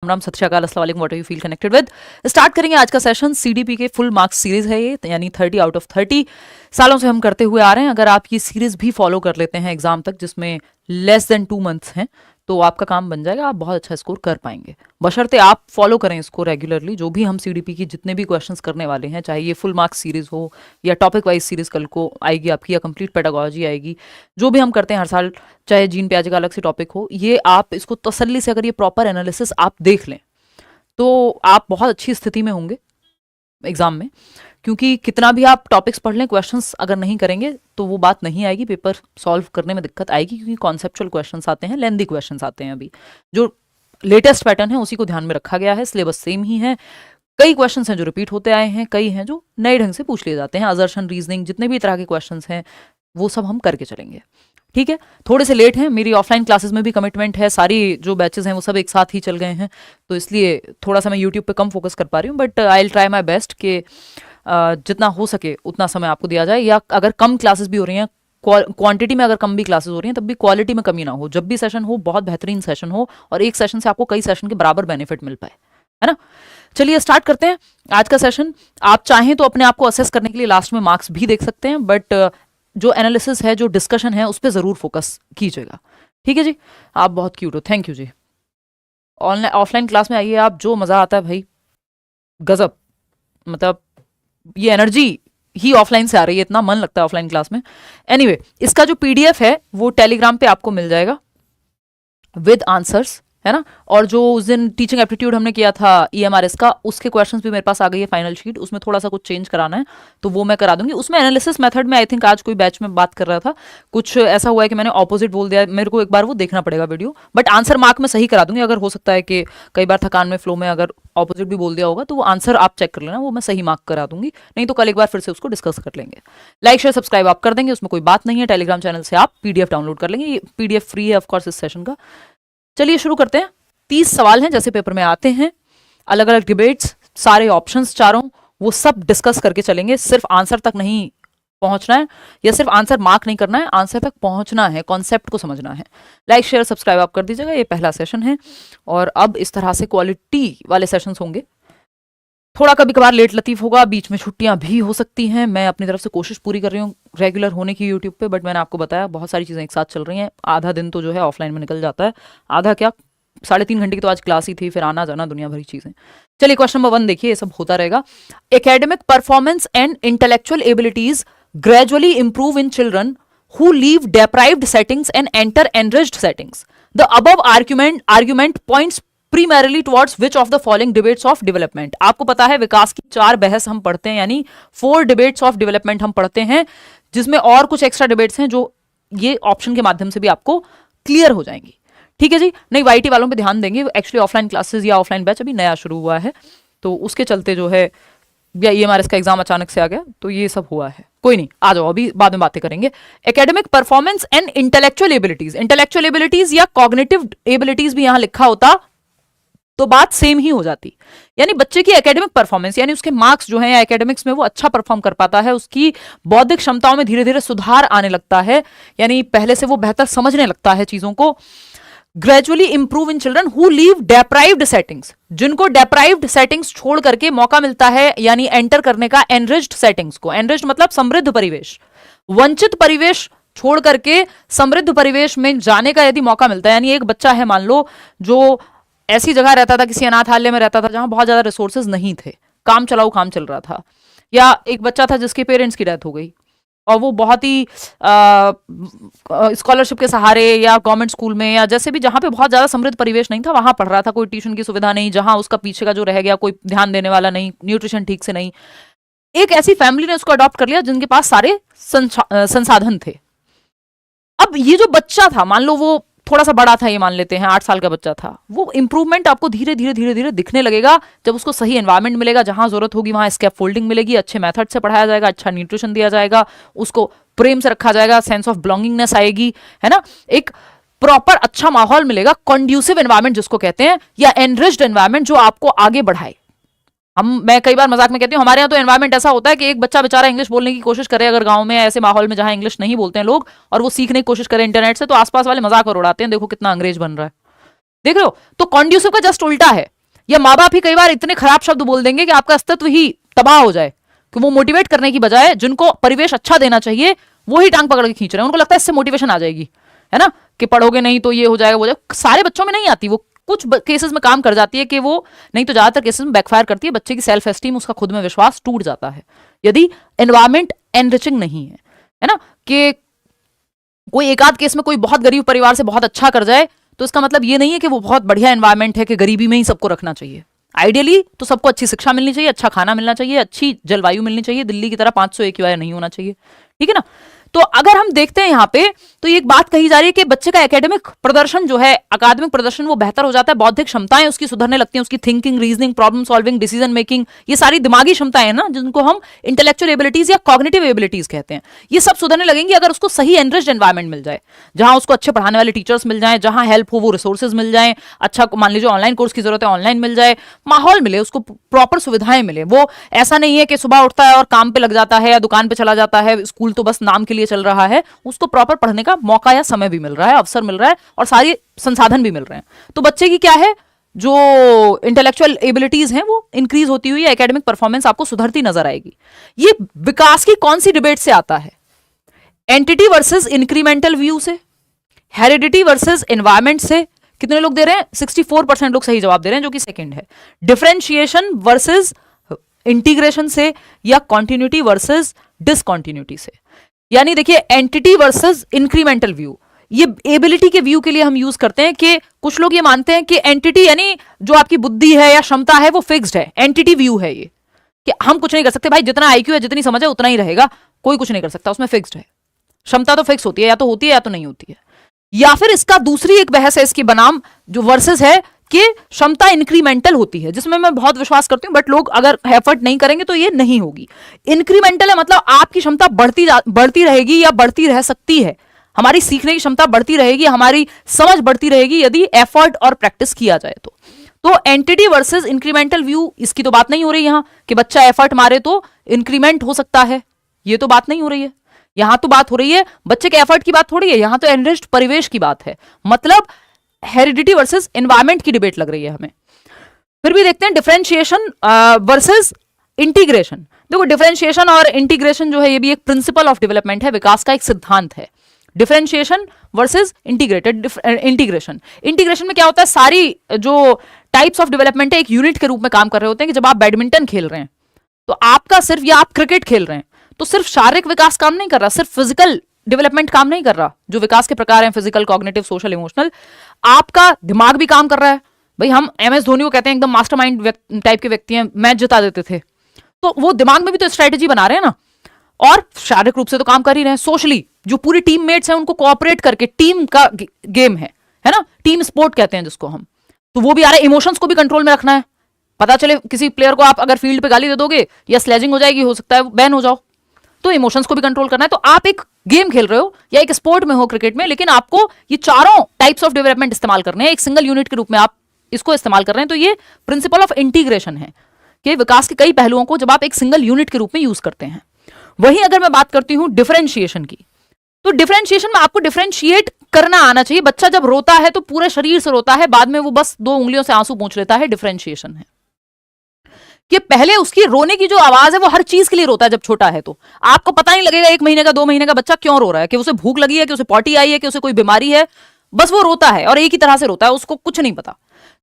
राम, सत श्री अकाल, अस्सलाम वालेकुम, what are you feel connected with. Start करेंगे आज का सेशन। सीडीपी के फुल मार्क्स सीरीज है ये, यानी 30 आउट ऑफ 30 सालों से हम करते हुए आ रहे हैं। अगर आप ये सीरीज भी फॉलो कर लेते हैं एग्जाम तक, जिसमें लेस देन 2 मंथ्स हैं, तो आपका काम बन जाएगा, आप बहुत अच्छा स्कोर कर पाएंगे, बशर्ते आप फॉलो करें इसको रेगुलरली। जो भी हम सीडीपी की जितने भी क्वेश्चंस करने वाले हैं, चाहे ये फुल मार्क्स सीरीज हो या टॉपिक वाइज सीरीज कल को आएगी आपकी, या कंप्लीट पेडागोजी आएगी, जो भी हम करते हैं हर साल, चाहे जीन प्याजे का अलग से टॉपिक हो, ये आप इसको तसल्ली से, अगर ये प्रॉपर एनालिसिस आप देख लें, तो आप बहुत अच्छी स्थिति में होंगे एग्जाम में। क्योंकि कितना भी आप टॉपिक्स पढ़ लें, क्वेश्चंस अगर नहीं करेंगे तो वो बात नहीं आएगी, पेपर सॉल्व करने में दिक्कत आएगी, क्योंकि कॉन्सेप्चुअल क्वेश्चंस आते हैं, लेंदी क्वेश्चंस आते हैं। अभी जो लेटेस्ट पैटर्न है उसी को ध्यान में रखा गया है, सिलेबस सेम ही है। कई क्वेश्चंस हैं जो रिपीट होते आए हैं, कई हैं जो नए ढंग से पूछ लिए जाते हैं, असर्शन, रीजनिंग, जितने भी तरह के क्वेश्चंस हैं वो सब हम करके चलेंगे। ठीक है, थोड़े से लेट हैं, मेरी ऑफलाइन क्लासेस में भी कमिटमेंट है, सारी जो बैचेस हैं वो सब एक साथ ही चल गए हैं, तो इसलिए थोड़ा सा मैं यूट्यूब पे कम फोकस कर पा रही हूँ। But I will try my best कि जितना हो सके उतना समय आपको दिया जाए, या अगर कम क्लासेस भी हो रही हैं, क्वांटिटी में अगर कम भी क्लासेस हो रही हैं, तब भी क्वालिटी में कमी ना हो। जब भी सेशन हो बहुत बेहतरीन सेशन हो, और एक सेशन से आपको कई सेशन के बराबर बेनिफिट मिल पाए, है ना। चलिए स्टार्ट करते हैं आज का सेशन। आप चाहें तो अपने आप को असेस करने के लिए लास्ट में मार्क्स भी देख सकते हैं, बट जो एनालिसिस है, जो डिस्कशन है, उस पर जरूर फोकस कीजिएगा। ठीक है जी, आप बहुत क्यूट हो, thank you ji. Online offline class में आइए आप, जो मजा आता है भाई, गजब, मतलब ये एनर्जी ही ऑफलाइन से आ रही है, इतना मन लगता है ऑफलाइन क्लास में। एनीवे, इसका जो पीडीएफ है वो टेलीग्राम पे आपको मिल जाएगा विद आंसर्स, है ना। और जो उस दिन टीचिंग एप्टीट्यूड हमने किया था EMRS का, उसके क्वेश्चंस भी मेरे पास आ गई है फाइनल शीट, उसमें थोड़ा सा कुछ चेंज कराना है तो वो मैं करा दूंगी। उसमें एनालिसिस मेथड में आई थिंक आज कोई बैच में बात कर रहा था, कुछ ऐसा हुआ है कि मैंने ऑपोजिट बोल दिया, मेरे को एक बार वो देखना पड़ेगा वीडियो, बट आंसर मार्क में सही करा दूंगी। अगर हो सकता है कि कई बार थकान में, फ्लो में अगर ऑपोजिट भी बोल दिया होगा, तो वो आंसर आप चेक कर लेना, वो मैं सही मार्क करा दूंगी, नहीं तो कल एक बार फिर से उसको डिस्कस कर लेंगे। लाइक शेयर सब्सक्राइब आप कर देंगे, उसमें कोई बात नहीं है। टेलीग्राम चैनल से आप PDF डाउनलोड कर लेंगे, ये PDF फ्री है ऑफकोर्स इस सेशन का। चलिए शुरू करते हैं। 30 सवाल हैं जैसे पेपर में आते हैं, अलग अलग डिबेट्स, सारे ऑप्शंस चारों, वो सब डिस्कस करके चलेंगे। सिर्फ आंसर तक नहीं पहुंचना है, या सिर्फ आंसर मार्क नहीं करना है, आंसर तक पहुंचना है, कॉन्सेप्ट को समझना है। लाइक शेयर सब्सक्राइब आप कर दीजिएगा। ये पहला सेशन है, और अब इस तरह से क्वालिटी वाले सेशंस होंगे। थोड़ा कभी कभार लेट लतीफ होगा, बीच में छुट्टियां भी हो सकती हैं। मैं अपनी तरफ से कोशिश पूरी कर रही हूँ रेगुलर होने की यूट्यूब पे, बट मैंने आपको बताया बहुत सारी चीज़ें एक साथ चल रही हैं। आधा दिन तो जो है ऑफलाइन में निकल जाता है, आधा क्या 3.5 घंटे की तो आज क्लास ही थी, फिर आना जाना दुनिया भरी चीजें। चलिए क्वेश्चन नंबर 1 देखिए, ये सब होता रहेगा। Academic performance and intellectual abilities gradually improve in children who leave deprived settings and enter enriched settings. The above argument points primarily towards which of the following debates of development. आपको पता है विकास की 4 बहस हम पढ़ते हैं, यानी 4 debates of development हम पढ़ते हैं, जिसमें और कुछ एक्स्ट्रा डिबेट्स हैं जो ये ऑप्शन के माध्यम से भी आपको क्लियर हो जाएंगी। ठीक है जी, नहीं YT वालों पे ध्यान देंगे, एक्चुअली ऑफलाइन क्लासेस या ऑफलाइन बैच अभी नया शुरू हुआ है, तो उसके चलते जो है, या EMRS का एग्जाम अचानक से आ गया तो ये सब हुआ है। कोई नहीं, आ जाओ, अभी बाद में बातें करेंगे। Academic performance and intellectual abilities या कॉग्निटिव एबिलिटीज भी यहां लिखा होता तो बात सेम ही हो जाती। यानी बच्चे की एकेडमिक परफॉर्मेंस, यानी उसके मार्क्स जो हैं, या एकेडमिक्स में वो अच्छा परफॉर्म कर पाता है, उसकी बौद्धिक क्षमताओं में धीरे धीरे सुधार आने लगता है, यानी पहले से वो बेहतर समझने लगता है चीजों को। Gradually improve in children who live deprived settings, जिनको डेप्राइव्ड सेटिंग्स छोड़ करके मौका मिलता है, यानी एंटर करने का एनरिच्ड सेटिंग्स को। एनरिच्ड मतलब समृद्ध परिवेश, वंचित परिवेश छोड़ करके समृद्ध परिवेश में जाने का यदि मौका मिलता है। यानी एक बच्चा है, मान लो, जो ऐसी जगह रहता था, किसी अनाथालय में रहता था जहां बहुत ज्यादा रिसोर्सेज नहीं थे, काम चलाऊ काम चल रहा था, या एक बच्चा था जिसके पेरेंट्स की डेथ हो गई और वो बहुत ही स्कॉलरशिप के सहारे या गवर्नमेंट स्कूल में, या जैसे भी जहाँ पे बहुत ज़्यादा समृद्ध परिवेश नहीं था वहाँ पढ़ रहा था, कोई ट्यूशन की सुविधा नहीं, जहाँ उसका पीछे का जो रह गया कोई ध्यान देने वाला नहीं, न्यूट्रिशन ठीक से नहीं, एक ऐसी फैमिली ने उसको अडॉप्ट कर लिया जिनके पास सारे संसाधन थे। अब ये जो बच्चा था, मान लो वो थोड़ा सा बड़ा था, ये मान लेते हैं 8 साल का बच्चा था, वो इंप्रूवमेंट आपको धीरे धीरे दिखने लगेगा जब उसको सही एनवायरनमेंट मिलेगा, जहां जरूरत होगी वहां स्कैफोल्डिंग मिलेगी, अच्छे मेथड से पढ़ाया जाएगा, अच्छा न्यूट्रिशन दिया जाएगा, उसको प्रेम से रखा जाएगा, सेंस ऑफ बिलोंगिंगनेस आएगी, है ना, एक प्रॉपर अच्छा माहौल मिलेगा, कंड्यूसिव एनवायरनमेंट जिसको कहते हैं, या एनरिच्ड एनवायरनमेंट जो आपको आगे बढ़ाए। मैं कई बार मजाक में कहती हूँ, हमारे यहाँ तो एनवायरनमेंट ऐसा होता है कि एक बच्चा बेचारा इंग्लिश बोलने की कोशिश करे अगर गांव में ऐसे माहौल में जहां इंग्लिश नहीं बोलते हैं लोग, और वो सीखने की कोशिश करे इंटरनेट से, तो आसपास वाले मजाक और उड़ाते हैं, देखो कितना अंग्रेज बन रहा है, देख रहे हो। तो कॉन्ड्यूसिव का जस्ट उल्टा है, या माँ बाप ही कई बार इतने खराब शब्द बोल देंगे कि आपका अस्तित्व ही तबाह हो जाए, कि वो मोटिवेट करने की बजाय जिनको परिवेश अच्छा देना चाहिए वो ही टांग पकड़ के खींच रहे हैं। उनको लगता है इससे मोटिवेशन आ जाएगी, है ना, कि पढ़ोगे नहीं तो ये हो जाएगा वो जाएगा। सारे बच्चों में नहीं आती, वो कुछ केसेस में काम कर जाती है कि वो, नहीं तो ज्यादातर केसेस में बैकफायर करती है। बच्चे की सेल्फ एस्टीम, उसका खुद में विश्वास टूट जाता है यदि एनवायरमेंट एनरिचिंग नहीं है ना। कि कोई एक आध केस में कोई बहुत गरीब परिवार से बहुत अच्छा कर जाए तो इसका मतलब ये नहीं है कि वो बहुत बढ़िया एनवायरमेंट है, कि गरीबी में ही सबको रखना चाहिए। आइडियली तो सबको अच्छी शिक्षा मिलनी चाहिए, अच्छा खाना मिलना चाहिए, अच्छी जलवायु मिलनी चाहिए, दिल्ली की तरह 500 AQI नहीं होना चाहिए, ठीक है ना। तो अगर हम देखते हैं यहाँ पे तो ये एक बात कही जा रही है कि बच्चे का एकेडमिक प्रदर्शन जो है, अकादमिक प्रदर्शन वो बेहतर हो जाता है, बौद्धिक क्षमताएं उसकी सुधरने लगती हैं, उसकी thinking, reasoning, problem solving, decision making, ये सारी दिमागी क्षमताएं हैं ना जिनको हम इंटेलेक्चुअल एबिलिटीज या कॉग्निटिव एबिलिटीज कहते हैं, ये सब सुधरने लगेंगी अगर उसको सही एनरिच्ड एनवायरमेंट मिल जाए, जहां उसको अच्छे पढ़ाने वाले टीचर्स मिल जाए, जहां हेल्प हो वो रिसोर्सेज मिल जाए, अच्छा मान लीजिए ऑनलाइन कोर्स की जरूरत है ऑनलाइन मिल जाए, माहौल मिले उसको, प्रॉपर सुविधाएं मिले। वो ऐसा नहीं है कि सुबह उठता है और काम पे लग जाता है या दुकान पे चला जाता है, स्कूल तो बस नाम के लिए चल रहा है, उसको प्रॉपर पढ़ने का मौका या समय भी मिल रहा है, अवसर मिल रहा है और सारी संसाधन भी मिल रहे हैं। तो बच्चे की क्या है, जो इंटेलेक्चुअल एबिलिटीज हैं वो इंक्रीज होती हुई, एकेडमिक परफॉर्मेंस आपको सुधरती नजर आएगी। ये विकास की कौन सी डिबेट से आता है? एंटिटी वर्सेस इंक्रीमेंटल व्यू से, हेरिडिटी वर्सेस एनवायरमेंट से। कितने लोग दे रहे हैं? 64% लोग सही जवाब दे रहे हैं, जो कि सेकंड है। डिफरेंशिएशन वर्सेस इंटीग्रेशन से, या कॉन्टिन्यूटी वर्सेस डिसकॉन्टिन्यूटी से। यानी देखिए, एंटिटी वर्सेस इंक्रीमेंटल व्यू, ये एबिलिटी के व्यू के लिए हम यूज करते हैं कि कुछ लोग ये मानते हैं कि एंटिटी यानी जो आपकी बुद्धि है या क्षमता है वो फिक्स्ड है, एंटिटी व्यू है ये, कि हम कुछ नहीं कर सकते भाई, जितना आईक्यू है जितनी समझ है उतना ही रहेगा, कोई कुछ नहीं कर सकता, उसमें फिक्स्ड है। क्षमता तो फिक्स होती है, या तो होती है या तो नहीं होती है। या फिर इसका दूसरी एक बहस है इसकी बनाम जो वर्सेस है कि क्षमता इंक्रीमेंटल होती है, जिसमें मैं बहुत विश्वास करती हूं, बट लोग अगर एफर्ट नहीं करेंगे तो ये नहीं होगी। इंक्रीमेंटल है मतलब आपकी क्षमता बढ़ती रहेगी या बढ़ती रह सकती है, हमारी सीखने की क्षमता बढ़ती रहेगी, हमारी समझ बढ़ती रहेगी यदि एफर्ट और प्रैक्टिस किया जाए तो एंटिटी वर्सेस इंक्रीमेंटल व्यू, इसकी तो बात नहीं हो रही यहां कि बच्चा एफर्ट मारे तो इंक्रीमेंट हो सकता है, ये तो बात नहीं हो रही है। यहां तो बात हो रही है बच्चे के एफर्ट की बात थोड़ी है, यहां तो एनरिच्ड परिवेश की बात है, मतलब हेरिडिटी वर्सेस एनवायरमेंट की डिबेट लग रही है हमें। फिर भी देखते हैं डिफरेंशिएशन वर्सेस इंटीग्रेशन। देखो, डिफरेंशिएशन और इंटीग्रेशन जो है ये भी एक प्रिंसिपल ऑफ डेवलपमेंट है, विकास का एक सिद्धांत है। Differentiation versus integration. इंटीग्रेशन में क्या होता है, सारी जो टाइप्स ऑफ डेवलपमेंट है एक यूनिट के रूप में काम कर रहे होते हैं। कि जब आप बैडमिंटन खेल रहे हैं तो आपका सिर्फ, या आप क्रिकेट खेल रहे हैं तो सिर्फ शारीरिक विकास काम नहीं कर रहा, सिर्फ फिजिकल डेवलपमेंट काम नहीं कर रहा। जो विकास के प्रकार हैं, फिजिकल, कॉग्निटिव, सोशल, इमोशनल, आपका दिमाग भी काम कर रहा है। भाई हम MS धोनी को कहते हैं एकदम मास्टरमाइंड टाइप के व्यक्ति हैं, मैच जिता देते थे, तो वो दिमाग में भी तो स्ट्रेटेजी बना रहे हैं ना, और शारीरिक रूप से तो काम कर ही रहे हैं। सोशली जो पूरी टीममेट्स हैं उनको कोऑपरेट करके, टीम का गेम है ना, टीम स्पोर्ट कहते हैं जिसको हम, तो वो भी आ रहा है। इमोशंस को भी कंट्रोल में रखना है। पता चले किसी प्लेयर को आप अगर फील्ड पे गाली दे दोगे या स्लेजिंग हो जाएगी, हो सकता है बैन हो जाओ, तो इमोशंस को भी कंट्रोल करना है। तो आप एक गेम खेल रहे हो या एक स्पोर्ट में हो, क्रिकेट में, लेकिन आपको ये चारों टाइप्स ऑफ डेवलपमेंट इस्तेमाल करने हैं, एक सिंगल यूनिट के रूप में आप इसको इस्तेमाल कर रहे हैं। तो ये प्रिंसिपल ऑफ इंटीग्रेशन है कि विकास के कई पहलुओं को जब आप एक सिंगल यूनिट के रूप में यूज करते हैं। वहीं अगर मैं बात करती हूं डिफरेंशिएशन की, तो डिफरेंशिएशन में आपको डिफरेंशिएट करना आना चाहिए। बच्चा जब रोता है तो पूरे शरीर से रोता है, बाद में वो बस 2 उंगलियों से आंसू पोंछ लेता है, डिफरेंशिएशन है। कि पहले उसकी रोने की जो आवाज है वो हर चीज के लिए रोता है जब छोटा है, तो आपको पता नहीं लगेगा 1 महीने का 2 महीने का बच्चा क्यों रो रहा है, कि उसे भूख लगी है, कि उसे पॉटी आई है, कि उसे कोई बीमारी है, बस वो रोता है और एक ही तरह से रोता है, उसको कुछ नहीं पता।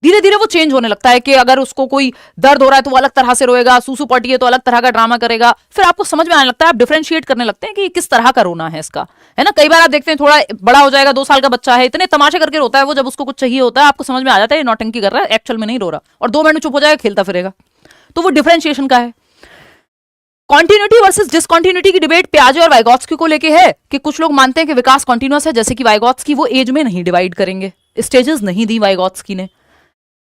धीरे धीरे वो चेंज होने लगता है कि अगर उसको कोई दर्द हो रहा है तो वो अलग तरह से रोएगा, सूसू पॉटी है तो अलग तरह का ड्रामा करेगा, फिर आपको समझ में आने लगता है, आप डिफरेंशिएट करने लगते हैं कि किस तरह का रोना है इसका, है ना। कई बार आप देखते हैं थोड़ा बड़ा हो जाएगा, 2 साल का बच्चा है, इतने तमाशे करके रोता है वो, जब उसको कुछ चाहिए होता है आपको समझ में आ जाता है ये नौटंकी कर रहा है, एक्चुअल में नहीं रो रहा, और 2 मिनट चुप हो जाएगा, खेलता फिरेगा। तो वो डिफरेंशिएशन का है। कॉन्टिन्यूटी वर्सेस डिसकॉन्टिन्यूटी की डिबेट पियाजे और वाइगोत्स्की को लेके है कि कुछ लोग मानते हैं कि विकास कॉन्टिन्यूअस है, जैसे कि वाइगोत्स्की वो एज में नहीं डिवाइड करेंगे, स्टेजेस नहीं दी वाइगोत्स्की ने।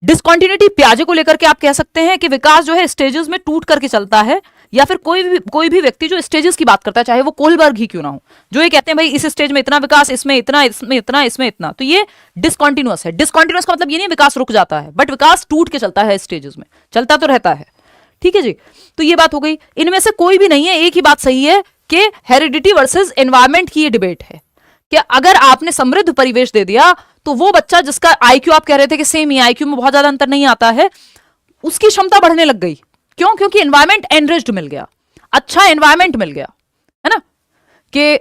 डिसकॉन्टिन्यूटी पियाजे को लेकर के आप कह सकते हैं कि विकास जो है स्टेजेस में टूट करके चलता है, या फिर कोई भी व्यक्ति जो स्टेजेस की बात करता है, चाहे वो कोलबर्ग ही क्यों ना हो, जो ये कहते हैं भाई इस स्टेज में इतना विकास, इसमें इतना, इसमें इतना, इसमें इतना, तो ये डिसकॉन्टिन्यूअस है। डिसकॉन्टिन्यूअस का मतलब ये नहीं विकास रुक जाता है, बट विकास टूट के चलता है, स्टेजेस में चलता तो रहता है। ठीक है जी, तो ये बात हो गई। इनमें से कोई भी नहीं है, एक ही बात सही है कि हेरिडिटी वर्सेस एनवायरमेंट की ये डिबेट है कि अगर आपने समृद्ध परिवेश दे दिया तो वो बच्चा जिसका आईक्यू आप कह रहे थे कि सेम ही, आईक्यू में बहुत ज्यादा अंतर नहीं आता है, उसकी क्षमता बढ़ने लग गई। क्यों? क्योंकि एनवायरमेंट एनरिच्ड मिल गया, अच्छा एनवायरमेंट मिल गया, है ना, कि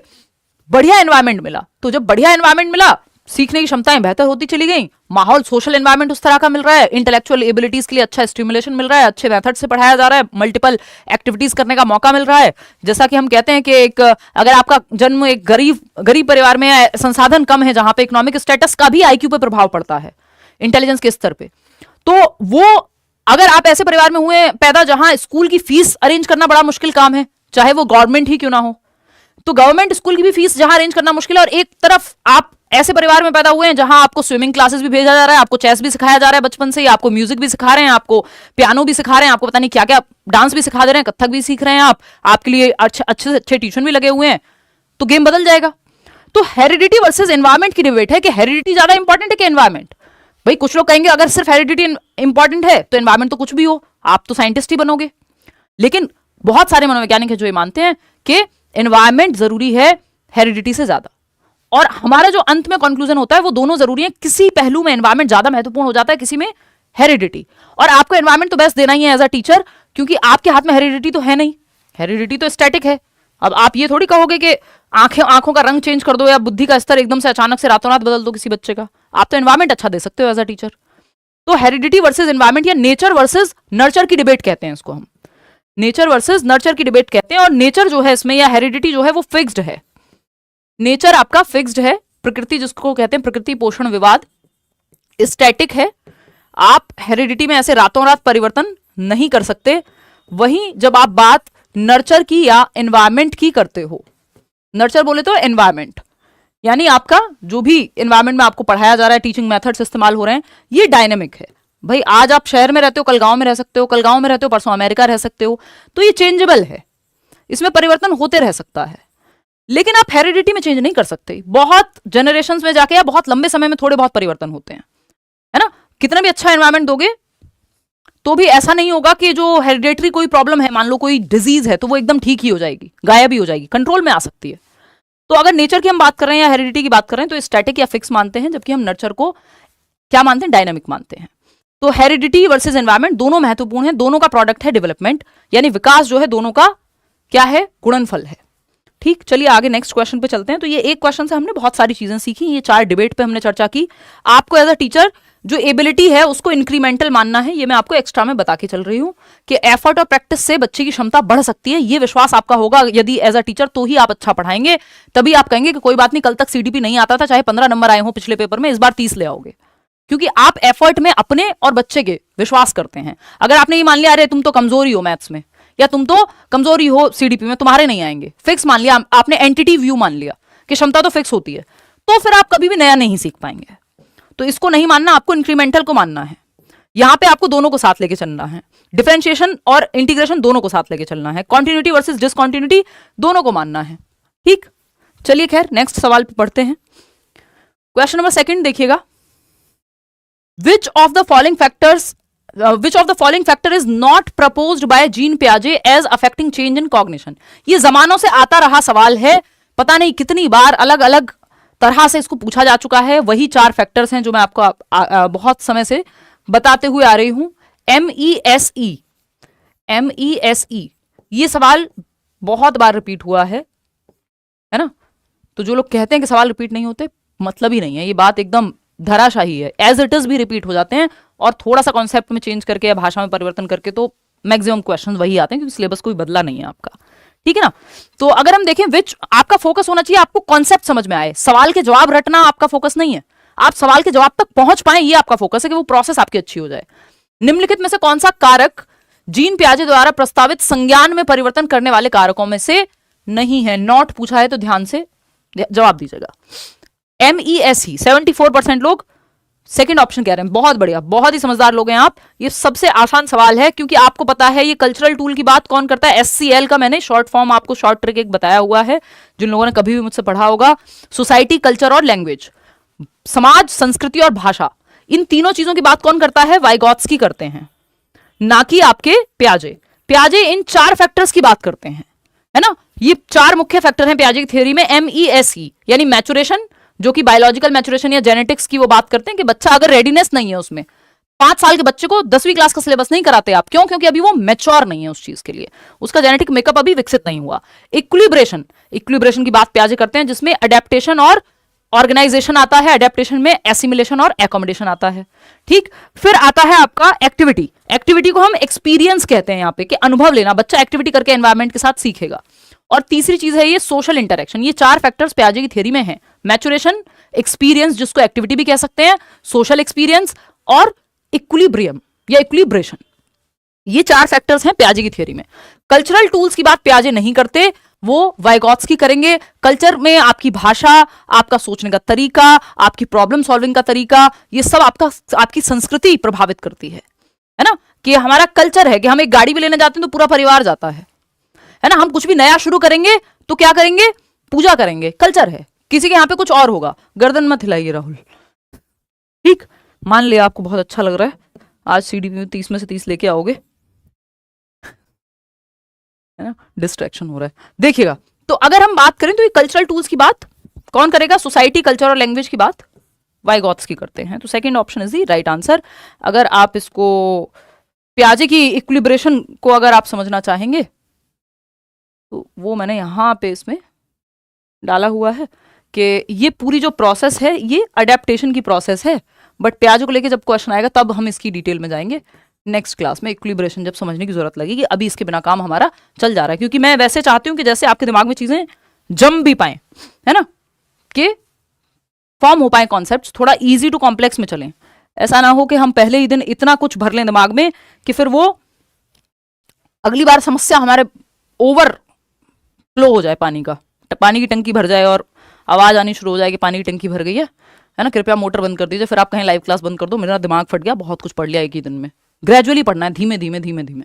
बढ़िया एनवायरमेंट मिला। तो जब बढ़िया एनवायरमेंट मिला, सीखने की क्षमताएं बेहतर होती चली गई, माहौल सोशल एनवायरनमेंट उस तरह का मिल रहा है, इंटेलेक्चुअल एबिलिटीज के लिए अच्छा स्टिमुलेशन मिल रहा है, अच्छे मेथड से पढ़ाया जा रहा है, मल्टीपल एक्टिविटीज करने का मौका मिल रहा है। जैसा कि हम कहते हैं कि एक अगर आपका जन्म एक गरीब परिवार में है, संसाधन कम है, जहां पे इकोनॉमिक स्टेटस का भी आईक्यू पे प्रभाव पड़ता है, इंटेलिजेंस के स्तर पे, तो वो अगर आप ऐसे परिवार में हुए पैदा जहां स्कूल की फीस अरेंज करना बड़ा मुश्किल काम है, चाहे वो गवर्नमेंट ही क्यों ना हो, तो गवर्नमेंट स्कूल की भी फीस जहां अरेंज करना मुश्किल है, और एक तरफ आप ऐसे परिवार में पैदा हुए हैं जहां आपको स्विमिंग क्लासेस भी भेजा जा रहा है, आपको चेस भी सिखाया जा रहा है बचपन से ही, आपको म्यूजिक भी सिखा रहे हैं, आपको पियानो भी सिखा रहे हैं, आपको पता नहीं क्या क्या डांस भी सिखा दे रहे हैं, कथक भी सीख रहे हैं, आपके लिए अच्छे से अच्छे ट्यूशन भी लगे हुए हैं, तो गेम बदल जाएगा। तो हेरिडिटी वर्सेस एनवायरमेंट की डिबेट है कि हेरिडिटी ज्यादा इंपॉर्टेंट है कि एनवायरमेंट। भाई कुछ लोग कहेंगे अगर सिर्फ हेरिडिटी इंपॉर्टेंट है तो एनवायरमेंट तो कुछ भी हो, आप तो साइंटिस्ट ही बनोगे। लेकिन बहुत सारे मनोवैज्ञानिक है जो ये मानते हैं कि एनवायरमेंट जरूरी है हेरिडिटी से ज्यादा। और हमारा जो अंत में कंक्लूजन होता है वो दोनों जरूरी है, किसी पहलू में एनवायरमेंट ज्यादा महत्वपूर्ण हो जाता है, किसी में हेरिडिटी। और आपको एनवायरमेंट तो बेस्ट देना ही है एज अ टीचर, क्योंकि आपके हाथ में हेरिडिटी तो है नहीं, हेरिडिटी तो स्टैटिक है। अब आप ये थोड़ी कहोगे कि आंखों का रंग चेंज कर दो या बुद्धि का स्तर एकदम से अचानक से रातों रात बदल दो किसी बच्चे का, आप तो एनवायरमेंट अच्छा दे सकते हो एज अ टीचर। तो हेरिडिटी वर्सेस एनवायरमेंट या नेचर वर्सेस नर्चर की डिबेट कहते हैं इसको हम, नेचर वर्सेस नर्चर की डिबेट कहते हैं। और नेचर जो है इसमें या हेरिडिटी जो है वो फिक्स्ड है, नेचर आपका फिक्स्ड है, प्रकृति जिसको कहते हैं प्रकृति पोषण विवाद स्टैटिक है, आप हेरिडिटी में ऐसे रातों रात परिवर्तन नहीं कर सकते। वहीं जब आप बात नर्चर की या एनवायरमेंट की करते हो, नर्चर बोले तो एनवायरमेंट, यानी आपका जो भी एनवायरमेंट में आपको पढ़ाया जा रहा है, टीचिंग मेथड्स इस्तेमाल हो रहे हैं, ये डायनेमिक है। भाई आज आप शहर में रहते हो, कल गांव में रह सकते हो, कल गांव में रहते हो, परसों अमेरिका रह सकते हो, तो ये चेंजेबल है, इसमें परिवर्तन होते रह सकता है। लेकिन आप हेरिडिटी में चेंज नहीं कर सकते, बहुत जनरेशंस में जाके या बहुत लंबे समय में थोड़े बहुत परिवर्तन होते हैं, है ना। कितना भी अच्छा एनवायरमेंट दोगे तो भी ऐसा नहीं होगा कि जो हेरिडेटरी कोई प्रॉब्लम है, मान लो कोई डिजीज है, तो वो एकदम ठीक ही हो जाएगी, गायब ही हो जाएगी, कंट्रोल में आ सकती है। तो अगर नेचर की हम बात कर रहे हैं या हेरिडिटी की बात कर रहे हैं तो स्टैटिक या फिक्स मानते हैं, जबकि हम नर्चर को क्या मानते हैं, डायनामिक मानते हैं। तो हेरिडिटी वर्सेस एनवायरमेंट दोनों महत्वपूर्ण है, दोनों का प्रोडक्ट है डेवलपमेंट, यानी विकास जो है दोनों का क्या है, गुणनफल है। ठीक, चलिए आगे नेक्स्ट क्वेश्चन पे चलते हैं। तो ये एक क्वेश्चन से हमने बहुत सारी चीजें सीखी, ये 4 डिबेट पे हमने चर्चा की। आपको एज अ टीचर जो एबिलिटी है उसको इंक्रीमेंटल मानना है, ये मैं आपको एक्स्ट्रा में बता के चल रही हूँ कि एफर्ट और प्रैक्टिस से बच्चे की क्षमता बढ़ सकती है, ये विश्वास आपका होगा यदि एज अ टीचर, तो ही आप अच्छा पढ़ाएंगे। तभी आप कहेंगे कि कोई बात नहीं, कल तक सीडीपी नहीं आता था, चाहे 15 नंबर आए हो पिछले पेपर में, इस बार 30 ले आओगे, क्योंकि आप एफर्ट में अपने और बच्चे के विश्वास करते हैं। अगर आपने ये मान लिया अरे तुम तो कमजोरी हो मैथ्स में, या तुम तो कमजोरी हो सीडीपी में, तुम्हारे नहीं आएंगे, फिक्स मान लिया आपने, एंटिटी व्यू मान लिया कि क्षमता तो फिक्स होती है, तो फिर आप कभी भी नया नहीं सीख पाएंगे। तो इसको नहीं मानना, आपको इंक्रीमेंटल को मानना है। यहां पे आपको दोनों को साथ लेके चलना है, डिफरेंशिएशन और इंटीग्रेशन दोनों को साथ लेके चलना है, कॉन्टिन्यूटी वर्सेस डिसकॉन्टिन्यूटी दोनों को मानना है। ठीक, चलिए खैर नेक्स्ट सवाल पे पढ़ते हैं। क्वेश्चन नंबर 2 देखिएगा, which of the following factor is not proposed by Jean Piaget as affecting change in cognition? ये जमानों से आता रहा सवाल है, पता नहीं कितनी बार अलग अलग तरह से इसको पूछा जा चुका है। वही 4 फैक्टर्स हैं जो मैं आपको बहुत समय से बताते हुए आ रही हूं। MESE, ये सवाल बहुत बार रिपीट हुआ है ना। तो जो लोग कहते हैं कि सवाल रिपीट नहीं होते, मतलब ही नहीं है, ये बात एकदम धराशाही है। एज इट इज भी रिपीट हो जाते हैं, और थोड़ा सा कॉन्सेप्ट में चेंज करके या भाषा में परिवर्तन करके तो मैक्सिमम क्वेश्चन वही आते हैं, क्योंकि सिलेबस कोई बदला नहीं है आपका। ठीक है ना। तो अगर हम देखें विच, आपका फोकस होना चाहिए, आपको कॉन्सेप्ट समझ में आए, सवाल के जवाब रटना आपका फोकस नहीं है, आप सवाल के जवाब तक पहुंच पाए, ये आपका फोकस है, कि वो प्रोसेस आपकी अच्छी हो जाए। निम्नलिखित में से कौन सा कारक जीन पियाजे द्वारा प्रस्तावित संज्ञान में परिवर्तन करने वाले कारकों में से नहीं है? नॉट पूछा है तो ध्यान से जवाब दीजिएगा। MESE 74% लोग सेकंड ऑप्शन कह रहे हैं। बहुत बढ़िया, बहुत ही समझदार लोग हैं आप। ये सबसे आसान सवाल है, क्योंकि आपको पता है ये कल्चरल टूल की बात कौन करता है। SCL का मैंने शॉर्ट फॉर्म आपको शॉर्ट ट्रिक एक बताया हुआ है, जिन लोगों ने कभी भी मुझसे पढ़ा होगा। सोसाइटी, कल्चर और लैंग्वेज, समाज, संस्कृति और भाषा, इन तीनों चीजों की बात कौन करता है? वाइगॉत्स्की करते हैं, ना कि आपके पियाजे। पियाजे इन 4 फैक्टर्स की बात करते हैं, है ना। ये 4 मुख्य फैक्टर हैं पियाजे की थ्योरी में। MESE यानी मैचुरेशन, जो कि बायोलॉजिकल मैचुरेशन या जेनेटिक्स की वो बात करते हैं कि बच्चा अगर रेडीनेस नहीं है उसमें, 5 साल के बच्चे को 10वीं क्लास का सिलेबस नहीं कराते आप, क्यों? क्योंकि अभी वो मैच्योर नहीं है उस चीज के लिए, उसका जेनेटिक मेकअप अभी विकसित नहीं हुआ। इक्विलिब्रेशन, इक्विलिब्रेशन की बात प्याजे करते हैं, जिसमें अडेप्टेशन और ऑर्गेनाइजेशन आता है, अडेप्टेशन में एसिमिलेशन और एकोमोडेशन आता है। ठीक, फिर आता है आपका एक्टिविटी। एक्टिविटी को हम एक्सपीरियंस कहते हैं यहाँ पे, कि अनुभव लेना, बच्चा एक्टिविटी करके एनवायरमेंट के साथ सीखेगा। और तीसरी चीज है ये सोशल इंटरेक्शन। ये 4 फैक्टर्स प्याजे की थ्योरी में है, मैचुरेशन, एक्सपीरियंस जिसको एक्टिविटी भी कह सकते हैं, सोशल एक्सपीरियंस और इक्विलिब्रियम या इक्विलिब्रेशन। ये 4 फैक्टर्स हैं प्याजे की थ्योरी में। कल्चरल टूल्स की बात प्याजे नहीं करते, वो वाइगॉत्स्की करेंगे। कल्चर में आपकी भाषा, आपका सोचने का तरीका, आपकी प्रॉब्लम सॉल्विंग का तरीका, ये सब आपकी संस्कृति प्रभावित करती है ना। कि हमारा कल्चर है कि हम एक गाड़ी भी लेने जाते हैं तो पूरा परिवार जाता है ना। हम कुछ भी नया शुरू करेंगे तो क्या करेंगे? पूजा करेंगे, कल्चर है। किसी के यहां पे कुछ और होगा, गर्दन मत हिलाइए राहुल। ठीक, मान लिया आपको बहुत अच्छा लग रहा है, आज सीडीपी में 30 में से 30 लेके आओगे, है ना। डिस्ट्रैक्शन हो रहा है, देखिएगा। तो अगर हम बात करें तो ये कल्चरल टूल्स की बात कौन करेगा? सोसाइटी, कल्चर और लैंग्वेज की बात वाइगॉत्स्की करते हैं। तो second option is the right answer. अगर आप इसको प्याजे की इक्विलिब्रेशन को अगर आप समझना चाहेंगे तो वो मैंने यहां पे इसमें डाला हुआ है कि ये पूरी जो प्रोसेस है ये अडेप्टेशन की प्रोसेस है। बट प्याजे को लेके जब क्वेश्चन आएगा तब हम इसकी डिटेल में जाएंगे नेक्स्ट क्लास में। इक्विलिब्रेशन जब समझने की जरूरत लगेगी, अभी इसके बिना काम हमारा चल जा रहा है। क्योंकि मैं वैसे चाहती हूं कि जैसे आपके दिमाग में चीजें जम भी पाए, है ना, कि फॉर्म हो पाए कॉन्सेप्ट्स, थोड़ा इजी टू कॉम्प्लेक्स में चलें। ऐसा ना हो कि हम पहले ही दिन इतना कुछ भर लें दिमाग में कि फिर वो अगली बार समस्या हमारे ओवर फ्लो हो जाए, पानी की टंकी भर जाए और आवाज आनी शुरू हो जाए कि पानी की टंकी भर गई है ना, कृपया मोटर बंद कर दीजिए। फिर आप कहें लाइव क्लास बंद कर दो, मेरा दिमाग फट गया, बहुत कुछ पढ़ लिया एक ही दिन में। ग्रेजुअली पढ़ना है, धीमे धीमे धीमे धीमे।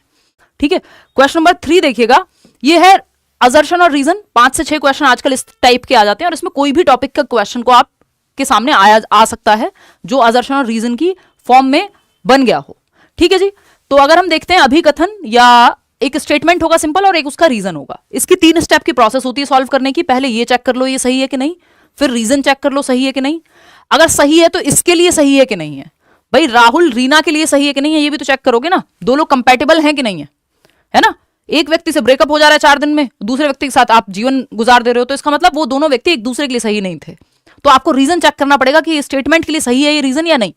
ठीक है, क्वेश्चन नंबर 3 देखिएगा, ये है असर्शन और रीजन। 5 से 6 क्वेश्चन आजकल इस टाइप के आ जाते हैं और इसमें कोई भी टॉपिक का क्वेश्चन को आप के सामने आ सकता है जो असर्शन और रीजन की फॉर्म में बन गया हो। ठीक है जी, तो अगर हम देखते हैं अभिकथन, या एक स्टेटमेंट होगा सिंपल और एक उसका रीजन होगा। इसकी 3 स्टेप की प्रोसेस होती है सॉल्व करने की। पहले ये चेक कर लो ये सही है कि नहीं, फिर रीजन चेक कर लो सही है कि नहीं, अगर सही है तो इसके लिए सही है कि नहीं है। भाई राहुल रीना के लिए सही है कि नहीं है, ये भी तो चेक करोगे ना। दो लोग कंपैटिबल हैं कि नहीं है ना। एक व्यक्ति से ब्रेकअप हो जा रहा है 4 दिन में, दूसरे व्यक्ति के साथ आप जीवन गुजार दे रहे हो, तो इसका मतलब वो दोनों व्यक्ति एक दूसरे के लिए सही नहीं थे। तो आपको रीजन चेक करना पड़ेगा कि ये स्टेटमेंट के लिए सही है ये रीजन या नहीं,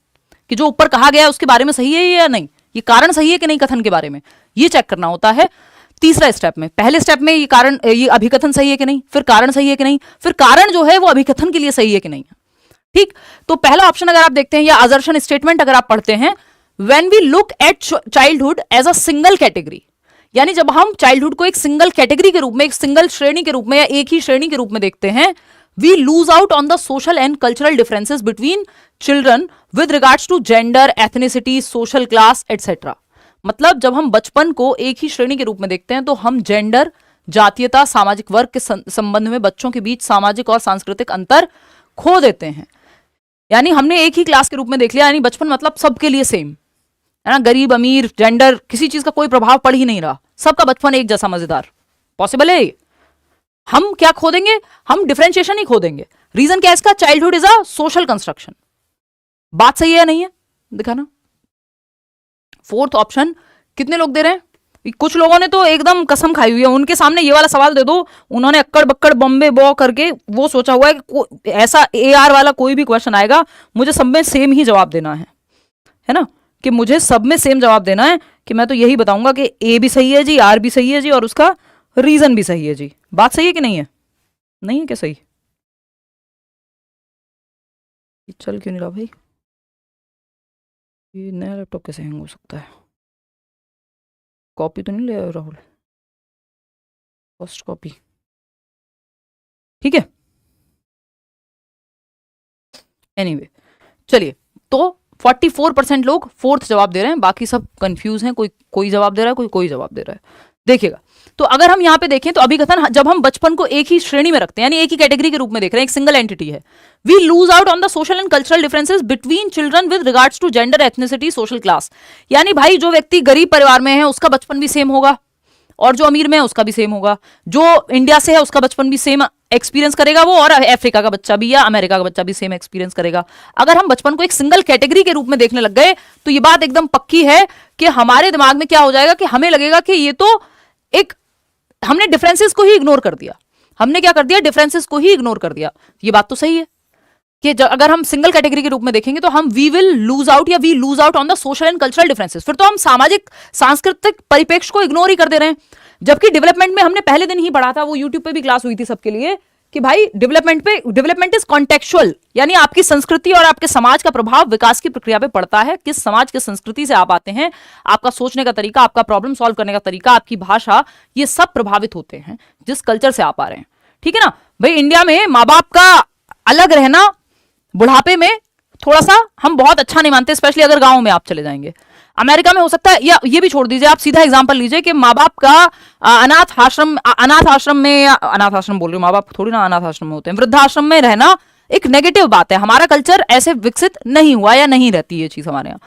कि जो ऊपर कहा गया है उसके बारे में सही है या नहीं, ये कारण सही है कि नहीं कथन के बारे में, ये चेक करना होता है तीसरा स्टेप में। पहले स्टेप में ये अभिकथन सही है कि नहीं, फिर कारण सही है कि नहीं, फिर कारण जो है वो अभिकथन के लिए सही है कि नहीं। ठीक, तो पहला ऑप्शन अगर आप देखते हैं या असर्शन स्टेटमेंट अगर आप पढ़ते हैं, when we look at childhood as a single category, यानी जब हम चाइल्डहुड को एक सिंगल कैटेगरी के रूप में, एक सिंगल श्रेणी के रूप में या एक ही श्रेणी के रूप में देखते हैं, we lose out on the social and cultural differences between children with regards to gender, ethnicity, social class etcetera. मतलब जब हम बचपन को एक ही श्रेणी के रूप में देखते हैं तो हम जेंडर, जातीयता, सामाजिक वर्ग के संबंध में बच्चों के बीच सामाजिक और सांस्कृतिक अंतर खो देते हैं। यानी हमने एक ही क्लास के रूप में देख लिया, यानी बचपन मतलब सबके लिए सेम, है ना, गरीब अमीर जेंडर किसी चीज का कोई प्रभाव पड़ ही नहीं रहा, सबका बचपन एक जैसा मजेदार। पॉसिबल है? हम क्या खो देंगे? हम डिफरेंशिएशन ही खो देंगे। रीजन क्या है इसका? Childhood is a social construction. बात सही है या नहीं है, दिखाना। फोर्थ ऑप्शन कितने लोग दे रहे हैं? कुछ लोगों ने तो एकदम कसम खाई हुई है, उनके सामने ये वाला सवाल दे दो, उन्होंने अक्कड़ बक्कड़ बॉम्बे बॉ करके वो सोचा हुआ है कि ऐसा AR वाला कोई भी क्वेश्चन आएगा मुझे सब में सेम ही जवाब देना है ना, कि मुझे सब में सेम जवाब देना है, कि मैं तो यही बताऊंगा कि A भी सही है जी, R भी सही है जी, और उसका रीजन भी सही है जी। बात सही है कि नहीं है? नहीं है क्या सही? चल क्यों नहीं रहा भाई? ये नया लैपटॉप कैसे हैंग हो सकता है? कॉपी तो नहीं ले आए राहुल? फर्स्ट कॉपी, ठीक है। एनीवे, चलिए, तो 44% लोग फोर्थ जवाब दे रहे हैं, बाकी सब कंफ्यूज हैं, कोई जवाब दे रहा है, कोई जवाब दे रहा है। देखिएगा, तो अगर हम यहां पे देखें तो अभिकथन जब हम बचपन को एक ही श्रेणी में रखते हैं, यानी एक ही कैटेगरी के रूप में देख रहे हैं, एक सिंगल एंटिटी है। We lose out on the social and cultural differences between children with regards to gender, ethnicity, social class. यानी भाई जो व्यक्ति गरीब परिवार में है उसका बचपन भी सेम होगा, और जो अमीर में है उसका भी सेम होगा, जो इंडिया से है उसका बचपन भी सेम एक्सपीरियंस करेगा वो, और अफ्रीका का बच्चा भी या अमेरिका का बच्चा भी सेम एक्सपीरियंस करेगा। अगर हम बचपन को एक सिंगल कैटेगरी के रूप में देखने लग गए तो ये बात एकदम पक्की है कि हमारे दिमाग में क्या हो जाएगा कि हमें लगेगा कि ये तो एक, हमने डिफरेंसेस को ही इग्नोर कर दिया। हमने क्या कर दिया, डिफरेंसेस को ही इग्नोर कर दिया। ये बात तो सही है कि अगर हम सिंगल कैटेगरी के रूप में देखेंगे तो हम वी विल लूज आउट या we lose out on the social and cultural differences. फिर तो हम सामाजिक सांस्कृतिक परिप्रेक्ष्य को इग्नोर ही कर दे रहे हैं। जबकि डेवलपमेंट में हमने पहले दिन ही पढ़ा था, वो यूट्यूब पे भी क्लास हुई थी सबके लिए, कि भाई डेवलपमेंट इज कॉन्टेक्चुअल, यानी आपकी संस्कृति और आपके समाज का प्रभाव विकास की प्रक्रिया पे पड़ता है। किस समाज किस संस्कृति से आप आते हैं, आपका सोचने का तरीका, आपका प्रॉब्लम सॉल्व करने का तरीका, आपकी भाषा, ये सब प्रभावित होते हैं जिस कल्चर से आप आ रहे हैं। ठीक है ना भाई, इंडिया में माँ बाप का अलग रहना बुढ़ापे में थोड़ा सा हम बहुत अच्छा नहीं मानते, स्पेशली अगर गांव में आप चले जाएंगे। अमेरिका में हो सकता है, या ये भी छोड़ दीजिए, आप सीधा एग्जांपल लीजिए कि माँ बाप का अनाथ आश्रम में, या अनाथ आश्रम बोल रही हूँ, माँ बाप थोड़ी ना अनाथ आश्रम में होते हैं, वृद्धाश्रम में रहना एक नेगेटिव बात है। हमारा कल्चर ऐसे विकसित नहीं हुआ या नहीं रहती ये चीज हमारे यहाँ।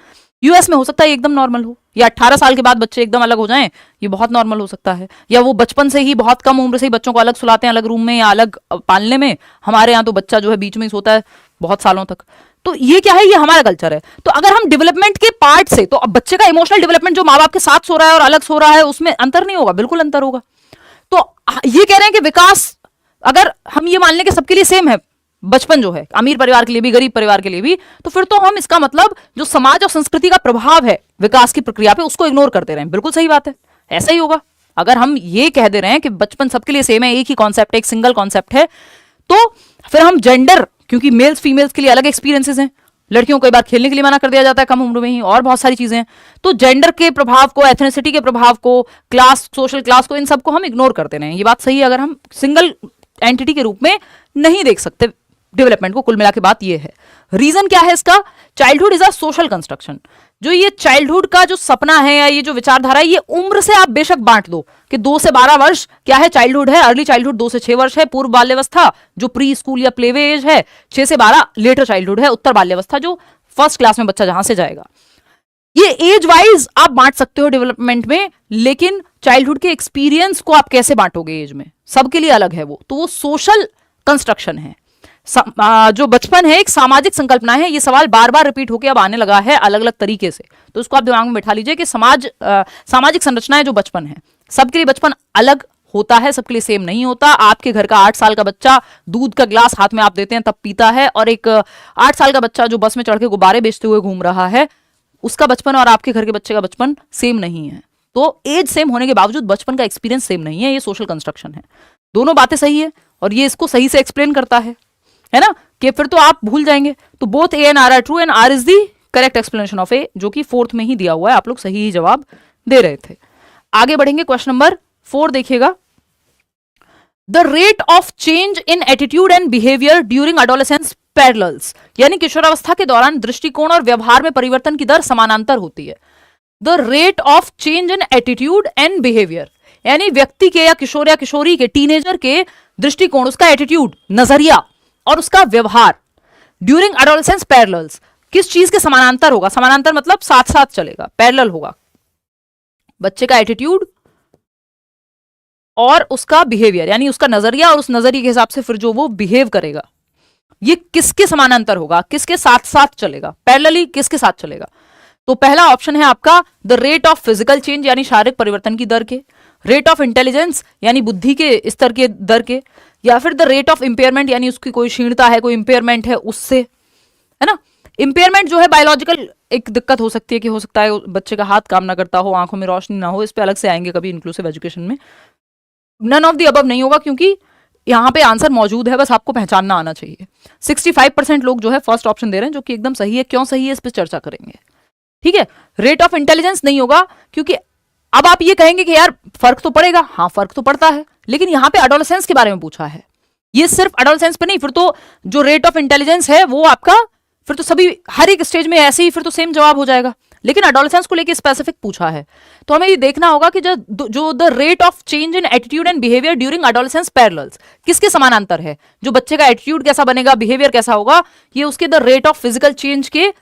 यूएस में हो सकता है एकदम नॉर्मल हो, या 18 साल के बाद बच्चे एकदम अलग हो जाएं, ये बहुत नॉर्मल हो सकता है। या वो बचपन से ही बहुत कम उम्र से ही बच्चों को अलग सुलाते हैं, अलग रूम में या अलग पालने में। हमारे यहाँ तो बच्चा जो है बीच में ही सोता है बहुत सालों तक। तो ये क्या है, ये हमारा कल्चर है। तो अगर हम डेवलपमेंट के पार्ट से, तो अब बच्चे का इमोशनल डेवलपमेंट जो माँ बाप के साथ सो रहा है और अलग सो रहा है, उसमें अंतर नहीं होगा, बिल्कुल अंतर होगा। तो ये कह रहे हैं कि विकास, अगर हम ये मान लें कि सबके लिए सेम है बचपन जो है, अमीर परिवार के लिए भी गरीब परिवार के लिए भी, तो फिर तो हम इसका मतलब जो समाज और संस्कृति का प्रभाव है विकास की प्रक्रिया पे, उसको इग्नोर करते रहे। बिल्कुल सही बात है, ऐसा ही होगा। अगर हम ये कह दे रहे हैं कि बचपन सबके लिए सेम है, एक ही कॉन्सेप्ट है, एक सिंगल कॉन्सेप्ट है, तो फिर हम जेंडर, क्योंकि मेल्स फीमेल्स के लिए अलग एक्सपीरियंसेस हैं, लड़कियों को कई बार खेलने के लिए मना कर दिया जाता है कम उम्र में ही, और बहुत सारी चीजें हैं। तो जेंडर के प्रभाव को, एथनिसिटी के प्रभाव को, क्लास, सोशल क्लास को, इन सबको हम इग्नोर करते रहे। ये बात सही है, अगर हम सिंगल एंटिटी के रूप में नहीं देख सकते डेवलपमेंट को। कुल मिला के बात ये है। रीजन क्या है इसका, childhood is a social construction. जो ये चाइल्डहुड का जो सपना है या ये जो विचारधारा है, ये उम्र से आप बेशक बांट दो कि 2 से 12 वर्ष क्या है, चाइल्डहुड है। अर्ली चाइल्डहुड 2 से 6 वर्ष है, पूर्व बाल्यावस्था जो प्री स्कूल या प्लेवे एज है, 6 से 12 लेटर चाइल्डहुड है, उत्तर बाल्यावस्था जो फर्स्ट क्लास में बच्चा जहां से जाएगा। ये एज वाइज आप बांट सकते हो डेवलपमेंट में, लेकिन चाइल्डहुड के एक्सपीरियंस को आप कैसे बांटोगे एज में, सबके लिए अलग है वो। तो वो सोशल कंस्ट्रक्शन है। जो बचपन है एक सामाजिक संकल्पना है। ये सवाल बार बार रिपीट होकर अब आने लगा है अलग अलग तरीके से, तो इसको आप दिमाग में बैठा लीजिए कि सामाजिक संरचना है जो बचपन है, सबके लिए बचपन अलग होता है, सबके लिए सेम नहीं होता। आपके घर का 8 साल का बच्चा दूध का ग्लास हाथ में आप देते हैं तब पीता है, और एक 8 साल का बच्चा जो बस में चढ़ के गुब्बारे बेचते हुए घूम रहा है, उसका बचपन और आपके घर के बच्चे का बचपन सेम नहीं है। तो एज सेम होने के बावजूद बचपन का एक्सपीरियंस सेम नहीं है। ये सोशल कंस्ट्रक्शन है। दोनों बातें सही है और ये इसको सही से एक्सप्लेन करता है ना, कि फिर तो आप भूल जाएंगे। तो both A and R are true and R is the correct explanation of A, जो कि 4th में ही दिया हुआ है। आप लोग सही ही जवाब दे रहे थे। आगे बढ़ेंगे, क्वेश्चन नंबर 4 देखिएगा। The rate of change in attitude and behaviour during adolescence parallels, यानी किशोरावस्था के दौरान दृष्टिकोण और व्यवहार में परिवर्तन की दर समानांतर होती है। The rate of change in attitude and behaviour, यानी व्यक्ति के या किशोर या किशोरी के, टीनेजर के दृष्टिकोण, उसका एटीट्यूड, नजरिया और उसका व्यवहार ड्यूरिंग एडोलेसेंस पैरेलल्स, किस चीज के समानांतर होगा। समानांतर मतलब साथ साथ चलेगा, पैरेलल होगा। बच्चे का एटीट्यूड और उसका बिहेवियर, यानी उसका नजरिया, और उस नजरिए के हिसाब से फिर जो वो बिहेव करेगा, ये किसके समानांतर होगा, किसके साथ साथ चलेगा, पैरेलली किसके साथ चलेगा। तो पहला ऑप्शन है आपका the rate of physical change, यानी शारीरिक परिवर्तन की दर के, रेट ऑफ इंटेलिजेंस यानी बुद्धि के स्तर के दर के, या फिर द रेट ऑफ इंपेयरमेंट, यानी उसकी कोई क्षीणता है, कोई इंपेयरमेंट है उससे, है ना। इंपेयरमेंट जो है बायोलॉजिकल एक दिक्कत हो सकती है, कि हो सकता है बच्चे का हाथ काम ना करता हो, आंखों में रोशनी ना हो, इस पे अलग से आएंगे कभी इंक्लूसिव एजुकेशन में। नन ऑफ द अबव नहीं होगा, क्योंकि यहाँ पे आंसर मौजूद है, बस आपको पहचानना आना चाहिए। 65% लोग जो है फर्स्ट ऑप्शन दे रहे हैं, जो कि एकदम सही है। क्यों सही है इस पर चर्चा करेंगे, ठीक है। रेट ऑफ इंटेलिजेंस नहीं होगा, क्योंकि अब आप ये कहेंगे कि यार फर्क तो पड़ेगा, हाँ फर्क तो पड़ता है, लेकिन यहाँ पे एडोलेसेंस के बारे में पूछा है, ये सिर्फ एडोलेसेंस पे नहीं। फिर तो जो रेट ऑफ इंटेलिजेंस है वो आपका फिर तो सभी हर एक स्टेज में ऐसे ही फिर तो सेम जवाब हो जाएगा, लेकिन एडोलेसेंस को लेके स्पेसिफिक पूछा है। तो हमें ये देखना होगा कि जो the rate of change in attitude and behaviour during adolescence parallels, किसके समानांतर है। जो बच्चे का एटीट्यूड कैसा बनेगा, बिहेवियर कैसा होगा, ये उसके the rate of physical change के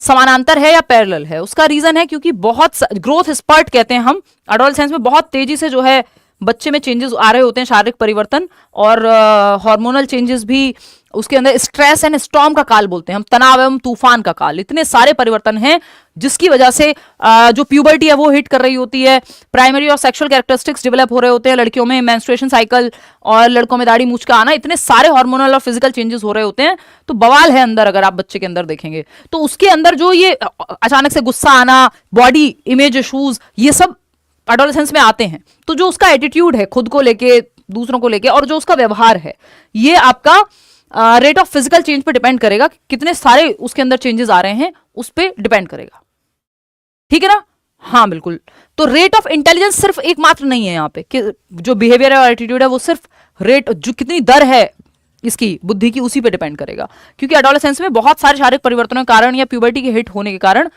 समानांतर है या पैरेलल है। उसका रीजन है क्योंकि बहुत ग्रोथ स्पर्ट कहते हैं हम, एडोलेसेंस में बहुत तेजी से जो है बच्चे में चेंजेस आ रहे होते हैं, शारीरिक परिवर्तन और हार्मोनल चेंजेस भी उसके अंदर, स्ट्रेस एंड स्टॉर्म का काल बोलते हैं हम, तनाव एवं तूफान का काल, इतने सारे परिवर्तन हैं जिसकी वजह से जो प्यूबर्टी है वो हिट कर रही होती है, प्राइमरी और सेक्सुअल कैरेक्टरिस्टिक्स डेवलप हो रहे होते हैं, लड़कियों में मेंस्ट्रुएशन साइकिल और लड़कों में दाढ़ी मूंछ का आना, इतने सारे हार्मोनल और फिजिकल चेंजेस हो रहे होते हैं। तो बवाल है अंदर, अगर आप बच्चे के अंदर देखेंगे तो उसके अंदर जो ये अचानक से गुस्सा आना, बॉडी इमेज इश्यूज, ये सब एडोलेसेंस में आते हैं। तो जो उसका एटीट्यूड है खुद को लेके, दूसरों को लेके, और जो उसका व्यवहार है, ये आपका रेट ऑफ फिजिकल चेंज पे डिपेंड करेगा, कितने सारे उसके अंदर चेंजेस आ रहे हैं उस पर डिपेंड करेगा। ठीक है ना? हाँ बिल्कुल। तो रेट ऑफ इंटेलिजेंस सिर्फ एकमात्र नहीं है यहाँ पे, कि जो बिहेवियर है और एटीट्यूड है वो सिर्फ रेट, जो कितनी दर है इसकी बुद्धि की, उसी पे डिपेंड करेगा। क्योंकि एडोलेसेंस में बहुत सारे शारीरिक परिवर्तनों के कारण या प्यूबर्टी के हिट होने के कारण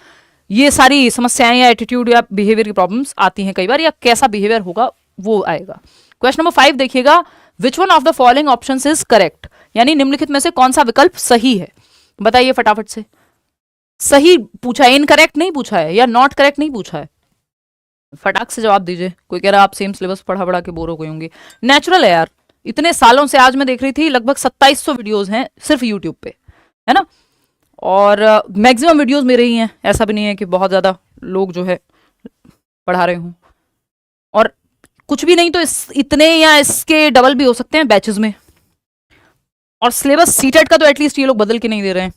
ये सारी समस्याएं या एटीट्यूड या बिहेवियर की प्रॉब्लम्स आती हैं कई बार, या कैसा बिहेवियर होगा वो आएगा। क्वेश्चन नंबर 5 देखिएगा, which one of the following options is correct, यानी निम्नलिखित में से कौन सा विकल्प सही है, बताइए फटाफट से। सही पूछा है, इनकरेक्ट नहीं पूछा है, या नॉट करेक्ट नहीं पूछा है, फटाक से जवाब दीजिए। कोई कह रहा है आप सेम सिलेबस पढ़ा पढ़ा के बोर हो गए होंगे। नेचुरल है यार, इतने सालों से, आज मैं देख रही थी लगभग 2700 वीडियोस हैं सिर्फ यूट्यूब पे, है ना, और मैक्सिमम वीडियोस मेरे ही हैं, ऐसा भी नहीं है कि बहुत ज्यादा लोग जो है पढ़ा रहे हूँ, और कुछ भी नहीं तो इतने या इसके डबल भी हो सकते हैं बैचेस में। और सिलेबस सीटेट का तो एटलीस्ट ये लोग बदल के नहीं दे रहे हैं,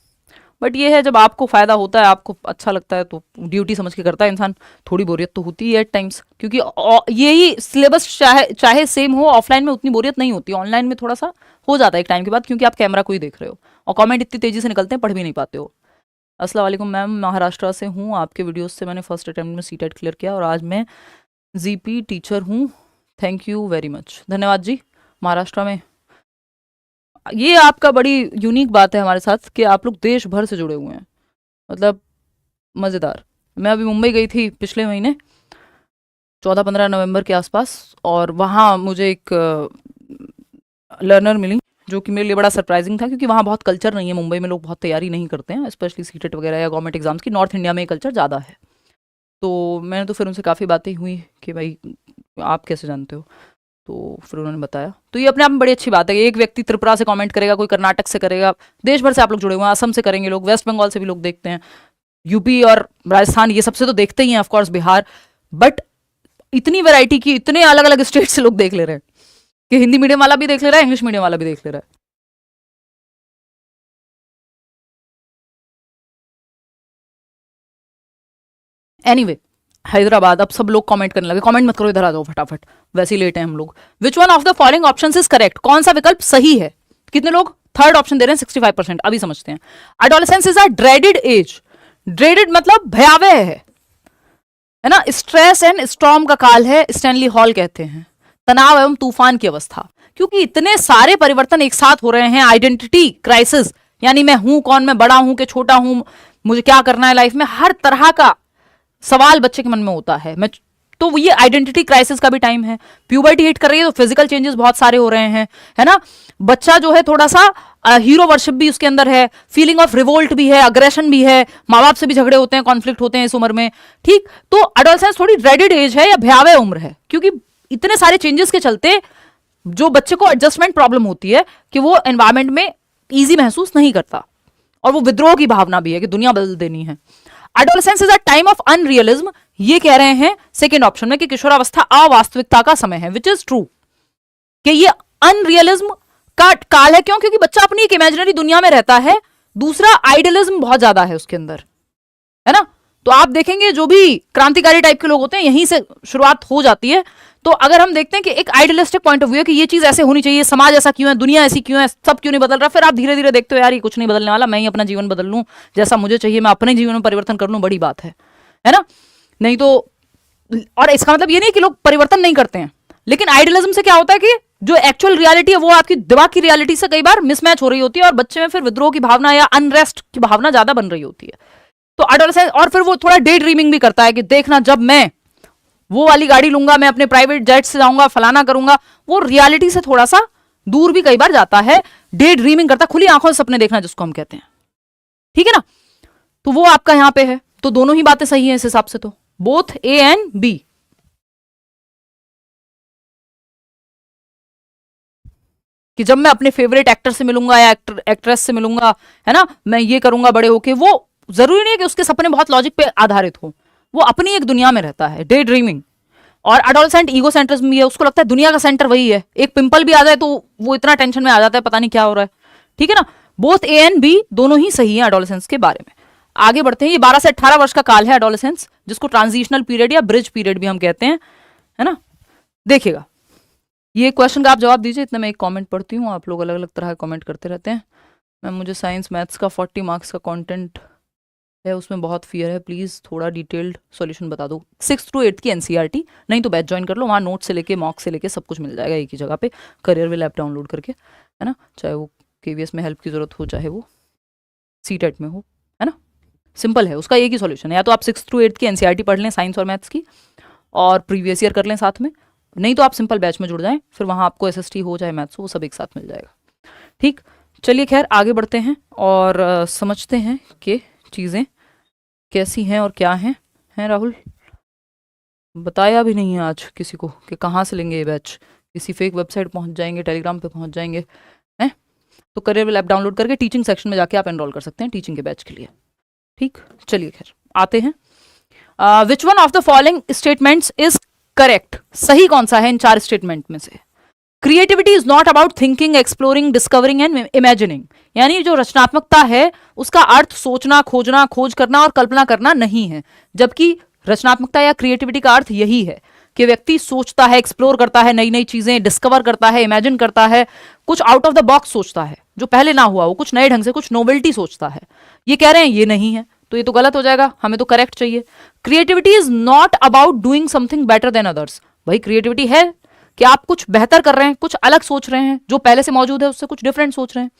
बट ये है जब आपको फायदा होता है, आपको अच्छा लगता है, तो ड्यूटी समझ के करता है इंसान। थोड़ी बोरियत तो होती है एट टाइम्स, क्योंकि यही सिलेबस चाहे सेम हो, ऑफलाइन में उतनी बोरियत नहीं होती, ऑनलाइन में थोड़ा सा हो जाता है एक टाइम के बाद, क्योंकि आप कैमरा को ही देख रहे हो और कमेंट इतनी तेजी से निकलते हैं, पढ़ भी नहीं पाते हो। अस्सलाम वालेकुम मैम, महाराष्ट्र से हूँ, आपके वीडियोस से मैंने फर्स्ट अटेम्प्ट में सीटेट क्लियर किया और आज मैं जीपी टीचर हूँ, थैंक यू वेरी मच। धन्यवाद जी। महाराष्ट्र में, ये आपका बड़ी यूनिक बात है हमारे साथ कि आप लोग देश भर से जुड़े हुए हैं, मतलब मज़ेदार। मैं अभी मुंबई गई थी पिछले महीने 14-15 नवंबर के आसपास, और वहाँ मुझे एक लर्नर मिली जो कि मेरे लिए बड़ा सरप्राइजिंग था, क्योंकि वहाँ बहुत कल्चर नहीं है, मुंबई में लोग बहुत तैयारी नहीं करते हैं, स्पेशली सीटेट वगैरह या गवर्नमेंट एग्जाम्स की। नॉर्थ इंडिया में ये कल्चर ज़्यादा है। तो मैंने तो फिर उनसे काफ़ी बातें हुई कि भाई आप कैसे जानते हो, तो फिर उन्होंने बताया। तो ये अपने आप में बड़ी अच्छी बात है। एक व्यक्ति त्रिपुरा से कमेंट करेगा, कोई कर्नाटक से करेगा, देश भर से आप लोग जुड़े हुए हैं, असम से करेंगे लोग, वेस्ट बंगाल से भी लोग देखते हैं, यूपी और राजस्थान ये सबसे तो देखते ही हैं, ऑफकोर्स बिहार, बट इतनी वैरायटी की, इतने अलग अलग स्टेट से लोग देख ले रहे हैं कि हिंदी मीडियम वाला भी देख ले रहा है, इंग्लिश मीडियम वाला भी देख ले रहा है। एनीवे हैदराबाद, अब सब लोग कमेंट करने लगे, कमेंट मत करो, इधर आ जाओ फटाफट, वैसे ही लेट हैं हम लोग। Which one of the following options is correct, कौन सा विकल्प सही है? कितने लोग थर्ड ऑप्शन दे रहे हैं? 65%। अभी समझते हैं। Adolescence is a dreaded age, dreaded मतलब भयावह है ना, स्ट्रेस एंड स्टॉर्म का काल है, स्टैनली हॉल कहते हैं, तनाव एवं तूफान की अवस्था, क्योंकि इतने सारे परिवर्तन एक साथ हो रहे हैं। आइडेंटिटी क्राइसिस, यानी मैं हूं कौन, मैं बड़ा हूं कि छोटा हूं, मुझे क्या करना है लाइफ में, हर तरह का सवाल बच्चे के मन में होता है। तो ये आइडेंटिटी क्राइसिस का भी टाइम है। प्यूबर्टी हिट कर रही है तो फिजिकल चेंजेस बहुत सारे हो रहे हैं, है ना। बच्चा जो है थोड़ा सा हीरो वर्शिप भी उसके अंदर है, फीलिंग ऑफ रिवोल्ट भी है, अग्रेशन भी है, माँ बाप से भी झगड़े होते हैं, कॉन्फ्लिक्ट होते हैं इस उम्र में। ठीक, तो एडोलेसेंस थोड़ी ड्रेडेड एज है या भयावह उम्र है, क्योंकि इतने सारे चेंजेस के चलते जो बच्चे को एडजस्टमेंट प्रॉब्लम होती है कि वो एनवायरमेंट में ईजी महसूस नहीं करता, और वो विद्रोह की भावना भी है कि दुनिया बदल देनी है। Adolescence is a time of unrealism, ये कह रहे हैं सेकेंड ऑप्शन में कि किशोरावस्था अवास्तविकता का समय है, विच इज ट्रू, कि ये अनरियलिज्म का काल है। क्यों? क्योंकि बच्चा अपनी एक इमेजिनरी दुनिया में रहता है। दूसरा, आइडियलिज्म बहुत ज्यादा है उसके अंदर, है ना। तो आप देखेंगे जो भी क्रांतिकारी टाइप के लोग होते हैं, यहीं से शुरुआत हो जाती है। तो अगर हम देखते हैं कि एक आइडियलिस्टिक पॉइंट ऑफ व्यू है कि ये चीज ऐसे होनी चाहिए, समाज ऐसा क्यों है, दुनिया ऐसी क्यों है, सब क्यों नहीं बदल रहा, फिर आप धीरे धीरे देखते हो यार ये कुछ नहीं बदलने वाला, मैं ही अपना जीवन बदल लूं जैसा मुझे चाहिए, मैं अपने जीवन में परिवर्तन कर लूं, बड़ी बात है ना। नहीं तो, और इसका मतलब ये नहीं कि लोग परिवर्तन नहीं करते हैं, लेकिन आइडियलिज्म से क्या होता है कि जो एक्चुअल रियलिटी है वो आपकी दिमाग की रियलिटी से कई बार मिसमैच हो रही होती है, और बच्चे में फिर विद्रोह की भावना या अनरेस्ट की भावना ज्यादा बन रही होती है। तो एडोलेसेंस, और फिर वो थोड़ा डे ड्रीमिंग भी करता है कि देखना जब मैं वो वाली गाड़ी लूंगा, मैं अपने प्राइवेट जेट से जाऊंगा, फलाना करूंगा, वो रियलिटी से थोड़ा सा दूर भी कई बार जाता है, डे ड्रीमिंग करता, खुली आंखों से सपने देखना जिसको हम कहते हैं, ठीक है ना। तो वो आपका यहां पे है, तो दोनों ही बातें सही है इस हिसाब से, तो बोथ ए एंड बी। कि जब मैं अपने फेवरेट एक्टर से मिलूंगा या एक्ट्रेस से मिलूंगा, है ना, मैं ये करूंगा बड़े होके। वो जरूरी नहीं है कि उसके सपने बहुत लॉजिक पे आधारित हो, वो अपनी एक दुनिया में रहता है, डे ड्रीमिंग। और एडोलसेंट ईगो सेंट्रिज्म भी है, उसको लगता है दुनिया का सेंटर वही है। एक पिंपल भी आ जाए तो वो इतना टेंशन में आ जाता है, पता नहीं क्या हो रहा है। ठीक है ना, बोथ ए एंड बी दोनों ही सही है एडोलसेंस के बारे में। आगे बढ़ते हैं। ये 12 से 18 वर्ष का काल है एडोलसेंस, जिसको ट्रांजिशनल पीरियड या ब्रिज पीरियड भी हम कहते हैं, है ना। देखिएगा, ये क्वेश्चन का आप जवाब दीजिए। इतना मैं एक कमेंट पढ़ती हूँ, आप लोग अलग अलग तरह का कमेंट करते रहते हैं। मैम मुझे साइंस मैथ्स का 40 मार्क्स का कंटेंट है, उसमें बहुत फियर है, प्लीज़ थोड़ा डिटेल्ड सॉल्यूशन बता दो। 6th to 8th की एनसीईआरटी, नहीं तो बैच ज्वाइन कर लो, वहाँ नोट से लेके मॉक से लेके सब कुछ मिल जाएगा एक ही जगह पे, करियर विल ऐप डाउनलोड करके, है ना। चाहे वो केवीएस में हेल्प की जरूरत हो, चाहे वो सीटेट में हो, है ना। सिंपल है, उसका एक ही सॉल्यूशन है, या तो आप 6th to 8th की एनसीईआरटी पढ़ लें साइंस और मैथ्स की, और प्रीवियस ईयर कर लें साथ में, नहीं तो आप सिंपल बैच में जुड़ जाएं, फिर वहाँ आपको एसएसटी हो चाहे मैथ्स हो, वो सब एक साथ मिल जाएगा। ठीक, चलिए खैर आगे बढ़ते हैं और समझते हैं कि चीज़ें कैसी हैं और क्या हैं राहुल। बताया भी नहीं है आज किसी को कि कहाँ से लेंगे ये बैच, किसी फेक वेबसाइट पहुँच जाएंगे, टेलीग्राम पे पहुँच जाएंगे, हैं। तो करियर विल ऐप डाउनलोड करके टीचिंग सेक्शन में जाके आप एनरोल कर सकते हैं टीचिंग के बैच के लिए। ठीक, चलिए खैर आते हैं। Which one of the following statements is correct, सही कौन सा है इन 4 स्टेटमेंट में से। Creativity is not about thinking, exploring, discovering and imagining, यानी जो रचनात्मकता है उसका अर्थ सोचना, खोजना, खोज करना और कल्पना करना नहीं है। जबकि रचनात्मकता या क्रिएटिविटी का अर्थ यही है कि व्यक्ति सोचता है, एक्सप्लोर करता है, नई नई चीजें डिस्कवर करता है, इमेजिन करता है, कुछ आउट ऑफ द बॉक्स सोचता है, जो पहले ना हुआ हो, कुछ नए ढंग से, कुछ नोवेल्टी सोचता है। ये कह रहे हैं ये नहीं है, तो ये तो गलत हो जाएगा, हमें तो करेक्ट चाहिए। Creativity is not about doing something better than others, भाई क्रिएटिविटी है कि आप कुछ बेहतर कर रहे हैं, कुछ अलग सोच रहे हैं, जो पहले से मौजूद है उससे कुछ डिफरेंट सोच रहे हैं।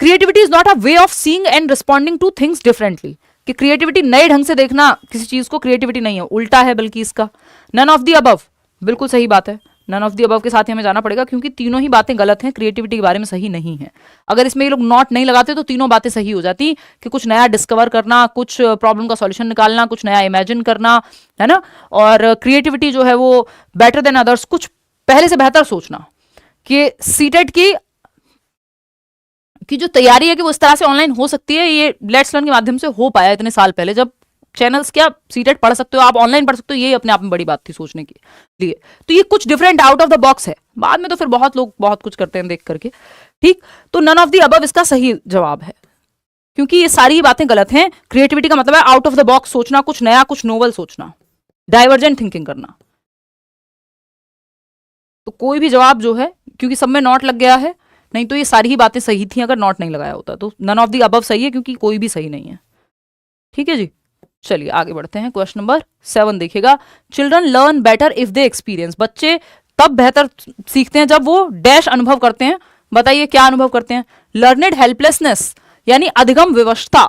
Creativity is not a way of seeing and responding two things differently, कि क्रिएटिविटी नए ढंग से देखना किसी चीज को क्रिएटिविटी नहीं है, उल्टा है बल्कि इसका। नन ऑफ द अबव, बिल्कुल सही बात है, नन ऑफ द अबव के साथ ही हमें जाना पड़ेगा, क्योंकि तीनों ही बातें गलत हैं, क्रिएटिविटी के बारे में सही नहीं है। अगर इसमें ये लोग नॉट नहीं लगाते तो तीनों बातें सही हो जाती, कि कुछ नया डिस्कवर करना, कुछ प्रॉब्लम का सॉल्यूशन निकालना, कुछ नया इमेजिन करना, है ना। और क्रिएटिविटी जो है वो बेटर देन अदर्स, कुछ पहले से बेहतर सोचना। कि सीटेट की जो तैयारी है कि वो इस तरह से ऑनलाइन हो सकती है, ये लेट्स लर्न के माध्यम से हो पाया इतने साल पहले, जब चैनल्स क्या सीटेट पढ़ सकते हो आप, ऑनलाइन पढ़ सकते हो, ये अपने आप में बड़ी बात थी सोचने के लिए। तो ये कुछ different out of the box है, बाद में तो फिर बहुत लोग बहुत कुछ करते हैं देख करके। ठीक, तो नन ऑफ द अबव इसका सही जवाब है, क्योंकि ये सारी बातें गलत हैं। क्रिएटिविटी का मतलब है आउट ऑफ द बॉक्स सोचना, कुछ नया, कुछ नोवल सोचना, डाइवर्जेंट थिंकिंग करना। तो कोई भी जवाब जो है, क्योंकि सब में नॉट लग गया है, नहीं तो ये सारी ही बातें सही थी अगर नॉट नहीं लगाया होता, तो नन ऑफ द अबव सही है, क्योंकि कोई भी सही नहीं है। ठीक है जी, चलिए आगे बढ़ते हैं। क्वेश्चन नंबर 7 देखिएगा। Children learn better if they experience, बच्चे तब बेहतर सीखते हैं जब वो डैश अनुभव करते हैं। बताइए क्या अनुभव करते हैं। लर्नेड हेल्पलेसनेस, यानी अधिगम विवशता,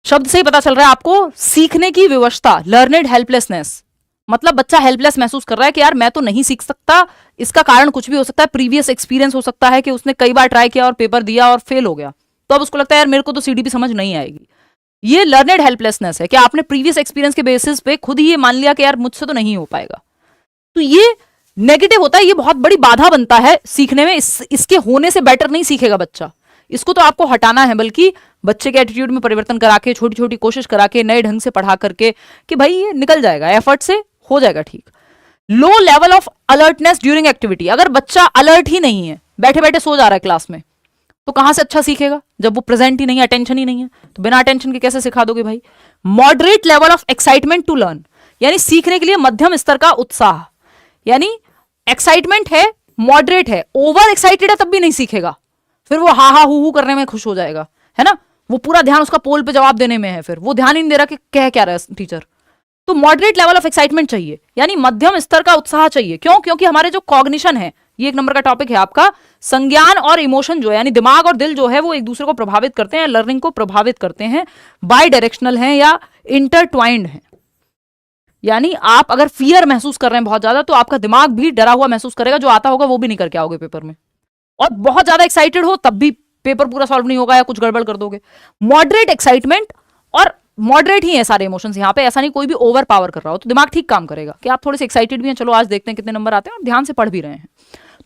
शब्द से ही पता चल रहा है आपको, सीखने की विवशता, लर्नेड हेल्पलेसनेस, मतलब बच्चा हेल्पलेस महसूस कर रहा है कि यार मैं तो नहीं सीख सकता। इसका कारण कुछ भी हो सकता है, प्रीवियस एक्सपीरियंस हो सकता है कि उसने कई बार ट्राई किया और पेपर दिया और फेल हो गया, तो अब उसको लगता है यार मेरे को तो सीडीपी समझ नहीं आएगी। ये लर्नेड हेल्पलेसनेस है कि आपने प्रीवियस एक्सपीरियंस के बेसिस पे खुद ही ये मान लिया कि यार मुझसे तो नहीं हो पाएगा। तो ये नेगेटिव होता है, ये बहुत बड़ी बाधा बनता है सीखने में। इसके होने से बेटर नहीं सीखेगा बच्चा, इसको तो आपको हटाना है, बल्कि बच्चे के एटीट्यूड में परिवर्तन करा के, छोटी छोटी कोशिश करा के, नए ढंग से पढ़ा करके कि भाई ये निकल जाएगा, एफर्ट से हो जाएगा ठीक। Low level of alertness during activity, अगर बच्चा अलर्ट ही नहीं है, बैठे बैठे सो जा रहा है क्लास में, तो कहां से अच्छा सीखेगा जब वो प्रेजेंट ही नहीं है, अटेंशन ही नहीं है, तो बिना अटेंशन के कैसे सिखा दोगे भाई। Moderate level of excitement to learn, यानी सीखने के लिए मध्यम स्तर का उत्साह, यानी एक्साइटमेंट है, मॉडरेट है, ओवर एक्साइटेड है तब भी नहीं सीखेगा, फिर वो हा हा हु करने में खुश हो जाएगा, है ना। वो पूरा ध्यान उसका पोल पे जवाब देने में है, फिर वो ध्यान ही नहीं दे रहा कि कह क्या रहा है टीचर। तो मॉडरेट लेवल ऑफ एक्साइटमेंट चाहिए, यानी मध्यम स्तर का उत्साह चाहिए। क्यों? क्योंकि हमारे जो कॉग्निशन है, ये 1 नंबर का टॉपिक है आपका, संज्ञान और इमोशन जो है, यानी दिमाग और दिल जो है, वो एक दूसरे को प्रभावित करते हैं, लर्निंग को प्रभावित करते हैं, बाई डायरेक्शनल हैं या इंटरट्वाइंड हैं। यानी आप अगर फियर महसूस कर रहे हैं बहुत ज्यादा, तो आपका दिमाग भी डरा हुआ महसूस करेगा, जो आता होगा वो भी नहीं करके आओगे पेपर में। और बहुत ज्यादा एक्साइटेड हो तब भी पेपर पूरा सॉल्व नहीं होगा या कुछ गड़बड़ कर दोगे। मॉडरेट एक्साइटमेंट, और मॉडरेट ही है सारे इमोशंस यहाँ पे, ऐसा नहीं कोई भी ओवर पावर कर रहा हो, तो दिमाग ठीक काम करेगा कि आप थोड़े से एक्साइटेड भी हैं, चलो आज देखते हैं कितने नंबर आते हैं, और ध्यान से पढ़ भी रहे हैं,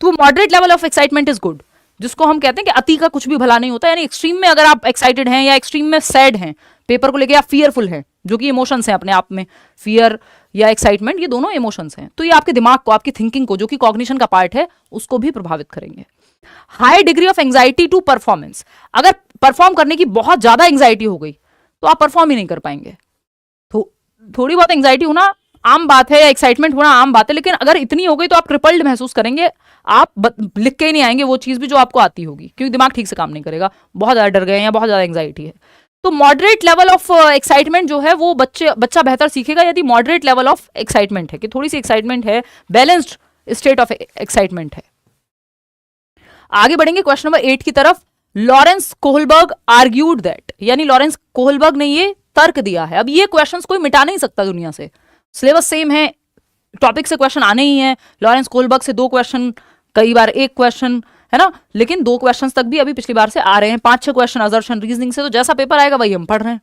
तो moderate level of excitement is good, जिसको हम कहते हैं कि अति का कुछ भी भला नहीं होता, यानी एक्सट्रीम में अगर आप एक्साइटेड हैं या एक्सट्रीम में सैड हैं पेपर को लेके, या फियरफुल हैं, जो कि इमोशंस हैं अपने आप में, फियर या एक्साइटमेंट ये दोनों इमोशंस हैं, तो ये आपके दिमाग को, आपकी थिंकिंग को, जो कि कॉग्निशन का पार्ट है, उसको भी प्रभावित करेंगे। High degree of anxiety to performance, अगर परफॉर्म करने की बहुत ज्यादा एंग्जाइटी हो गई तो आप परफॉर्म ही नहीं कर पाएंगे। थोड़ी बहुत एंग्जाइटी होना आम बात है, या एक्साइटमेंट होना आम बात है, लेकिन अगर इतनी हो गई तो आप क्रिपल्ड महसूस करेंगे, आप लिख के ही नहीं आएंगे वो चीज भी जो आपको आती होगी, क्योंकि दिमाग ठीक से काम नहीं करेगा, बहुत ज्यादा डर गए हैं या बहुत ज्यादा एंग्जाइटी है। तो मॉडरेट लेवल ऑफ एक्साइटमेंट जो है वो बच्चा बेहतर सीखेगा यदि मॉडरेट लेवल ऑफ एक्साइटमेंट है, कि थोड़ी सी एक्साइटमेंट है, बैलेंस्ड स्टेट ऑफ एक्साइटमेंट है। आगे बढ़ेंगे क्वेश्चन नंबर 8 की तरफ। लॉरेंस कोहलबर्ग आर्ग्यूड दैट, यानी लॉरेंस कोहलबर्ग ने ये तर्क दिया है। अब ये क्वेश्चंस कोई मिटा नहीं सकता दुनिया से, सिलेबस सेम है, टॉपिक से क्वेश्चन आने ही है। लॉरेंस कोहलबर्ग से 2 क्वेश्चन, कई बार 1 क्वेश्चन, है ना, लेकिन 2 क्वेश्चन तक भी अभी पिछली बार से आ रहे हैं, 5-6 क्वेश्चन असर्शन रीजनिंग से, तो जैसा पेपर आएगा वही हम पढ़ रहे हैं,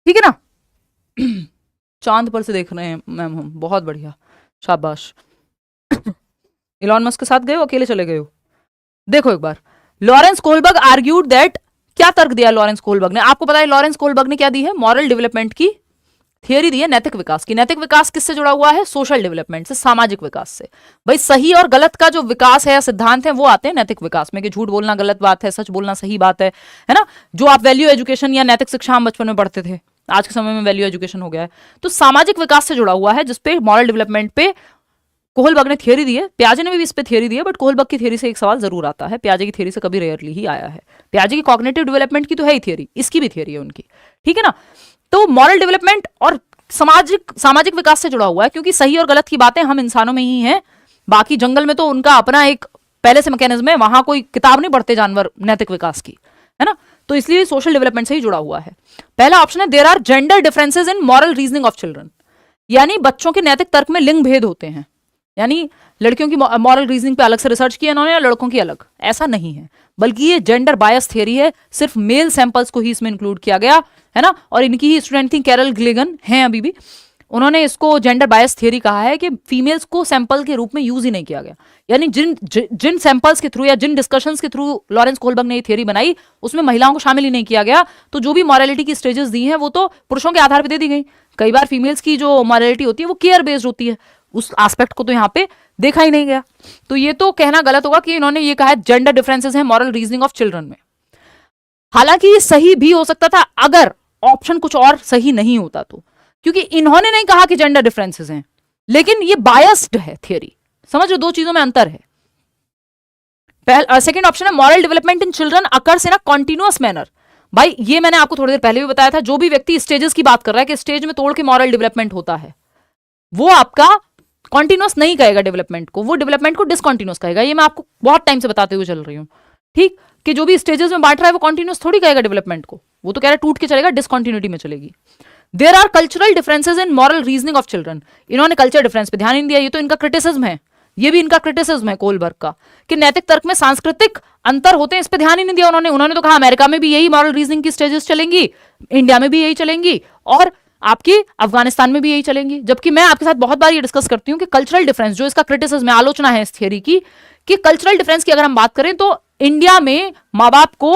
ठीक है ना। चांद पर से देख रहे हैं मैम हम, बहुत बढ़िया, शाबाश। इलॉन मस्क के साथ गए हो, अकेले चले गए हो? देखो एक बार, लॉरेंस कोहलबर्ग आर्ग्यूड दैट, क्या तर्क दिया लॉरेंस कोहलबर्ग ने? आपको पता है लॉरेंस कोहलबर्ग ने क्या दी है? मॉरल डेवलपमेंट की थियरी दी है, नैतिक विकास की। नैतिक विकास किससे जुड़ा हुआ है? सोशल डेवलपमेंट से, सामाजिक विकास से। भाई सही और गलत का जो विकास है या सिद्धांत है वो आते हैं नैतिक विकास में, कि झूठ बोलना गलत बात है, सच बोलना सही बात है ना। जो आप वैल्यू एजुकेशन या नैतिक शिक्षा हम बचपन में पढ़ते थे, आज के समय में वैल्यू एजुकेशन हो गया है, तो सामाजिक विकास से जुड़ा हुआ है, जिसपे मॉरल डेवलपमेंट पे कोहलबर्ग ने थियरी दी है। प्याजे ने भी इस पे थियरी दी है, बट कोहलबर्ग की थियरी से एक सवाल जरूर आता है, प्याजे की थियरी से कभी रेयरली ही आया है। प्याजे की कॉग्निटिव डेवलपमेंट की तो है ही थियरी, इसकी भी थियरी है उनकी, ठीक है ना। तो मॉरल डेवलपमेंट और सामाजिक विकास से जुड़ा हुआ है, क्योंकि सही और गलत की बातें हम इंसानों में ही हैं, बाकी जंगल में तो उनका अपना एक पहले से मैकेनिज्म है, वहां कोई किताब नहीं पढ़ते जानवर नैतिक विकास की, है ना। तो इसलिए सोशल डेवलपमेंट से ही जुड़ा हुआ है। पहला ऑप्शन है, there are gender differences in moral reasoning of children, यानी बच्चों के नैतिक तर्क में लिंग भेद होते हैं, यानी लड़कियों की मॉरल रीजनिंग पे अलग से रिसर्च किया इन्होंने, या लड़कों की अलग, ऐसा नहीं है, बल्कि ये जेंडर बायस थियरी है, सिर्फ मेल सैंपल्स को ही इसमें इंक्लूड किया गया है ना। और इनकी ही स्टूडेंट थी कैरल ग्लेगन, हैं अभी भी, उन्होंने इसको जेंडर बायस थियरी कहा है कि फीमेल्स को सैंपल के रूप में यूज ही नहीं किया गया, यानी जिन सैंपल्स के थ्रू या जिन डिस्कशंस के थ्रू लॉरेंस कोहलबर्ग ने ये थियरी बनाई, उसमें महिलाओं को शामिल ही नहीं किया गया। तो जो भी मॉरलिटी की स्टेजेस दी हैं वो तो पुरुषों के आधार पर दे दी गई। कई बार फीमेल्स की जो मॉरलिटी होती है वो केयर बेस्ड होती है, उस एस्पेक्ट को तो यहाँ पे देखा ही नहीं गया। तो ये तो कहना गलत होगा कि इन्होंने ये कहा है जेंडर डिफरेंसेस हैं मॉरल रीजनिंग ऑफ चिल्ड्रन में। हालांकि ये सही भी हो सकता था अगर ऑप्शन कुछ और सही नहीं होता तो, क्योंकि इन्होंने नहीं कहा कि जेंडर डिफरेंसेस हैं, लेकिन ये बायस्ड है थियरी। समझो, 2 चीजों में अंतर है। सेकंड ऑप्शन है, moral development in children occurs in a continuous manner. भाई ये मैंने आपको थोड़ी देर पहले भी बताया था, जो भी व्यक्ति स्टेजेस की बात कर रहा है कि स्टेज में तोड़ के मॉरल डेवलपमेंट होता है, वो आपका कॉन्टिन्यूअस नहीं कहेगा डेवलपमेंट को, वो डेवलपमेंट को डिसकॉन्टिन्यूअस कहेगा। ये मैं आपको बहुत टाइम से बताते हुए चल रही हूं, ठीक, कि जो भी स्टेजेस में बांट रहा है वो कॉन्टिन्यूअस थोड़ी कहेगा डेवलपमेंट को, वो तो कह रहा है टूट के चलेगा, डिसकॉन्टिन्यूटी में चलेगी। There are cultural differences in moral reasoning of children, इन्होंने कल्चर डिफरेंस पे ध्यान नहीं दिया, ये तो इनका क्रिटिसिज्म है, ये भी इनका क्रिटिसिज्म है कोहलबर्ग का, कि नैतिक तर्क में सांस्कृतिक अंतर होते हैं, इस पे ध्यान ही नहीं दिया उन्होंने तो कहा अमेरिका में भी यही मॉरल रीजनिंग की स्टेजेस चलेंगी, इंडिया में भी यही चलेंगी, और आपकी अफगानिस्तान में भी यही चलेंगी। जबकि मैं आपके साथ बहुत बार ये डिस्कस करती हूं कि कल्चरल डिफरेंस, जो इसका क्रिटिसिज्म है, आलोचना है इस थियरी की, कि कल्चरल डिफरेंस की अगर हम बात करें तो इंडिया में माँ बाप को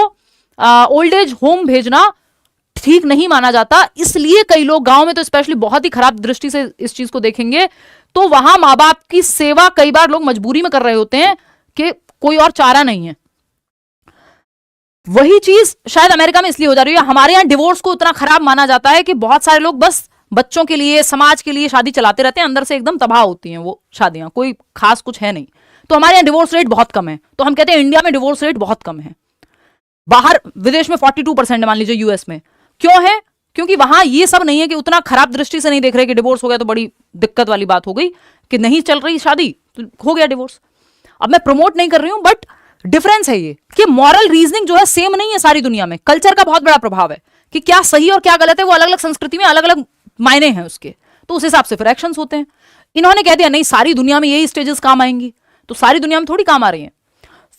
ओल्ड एज होम भेजना ठीक नहीं माना जाता, इसलिए कई लोग गांव में तो स्पेशली बहुत ही खराब दृष्टि से इस चीज को देखेंगे, तो वहां माँ बाप की सेवा कई बार लोग मजबूरी में कर रहे होते हैं कि कोई और चारा नहीं है। वही चीज शायद अमेरिका में इसलिए हो जा रही है। हमारे यहाँ डिवोर्स को उतना खराब माना जाता है कि बहुत सारे लोग बस बच्चों के लिए, समाज के लिए शादी चलाते रहते हैं, अंदर से एकदम तबाह होती हैं वो शादियां, कोई खास कुछ है नहीं। तो हमारे यहाँ डिवोर्स रेट बहुत कम है, तो हम कहते हैं इंडिया में डिवोर्स रेट बहुत कम है। बाहर विदेश में 42% मान लीजिए, यूएस में क्यों है? क्योंकि वहां ये सब नहीं है, कि उतना खराब दृष्टि से नहीं देख रहे कि डिवोर्स हो गया तो बड़ी दिक्कत वाली बात हो गई, कि नहीं चल रही शादी तो हो गया डिवोर्स। अब मैं प्रमोट नहीं कर रही हूं, बट डिफरेंस है ये कि मॉरल रीजनिंग जो है सेम नहीं है सारी दुनिया में। कल्चर का बहुत बड़ा प्रभाव है कि क्या सही और क्या गलत है, वो अलग अलग संस्कृति में अलग अलग मायने हैं उसके, तो उस हिसाब से फिर एक्शंस होते हैं। इन्होंने कह दिया नहीं सारी दुनिया में यही स्टेजेस काम आएंगी, तो सारी दुनिया में थोड़ी काम आ रही है।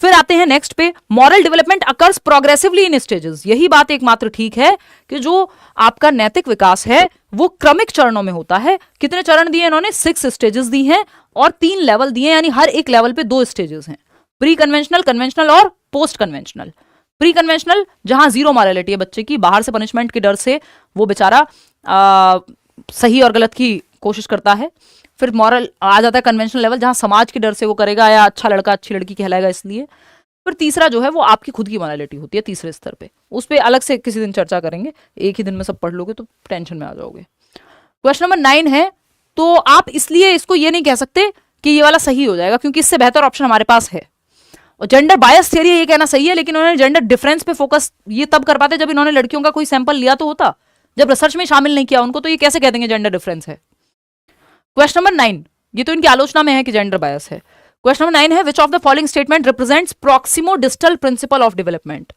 फिर आते हैं नेक्स्ट पे, मॉरल डेवलपमेंट अकर्स प्रोग्रेसिवली इन स्टेजेस। यही बात एकमात्र ठीक है कि जो आपका नैतिक विकास है वो क्रमिक चरणों में होता है। कितने चरण दिए इन्होंने? 6 स्टेजेस दी हैं और 3 लेवल दिए, यानी हर एक लेवल पे 2 स्टेजेस हैं, प्री कन्वेंशनल, कन्वेंशनल और पोस्ट कन्वेंशनल। प्री कन्वेंशनल जहां जीरो मॉरलिटी है बच्चे की, बाहर से पनिशमेंट के डर से वो बेचारा सही और गलत की कोशिश करता है। फिर मॉरल आ जाता है कन्वेंशनल लेवल, जहां समाज के डर से वो करेगा या अच्छा लड़का अच्छी लड़की कहलाएगा इसलिए। फिर तीसरा जो है वो आपकी खुद की मॉरलिटी होती है तीसरे स्तर पे, उस पर अलग से किसी दिन चर्चा करेंगे, एक ही दिन में सब पढ़ लोगे तो टेंशन में आ जाओगे। क्वेश्चन नंबर 9 है, तो आप इसलिए इसको ये नहीं कह सकते कि ये वाला सही हो जाएगा क्योंकि इससे बेहतर ऑप्शन हमारे पास है। और जेंडर बायस थियरी ये कहना सही है, लेकिन उन्होंने जेंडर डिफरेंस पे फोकस ये तब कर पाते जब इन्होंने लड़कियों का कोई सैंपल लिया तो होता, जब रिसर्च में शामिल नहीं किया उनको, तो ये कैसे कह देंगे जेंडर डिफरेंस है। क्वेश्चन नंबर 9, ये तो इनकी आलोचना में है कि जेंडर बायस है। क्वेश्चन नंबर 9 है, विच of the following statement represents proximo distal principle of development,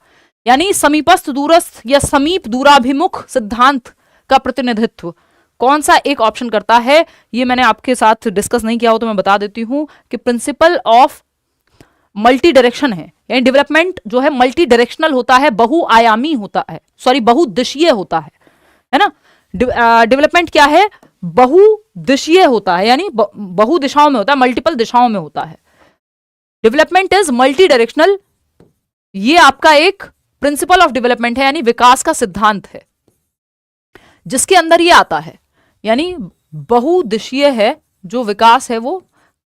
यानी समीपस्थ दूरस्थ या समीप दूराभिमुख सिद्धांत का प्रतिनिधित्व कौन सा एक ऑप्शन करता है। ये मैंने आपके साथ डिस्कस नहीं किया हो तो मैं बता देती हूं कि प्रिंसिपल ऑफ मल्टी डायरेक्शन है, यानी डेवलपमेंट जो है मल्टी डायरेक्शनल होता है, बहुआयामी होता है, सॉरी बहुदिशीय होता है ना। डेवलपमेंट क्या है? बहुदिशीय होता है, यानी बहु दिशाओं में होता है, मल्टीपल दिशाओं में होता है। डेवलपमेंट इज मल्टी डायरेक्शनल, ये आपका एक प्रिंसिपल ऑफ डेवलपमेंट है, यानी विकास का सिद्धांत है जिसके अंदर ये आता है, यानी बहुदिशीय है जो विकास है वो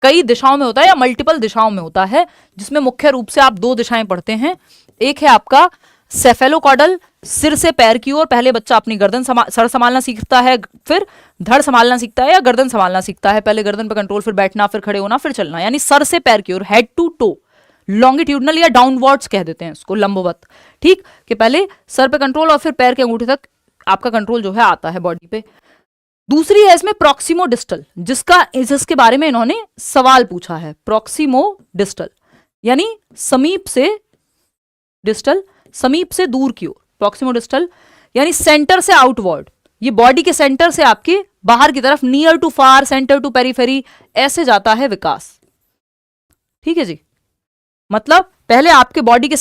कई दिशाओं में होता है या मल्टीपल दिशाओं में होता है, जिसमें मुख्य रूप से आप 2 दिशाएं पढ़ते हैं। एक है आपका सेफेलोकॉडल, सिर से पैर की ओर, पहले बच्चा अपनी गर्दन सर संभालना सीखता है, फिर धड़ संभालना सीखता है या गर्दन संभालना सीखता है, पहले गर्दन पे कंट्रोल, फिर बैठना, फिर खड़े होना, फिर चलना, यानी सर से पैर की ओर, हेड टू टो, लॉन्गिट्यूडनल या डाउनवर्ड्स कह देते हैं इसको, लंबवत, ठीक, कि पहले सर पे कंट्रोल और फिर पैर के अंगूठे तक आपका कंट्रोल जो है आता है बॉडी पे। दूसरी है इसमें प्रॉक्सिमो डिस्टल, जिसके बारे में इन्होंने सवाल पूछा है। प्रॉक्सिमो डिस्टल यानी समीप से, डिस्टल समीप से दूर की ओर, प्रॉक्सिमो डिस्टल यानी सेंटर से आउटवर्ड, ये बॉडी के सेंटर से आपके बाहर की तरफ, near to far, centre to periphery, ऐसे जाता है विकास। ठीक है जी, मतलब पहले आपके बॉडी के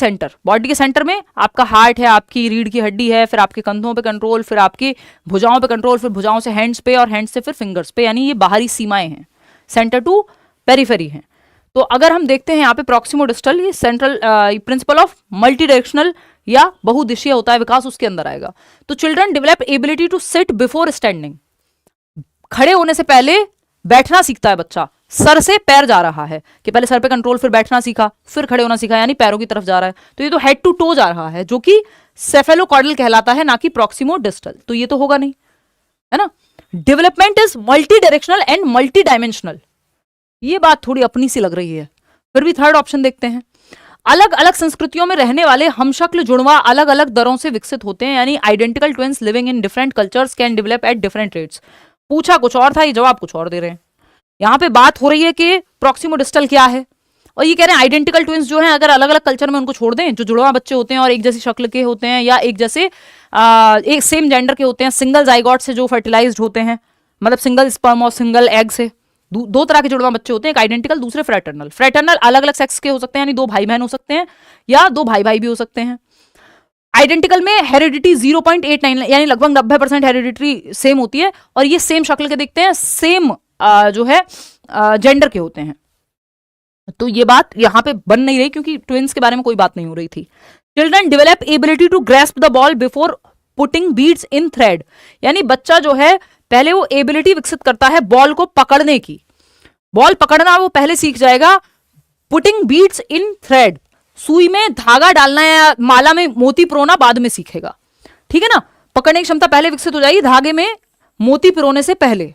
सेंटर में आपका हार्ट है, आपकी रीढ़ की हड्डी है, फिर आपके कंधों पे कंट्रोल, फिर आपकी भुजाओं पे कंट्रोल, फिर भुजाओं से हैंड्स पे और हैंड्स से फिर फिंगर्स पे, यानी ये बाहरी सीमाएं हैं, सेंटर टू पेरिफेरी हैं। तो अगर हम देखते हैं यहाँ पे प्रॉक्सिमो डिस्टल, ये central principle of multi directional या बहुदिशीय होता है विकास, उसके अंदर आएगा। तो children develop ability to sit before standing, खड़े होने से पहले बैठना सीखता है बच्चा, सर से पैर जा रहा है कि पहले सर पे कंट्रोल, फिर बैठना सीखा, फिर खड़े होना सीखा, यानी पैरों की तरफ जा रहा है। तो ये तो हेड टू टो जा रहा है, जो कि सेफेलोकॉर्डल कहलाता है, ना कि प्रॉक्सिमो डिस्टल। तो ये तो होगा नहीं, है ना। Development is multi directional and multi dimensional, ये बात थोड़ी अपनी सी लग रही है। फिर भी थर्ड ऑप्शन देखते हैं, अलग अलग संस्कृतियों में रहने वाले हमशक्ल जुड़वा अलग अलग दरों से विकसित होते हैं, यानी identical twins living in different cultures can develop at different rates. पूछा कुछ और था, ये जवाब कुछ और दे रहे हैं। यहाँ पे बात हो रही है कि प्रॉक्सिमो डिस्टल क्या है, और ये कह रहे हैं आइडेंटिकल ट्विंस जो हैं अगर अलग अलग कल्चर में उनको छोड़ दें, जो जुड़वा बच्चे होते हैं और एक जैसी शक्ल के होते हैं या एक जैसे एक सेम जेंडर के होते हैं, सिंगल जाइगोट से जो फर्टिलाइज्ड होते हैं, मतलब सिंगल स्पर्म और सिंगल एग से, 2 तरह के जुड़वा बच्चे होते हैं, एक आइडेंटिकल, दूसरे फ्रेटर्नल। फ्रेटर्नल अलग अलग सेक्स के हो सकते हैं, यानी 2 भाई बहन हो सकते हैं या 2 भाई भाई भी हो सकते हैं। आइडेंटिकल में हेरिडिटी 0.89 यानी लगभग 90% हेरिडिटी सेम होती है, और ये सेम शक्ल के दिखते हैं, सेम जो है जेंडर के होते हैं। तो ये बात यहां पे बन नहीं रही क्योंकि ट्विंस के बारे में कोई बात नहीं हो रही थी। Children develop ability to grasp the ball before putting beads in thread, यानी बच्चा जो है पहले वो एबिलिटी विकसित करता है बॉल को पकड़ने की, बॉल पकड़ना वो पहले सीख जाएगा। पुटिंग बीड्स इन थ्रेड, सुई में धागा डालना या माला में मोती पिरोना बाद में सीखेगा, ठीक है ना। पकड़ने की क्षमता पहले विकसित हो जाएगी धागे में मोती पिरोने से पहले।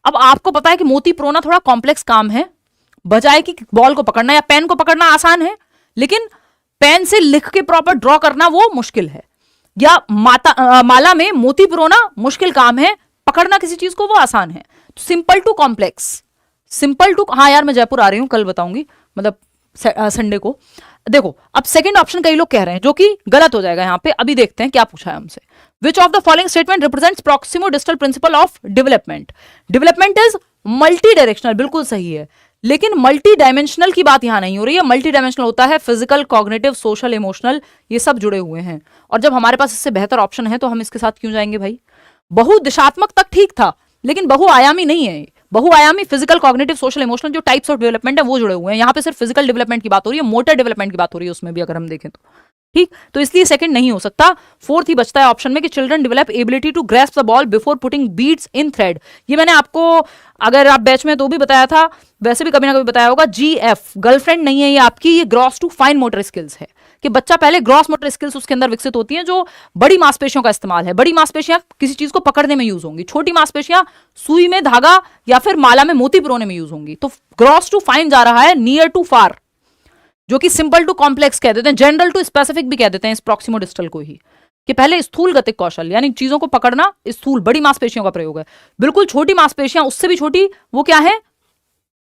अब आपको पता है कि मोती पिरोना थोड़ा कॉम्प्लेक्स काम है, बजाय कि बॉल को पकड़ना या पेन को पकड़ना आसान है, लेकिन पेन से लिख के प्रॉपर ड्रॉ करना वो मुश्किल है, या माला में मोती पिरोना मुश्किल काम है, पकड़ना किसी चीज को वो आसान है। तो simple to complex, simple to, हाँ यार मैं जयपुर आ रही हूं, कल बताऊंगी, मतलब संडे को। देखो अब सेकंड ऑप्शन कई लोग कह रहे हैं जो कि गलत हो जाएगा यहाँ पे, अभी देखते हैं क्या पूछा है हमसे। विच of the following statement represents proximo distal principle of development? Development is multi directional, बिल्कुल सही है, लेकिन मल्टी डायमेंशनल की बात यहां नहीं हो रही है। मल्टी डायमेंशनल होता है फिजिकल, कॉग्निटिव, सोशल, इमोशनल, ये सब जुड़े हुए हैं। और जब हमारे पास इससे बेहतर ऑप्शन है तो हम इसके साथ क्यों जाएंगे भाई? बहुदिशात्मक तक ठीक था, लेकिन बहुआयामी नहीं है। बहुआयामी फिजिकल, कॉग्निटिव, सोशल, इमोशनल जो टाइप्स ऑफ डेवलपमेंट है वो जुड़े हुए हैं। यहाँ पे सिर्फ फिजिकल डेवलपमेंट की बात हो रही है, मोटर डेवलपमेंट की बात हो रही है उसमें भी, अगर हम देखें तो ठीक। तो इसलिए सेकंड नहीं हो सकता। फोर्थ ही बचता है ऑप्शन में कि children develop ability to grasp the ball before putting beads in thread. ये मैंने आपको अगर आप बैच में तो भी बताया था, वैसे भी कभी ना कभी बताया होगा। GF गर्लफ्रेंड नहीं है ये आपकी, ये gross to fine motor skills है कि बच्चा पहले ग्रॉस मोटर स्किल्स उसके अंदर विकसित होती हैं जो बड़ी मांसपेशियों का इस्तेमाल है। बड़ी मांसपेशियां किसी चीज को पकड़ने में यूज होंगी, छोटी मांसपेशियां सुई में धागा या फिर माला में मोती पिरोने में यूज होंगी। तो ग्रॉस टू फाइन जा रहा है, नियर टू फार, जो कि सिंपल टू कॉम्प्लेक्स कह देते हैं, जनरल टू स्पेसिफिक भी कह देते हैं इस प्रॉक्सिमो डिस्टल को ही, कि पहले स्थूल गतिक कौशल यानी चीजों को पकड़ना, स्थूल बड़ी मांसपेशियों का प्रयोग है। बिल्कुल छोटी मांसपेशियां उससे भी छोटी, वो क्या है,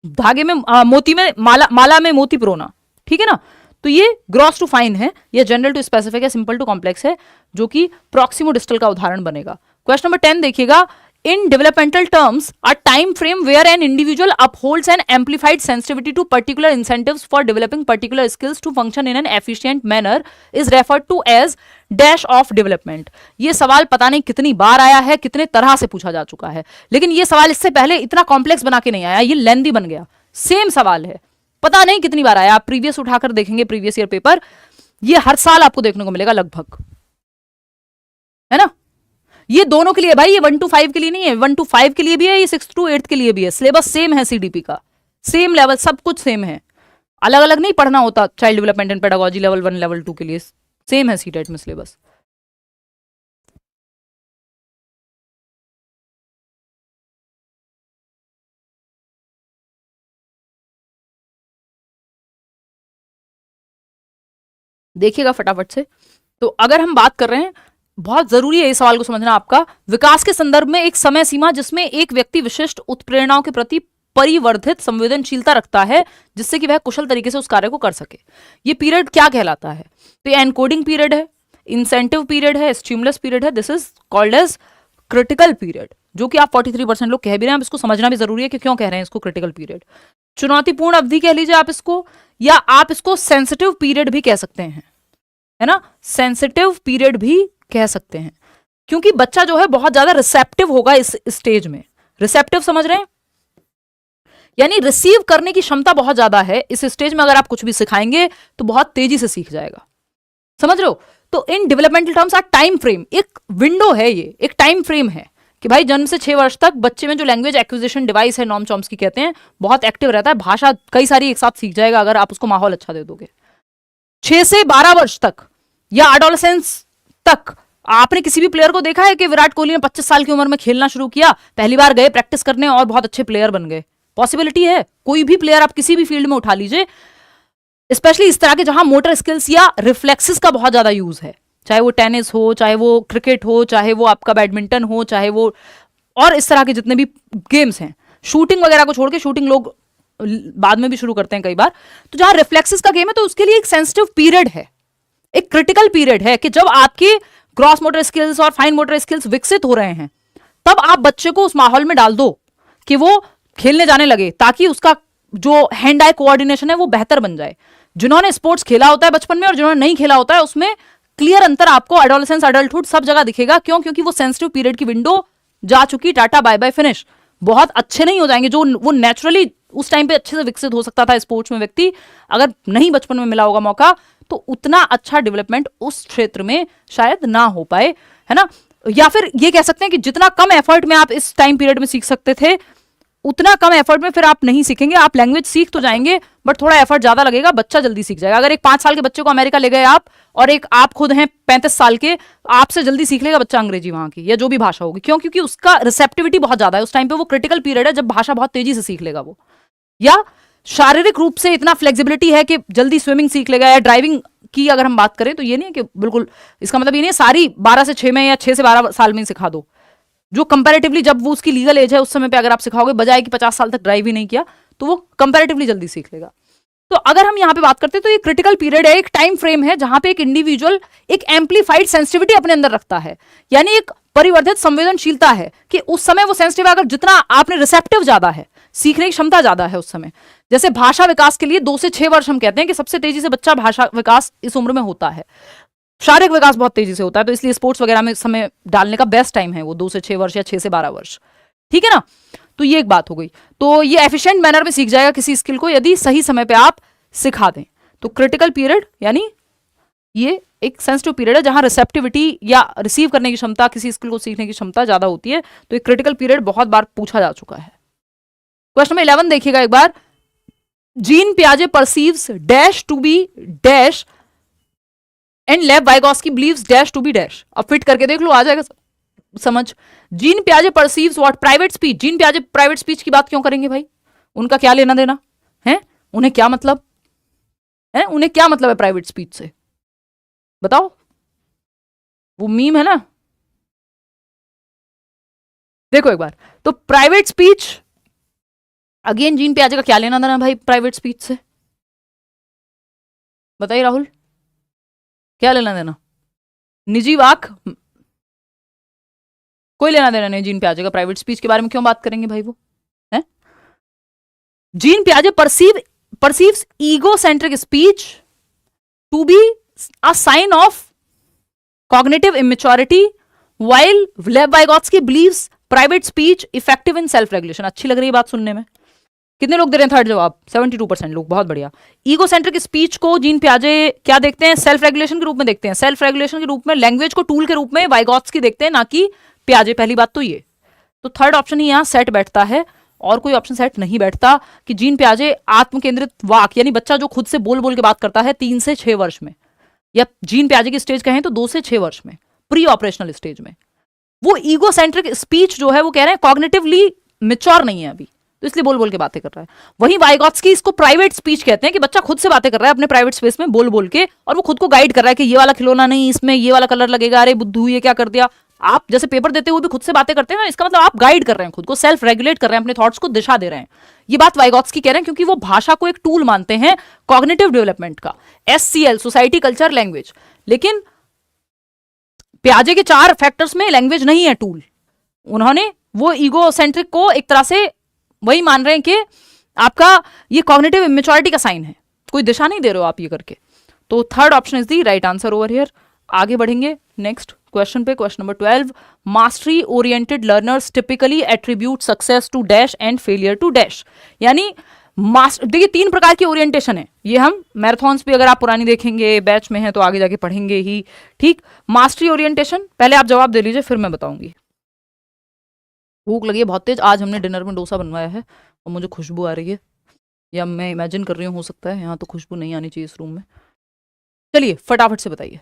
धागे में मोती में माला में मोती पिरोना, ठीक है ना। तो ये ग्रॉस टू फाइन है, ये जनरल टू स्पेसिफिक है, सिंपल टू कॉम्प्लेक्स है, जो कि प्रॉक्सिमो डिस्टल का उदाहरण बनेगा। क्वेश्चन नंबर 10 देखिएगा। In developmental terms, a time frame where an individual upholds an amplified sensitivity to particular incentives for developing particular skills to function in an efficient manner is referred to as dash of development। ये सवाल पता नहीं कितनी बार आया है, कितने तरह से पूछा जा चुका है, लेकिन ये सवाल इससे पहले इतना कॉम्प्लेक्स बना के नहीं आया, ये लेंदी बन गया। सेम सवाल है, पता नहीं कितनी बार आया। आप प्रीवियस उठाकर देखेंगे, प्रीवियस ईयर पेपर, ये हर साल आपको देखने को मिलेगा लगभग, है ना। ये दोनों के लिए भाई, ये 1 to 5 के लिए नहीं है, 1 to 5 के लिए भी है, ये 6 to 8 के लिए भी है। सिलेबस सेम है CDP का, सेम लेवल, सब कुछ सेम है, अलग अलग नहीं पढ़ना होता। Child development and pedagogy level 1 level 2 के लिए सेम है CTET में सिलेबस। देखिएगा फटाफट से। तो अगर हम बात कर रहे हैं, बहुत जरूरी है इस सवाल को समझना आपका, विकास के संदर्भ में एक समय सीमा जिसमें एक व्यक्ति विशिष्ट उत्प्रेरणाओं के प्रति परिवर्धित संवेदनशीलता रखता है जिससे कि वह कुशल तरीके से उस कार्य को कर सके। ये पीरियड क्या कहलाता है? तो ये एनकोडिंग पीरियड है, इंसेंटिव पीरियड है, स्टिमुलस पीरियड है। This is called as critical period, जो कि आप 43% लोग कह भी रहे हैं। आप इसको समझना भी जरूरी है कि क्यों कह रहे हैं इसको क्रिटिकल पीरियड। चुनौतीपूर्ण अवधि कह लीजिए आप इसको, या आप इसको सेंसिटिव पीरियड भी कह सकते हैं, है ना। सेंसिटिव पीरियड भी कह सकते हैं, क्योंकि बच्चा जो है बहुत ज्यादा रिसेप्टिव होगा इस स्टेज में। रिसेप्टिव समझ रहे हैं, यानी रिसीव करने की क्षमता बहुत ज्यादा है इस स्टेज में। अगर आप कुछ भी सिखाएंगे तो बहुत तेजी से सीख जाएगा, समझ रहे हो। तो in developmental terms are time frame, एक विंडो है, ये एक टाइम फ्रेम है कि भाई जन्म से 6 वर्ष तक बच्चे में जो लैंग्वेज एक्विजिशन डिवाइस है, नॉर्म चॉम्स्की कहते हैं, बहुत एक्टिव रहता है। भाषा कई सारी एक साथ सीख जाएगा अगर आप उसको माहौल अच्छा दे दोगे। 6 से 12 वर्ष तक या एडोलेसेंस तक आपने किसी भी प्लेयर को देखा है कि विराट कोहली ने 25 साल की उम्र में खेलना शुरू किया, पहली बार गए प्रैक्टिस करने और बहुत अच्छे प्लेयर बन गए? पॉसिबिलिटी है। कोई भी प्लेयर आप किसी भी फील्ड में उठा लीजिए, स्पेशली इस तरह के जहां मोटर स्किल्स या रिफ्लेक्सेस का बहुत ज्यादा यूज है, चाहे वो टेनिस हो, चाहे वो क्रिकेट हो, चाहे वो आपका बैडमिंटन हो, चाहे वो और इस तरह के जितने भी गेम्स हैं, शूटिंग वगैरह को छोड़ के, शूटिंग लोग बाद में भी शुरू करते हैं कई बार। तो जहां रिफ्लेक्सेस का गेम है तो उसके लिए एक सेंसिटिव पीरियड है, एक क्रिटिकल पीरियड है कि जब आपकी ग्रॉस मोटर स्किल्स और फाइन मोटर स्किल्स विकसित हो रहे हैं, तब आप बच्चे को उस माहौल में डाल दो कि वो खेलने जाने लगे, ताकि उसका जो हैंड आई कोऑर्डिनेशन है वो बेहतर बन जाए। जिन्होंने स्पोर्ट्स खेला होता है बचपन में और जिन्होंने नहीं खेला होता है, उसमें क्लियर अंतर आपको एडोलेसेंस, एडल्टहुड सब जगह दिखेगा। क्यों? क्योंकि वो सेंसिटिव पीरियड की विंडो जा चुकी, टाटा बाय बाय फिनिश। बहुत अच्छे नहीं हो जाएंगे, जो वो नेचुरली उस टाइम पे अच्छे से विकसित हो सकता था स्पोर्ट्स में व्यक्ति, अगर नहीं बचपन में मिला होगा मौका, तो उतना अच्छा डेवलपमेंट उस क्षेत्र में शायद ना हो पाए, है ना। या फिर ये कह सकते हैं कि जितना कम एफर्ट में आप इस टाइम पीरियड में सीख सकते थे, उतना कम एफर्ट में फिर आप नहीं सीखेंगे। आप लैंग्वेज सीख तो जाएंगे, बट थोड़ा एफर्ट ज्यादा लगेगा, बच्चा जल्दी सीख जाएगा। अगर एक 5 साल के बच्चे को अमेरिका ले गए आप, और एक आप खुद हैं 35 साल के, आपसे जल्दी सीख लेगा बच्चा अंग्रेजी वहां की या जो भी भाषा होगी। क्यों? क्योंकि उसका रिसेप्टिविटी बहुत ज्यादा है उस टाइम पे। वो क्रिटिकल पीरियड है जब भाषा बहुत तेजी से सीख लेगा वो, या शारीरिक रूप से इतना फ्लेक्सिबिलिटी है कि जल्दी स्विमिंग सीख लेगा, या ड्राइविंग की अगर हम बात करें तो ये नहीं है कि बिल्कुल, इसका मतलब ये नहीं है सारी 12 से 6 में या 6 से 12 साल में सिखा दो। जो कंपैरेटिवली जब वो उसकी लीगल एज है उस समय पे अगर आप सिखाओगे, बजाय कि 50 साल तक ड्राइव ही नहीं किया, तो वो कंपैरेटिवली जल्दी सीख लेगा। तो अगर हम यहाँ पे बात करते हैं तो ये क्रिटिकल पीरियड है, एक टाइम फ्रेम है जहां पे एक इंडिविजुअल एक एम्पलीफाइड सेंसिटिविटी अपने अंदर रखता है, यानी एक परिवर्धित संवेदनशीलता है कि उस समय वो सेंसिटिव है, अगर जितना आपने रिसेप्टिव ज्यादा है, सीखने की क्षमता ज्यादा है उस समय। जैसे भाषा विकास के लिए 2 से 6 वर्ष हम कहते हैं कि सबसे तेजी से बच्चा भाषा विकास इस उम्र में होता है। शारीरिक विकास बहुत तेजी से होता है, तो इसलिए स्पोर्ट्स वगैरह में समय डालने का बेस्ट टाइम है वो 2 से 6 वर्ष या 6 से 12 वर्ष। ठीक है ना, तो ये एक बात हो गई। तो ये एफिशिएंट मैनर में सीख जाएगा किसी स्किल को यदि सही समय पे आप सिखा दें। तो क्रिटिकल पीरियड यानी ये एक सेंसिटिव पीरियड है जहां रिसेप्टिविटी या रिसीव करने की क्षमता, किसी स्किल को सीखने की क्षमता ज्यादा होती है। तो एक क्रिटिकल पीरियड बहुत बार पूछा जा चुका है। क्वेश्चन नंबर 11 देखिएगा एक बार। जीन पियाजे perceives dash to be dash and Lev Vygotsky believes dash to be dash. अब फिट करके देख लो, आ जाएगा समझ। जीन पियाजे perceives what? Private speech. Jean पियाजे प्राइवेट स्पीच की बात क्यों करेंगे भाई? उनका क्या लेना देना है? उन्हें क्या मतलब है? उन्हें क्या मतलब है प्राइवेट स्पीच से? बताओ। वो मीम है ना, देखो एक बार। तो प्राइवेट स्पीच, अगेन जीन पियाजे का क्या लेना देना भाई प्राइवेट स्पीच से? बताइए राहुल, क्या लेना देना? निजी वाक, कोई लेना देना नहीं जीन पियाजे का प्राइवेट स्पीच के बारे में। क्यों बात करेंगे भाई वो है? जीन पियाजे perceives egocentric speech to be a sign of cognitive immaturity while Lev Vygotsky believes private speech effective in self regulation। अच्छी लग रही है बात सुनने में। कितने लोग दे रहे हैं थर्ड जवाब? 72% लोग, बहुत बढ़िया। ईगोसेंट्रिक स्पीच को जीन पियाजे क्या देखते हैं? सेल्फ रेगुलेशन के रूप में देखते हैं। सेल्फ रेगुलेशन के रूप में, लैंग्वेज को टूल के रूप में वाइगोत्स्की देखते हैं, ना कि पियाजे। पहली बात तो ये। तो थर्ड ऑप्शन ही यहां सेट बैठता है और कोई ऑप्शन सेट नहीं बैठता कि जीन पियाजे आत्म केंद्रित वाक, यानी बच्चा जो खुद से बोल बोल के बात करता है 3 से 6 वर्ष में, या जीन पियाजे की स्टेज कहें तो 2 से 6 वर्ष में, प्री ऑपरेशनल स्टेज में, वो ईगोसेंट्रिक स्पीच जो है वो कह रहे हैं कॉग्निटिवली मैच्योर नहीं है अभी, तो इसलिए बोल बोल के बातें कर रहा है। वहीं वाइगोत्स्की इसको प्राइवेट स्पीच कहते हैं कि बच्चा खुद से बातें कर रहा है अपने प्राइवेट स्पेस में बोल बोल के, और वो खुद को गाइड कर रहा है कि ये वाला खिलौना नहीं, इसमें ये वाला कलर लगेगा, अरे बुद्धू ये क्या कर दिया। आप जैसे पेपर देते हुए भी खुद से बातें करते हैं ना, इसका मतलब आप गाइड कर रहे हैं खुद को, सेल्फ रेगुलेट कर रहे हैं, अपने थॉट्स को दिशा दे रहे हैं। ये बात वाइगोत्स्की कह रहे हैं क्योंकि वो भाषा को एक टूल मानते हैं कॉग्निटिव डेवलपमेंट का, SCL, सोसाइटी, कल्चर, लैंग्वेज। लेकिन पियाजे के 4 फैक्टर्स में लैंग्वेज नहीं है टूल। उन्होंने वो ईगोसेंट्रिक को एक तरह से वही मान रहे हैं कि आपका ये कॉग्निटिव इमेच्योरिटी का साइन है, कोई दिशा नहीं दे रहे हो आप ये करके। तो third option is the right answer over here. आगे बढ़ेंगे नेक्स्ट क्वेश्चन पे। Question number 12, mastery oriented learners typically attribute success to dash and failure to dash. यानी देखिए 3 प्रकार की ओरिएंटेशन है, ये हम मैराथन्स पे अगर आप पुरानी देखेंगे, बैच में है तो आगे जाके पढ़ेंगे ही। ठीक, मास्टरी ओरिएंटेशन, पहले आप जवाब दे लीजिए फिर मैं बताऊंगी। भूख लगी है बहुत तेज, आज हमने डिनर में डोसा बनवाया है और मुझे खुशबू आ रही है, या मैं इमेजिन कर रही हूँ, हो सकता है, यहाँ तो खुशबू नहीं आनी चाहिए इस रूम में। चलिए फटाफट से बताइए।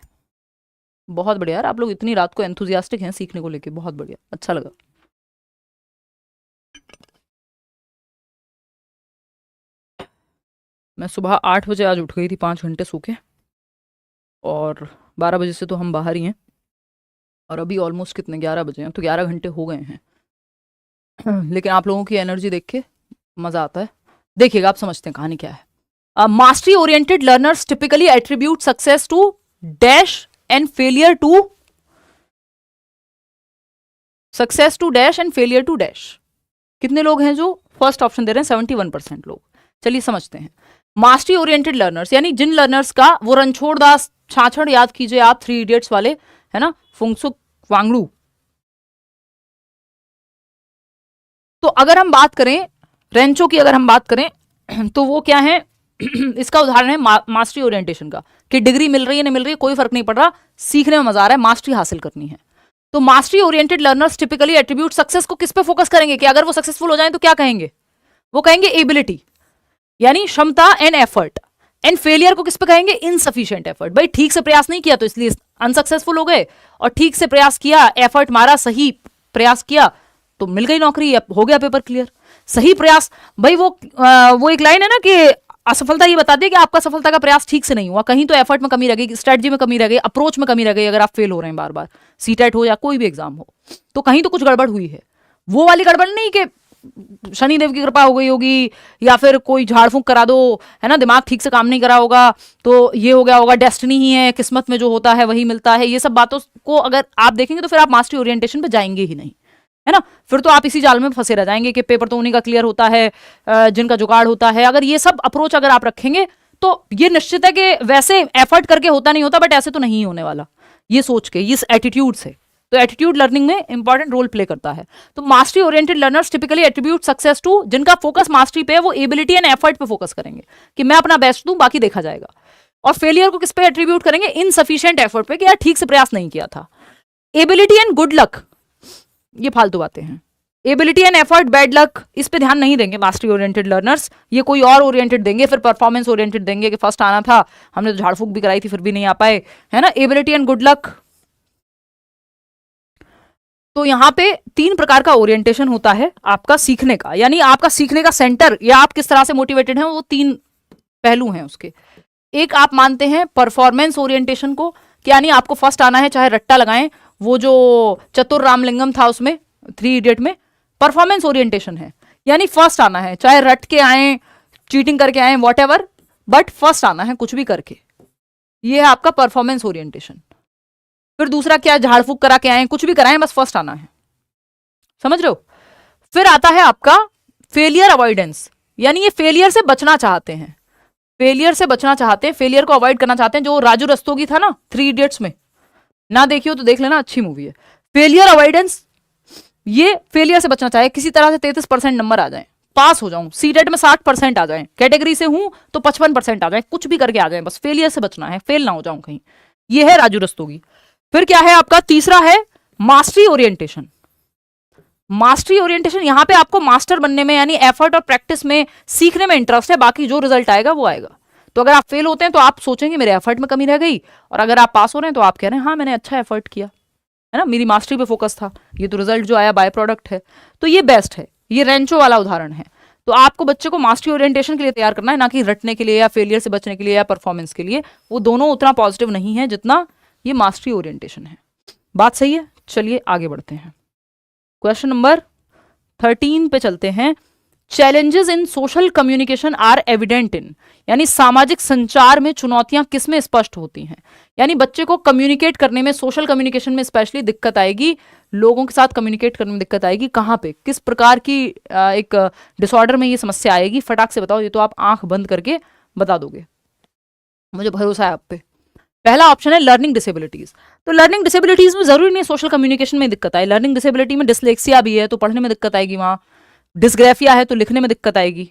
बहुत बढ़िया यार, आप लोग इतनी रात को एंथुजियास्टिक हैं सीखने को लेके, बहुत बढ़िया, अच्छा लगा। मैं सुबह 8 बजे आज उठ गई थी, 5 घंटे सो के, और 12 बजे से तो हम बाहर ही हैं, और अभी ऑलमोस्ट कितने 11 बजे हैं, तो 11 घंटे हो गए हैं। लेकिन आप लोगों की एनर्जी देख के मजा आता है। देखिएगा आप समझते हैं कहानी क्या है। Mastery oriented learners typically attribute success to dash and failure to success to dash and failure to dash. कितने लोग हैं जो फर्स्ट ऑप्शन दे रहे हैं? 71% लोग। चलिए समझते हैं। मास्टरी ओरिएंटेड लर्नर्स यानी जिन लर्नर्स का, वो रणछोड़ दास छाछड़ याद कीजिए आप, 3 इडियट्स वाले, है ना, फुंगसुक वांगड़ू। तो अगर हम बात करें रेंचो की, अगर हम बात करें तो वो क्या है? इसका उदाहरण है मास्टरी ओरिएंटेशन का, कि डिग्री मिल रही है नहीं मिल रही है कोई फर्क नहीं पड़ रहा, सीखने में मजा आ रहा है, मास्टरी हासिल करनी है। तो mastery oriented learners typically attribute success को किस पे फोकस करेंगे कि अगर वो सक्सेसफुल हो जाए तो क्या कहेंगे? वो कहेंगे एबिलिटी यानी क्षमता एंड एफर्ट, एंड फेलियर को किस पे कहेंगे? Insufficient effort. भाई ठीक से प्रयास नहीं किया तो इसलिए अनसक्सेसफुल हो गए, और ठीक से प्रयास किया, एफर्ट मारा, सही प्रयास किया तो मिल गई नौकरी, हो गया पेपर क्लियर। सही प्रयास, भाई वो एक लाइन है ना कि असफलता ये बताती है कि आपका सफलता का प्रयास ठीक से नहीं हुआ, कहीं तो एफर्ट में कमी रह गई, स्ट्रेटजी में कमी रह गई, अप्रोच में कमी रह गई। अगर आप फेल हो रहे हैं बार बार, सीटेट हो या कोई भी एग्जाम हो, तो कहीं तो कुछ गड़बड़ हुई है। वो वाली गड़बड़ नहीं कि शनिदेव की कृपा हो गई होगी, या फिर कोई झाड़ फूंक करा दो, है ना, दिमाग ठीक से काम नहीं करा होगा तो ये हो गया होगा, डेस्टिनी ही है, किस्मत में जो होता है वही मिलता है, ये सब बातों को अगर आप देखेंगे तो फिर आप मास्टरी ओरिएंटेशन पे जाएंगे ही नहीं, है ना। फिर तो आप इसी जाल में फंसे रह जाएंगे कि पेपर तो उन्हीं का क्लियर होता है जिनका जुगाड़ होता है। अगर ये सब अप्रोच अगर आप रखेंगे तो ये निश्चित है कि वैसे एफर्ट करके होता नहीं होता, बट ऐसे तो नहीं होने वाला, ये सोच के, इस एटीट्यूड से। तो एटीट्यूड लर्निंग में इंपॉर्टेंट रोल प्ले करता है। तो mastery oriented learners typically attribute success to, जिनका फोकस मास्टरी पे है वो एबिलिटी एंड एफर्ट पे फोकस करेंगे कि मैं अपना बेस्ट दूं, बाकी देखा जाएगा। और फेलियर को किस पे एट्रीब्यूट करेंगे? इनसफिशिएंट एफर्ट पे, कि यार ठीक से प्रयास नहीं किया था। एबिलिटी एंड गुड लक, ये फालतू बातें हैं। Ability and effort, bad luck, इस पे ध्यान नहीं देंगे मास्टरी ओरिएंटेड लर्नर्स। ये कोई और ओरिएंटेड देंगे, फिर परफॉर्मेंस ओरिएंटेड देंगे कि फर्स्ट आना था, हमने तो झाड़ फूक भी कराई थी फिर भी नहीं आ पाए, है ना। Ability and good luck. तो यहाँ पे 3 प्रकार का ओरिएंटेशन होता है आपका सीखने का, यानी आपका सीखने का सेंटर या आप किस तरह से मोटिवेटेड हैं, वो 3 पहलू हैं उसके। एक आप मानते हैं परफॉर्मेंस ओरिएंटेशन को, कि यानी आपको फर्स्ट आना है, चाहे रट्टा लगाएं, वो जो चतुर रामलिंगम था उसमें 3 इडियट में, परफॉर्मेंस ओरिएंटेशन है, यानी फर्स्ट आना है, चाहे रट के आए, चीटिंग करके आए, वॉट, बट फर्स्ट आना है कुछ भी करके। ये है आपका परफॉर्मेंस ओरिएंटेशन। फिर दूसरा क्या, झाड़ फूक करा के आए, कुछ भी कराएं, बस फर्स्ट आना है, समझ रहे हो। फिर आता है आपका फेलियर अवॉइडेंस, यानी ये फेलियर से बचना चाहते हैं, फेलियर से बचना चाहते हैं, फेलियर को अवॉइड करना चाहते हैं। जो राजू रस्तोगी था ना 3 इडियट्स में, ना देखियो तो देख लेना, अच्छी मूवी है। फेलियर अवॉइडेंस, ये फेलियर से बचना चाहे, किसी तरह से 33% नंबर आ जाए, पास हो जाऊं, सीटेट में 60% आ जाए, कैटेगरी से हूं तो 55% आ जाए, कुछ भी करके आ जाए, बस फेलियर से बचना है, फेल ना हो जाऊं कहीं। ये है राजू रस्तोगी। फिर क्या है आपका तीसरा है मास्टरी ओरिएंटेशन। मास्टरी ओरिएंटेशन, यहां पे आपको मास्टर बनने में, यानी एफर्ट और प्रैक्टिस में, सीखने में इंटरेस्ट है, बाकी जो रिजल्ट आएगा वो आएगा। तो अगर आप फेल होते हैं तो आप सोचेंगे मेरे एफर्ट में कमी रह गई, और अगर आप पास हो रहे हैं तो आप कह रहे हैं हाँ मैंने अच्छा एफर्ट किया, है ना, मेरी मास्टरी पे फोकस था, ये तो रिजल्ट जो आया बाय प्रोडक्ट है। तो ये बेस्ट है, ये रेंचो वाला उदाहरण है। तो आपको बच्चे को मास्टरी ओरिएंटेशन के लिए तैयार करना है, ना कि रटने के लिए या फेलियर से बचने के लिए या परफॉर्मेंस के लिए। वो दोनों उतना पॉजिटिव नहीं है जितना ये मास्टरी ओरिएंटेशन है। बात सही है? चलिए आगे बढ़ते हैं, क्वेश्चन नंबर 13 पे चलते हैं। Challenges in social communication are evident in, यानी सामाजिक संचार में चुनौतियां किस में स्पष्ट होती हैं। यानी बच्चे को कम्युनिकेट करने में, सोशल कम्युनिकेशन में स्पेशली दिक्कत आएगी, लोगों के साथ कम्युनिकेट करने में दिक्कत आएगी। कहाँ पे, किस प्रकार की एक डिसऑर्डर में ये समस्या आएगी, फटाक से बताओ। ये तो आप आंख बंद करके बता दोगे, मुझे भरोसा है आप पे। पहला ऑप्शन है लर्निंग डिसेबिलिटीज। तो लर्निंग डिसेबिलिटीज में जरूरी नहीं सोशल कम्युनिकेशन में दिक्कत आए, लर्निंग डिसेबिलिटी में डिसलेक्सिया भी है तो पढ़ने में दिक्कत आएगी, वहां डिस्ग्राफिया है तो लिखने में दिक्कत आएगी,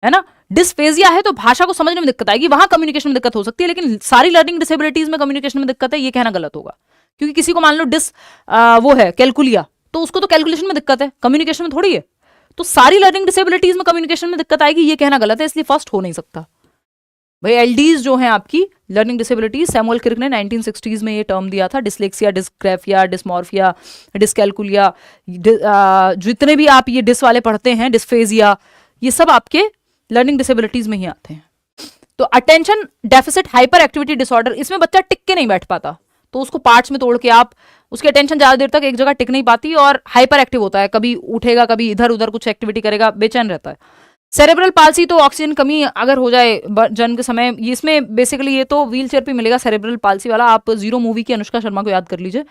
है ना, डिस्फेजिया है तो भाषा को समझने में दिक्कत आएगी, वहां कम्युनिकेशन में दिक्कत हो सकती है। लेकिन सारी लर्निंग डिसेबिलिटीज में कम्युनिकेशन में दिक्कत है, ये कहना गलत होगा। क्योंकि किसी को मान लो वो है कैलकुलिया, तो उसको तो कैलकुलेशन में दिक्कत है, कम्युनिकेशन में थोड़ी है। तो सारी लर्निंग डिसेबिलिटीज में कम्युनिकेशन में दिक्कत आएगी, ये कहना गलत है, इसलिए फर्स्ट हो नहीं सकता भाई। एलडीज जो हैं आपकी लर्निंग डिसेबिलिटीज, सैमुअल किर्क ने 1960s में ये टर्म दिया था, डिसलेक्सिया, डिस्ग्राफिया, डिस्मॉर्फिया, डिसकैलकुलिया, जितने भी आप ये डिस वाले पढ़ते हैं, डिस्फेजिया, ये सब आपके लर्निंग डिसेबिलिटीज में ही आते हैं। तो attention deficit hyperactivity disorder, इसमें बच्चा टिक के नहीं बैठ पाता, तो उसको पार्ट्स में तोड़ के आप, उसकी अटेंशन ज्यादा देर तक एक जगह टिक नहीं पाती और हाइपर एक्टिव होता है, कभी उठेगा कभी इधर उधर कुछ एक्टिविटी करेगा, बेचैन रहता है। सेरेब्रल पाल्सी, तो ऑक्सीजन कमी अगर हो जाए जन्म के समय, इसमें बेसिकली ये तो व्हील चेयर पे मिलेगा सेरेब्रल पाल्सी वाला, आप 0 मूवी की अनुष्का शर्मा को याद कर लीजिए।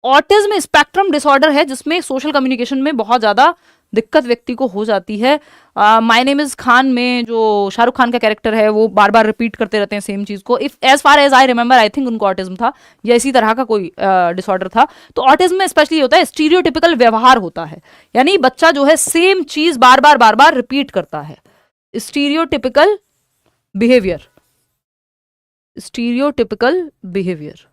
ऑटिज्म स्पेक्ट्रम डिसऑर्डर है जिसमें सोशल कम्युनिकेशन में बहुत ज्यादा दिक्कत व्यक्ति को हो जाती है। माय नेम इज खान में जो शाहरुख खान का कैरेक्टर है वो बार बार रिपीट करते रहते हैं सेम चीज को। If as far as I remember, I think उनको ऑटिज्म था या इसी तरह का कोई डिसऑर्डर था। तो ऑटिज्म में स्पेशली होता है स्टीरियोटिपिकल व्यवहार होता है, यानी बच्चा जो है सेम चीज बार बार रिपीट करता है। Stereotypical behaviour, stereotypical behaviour,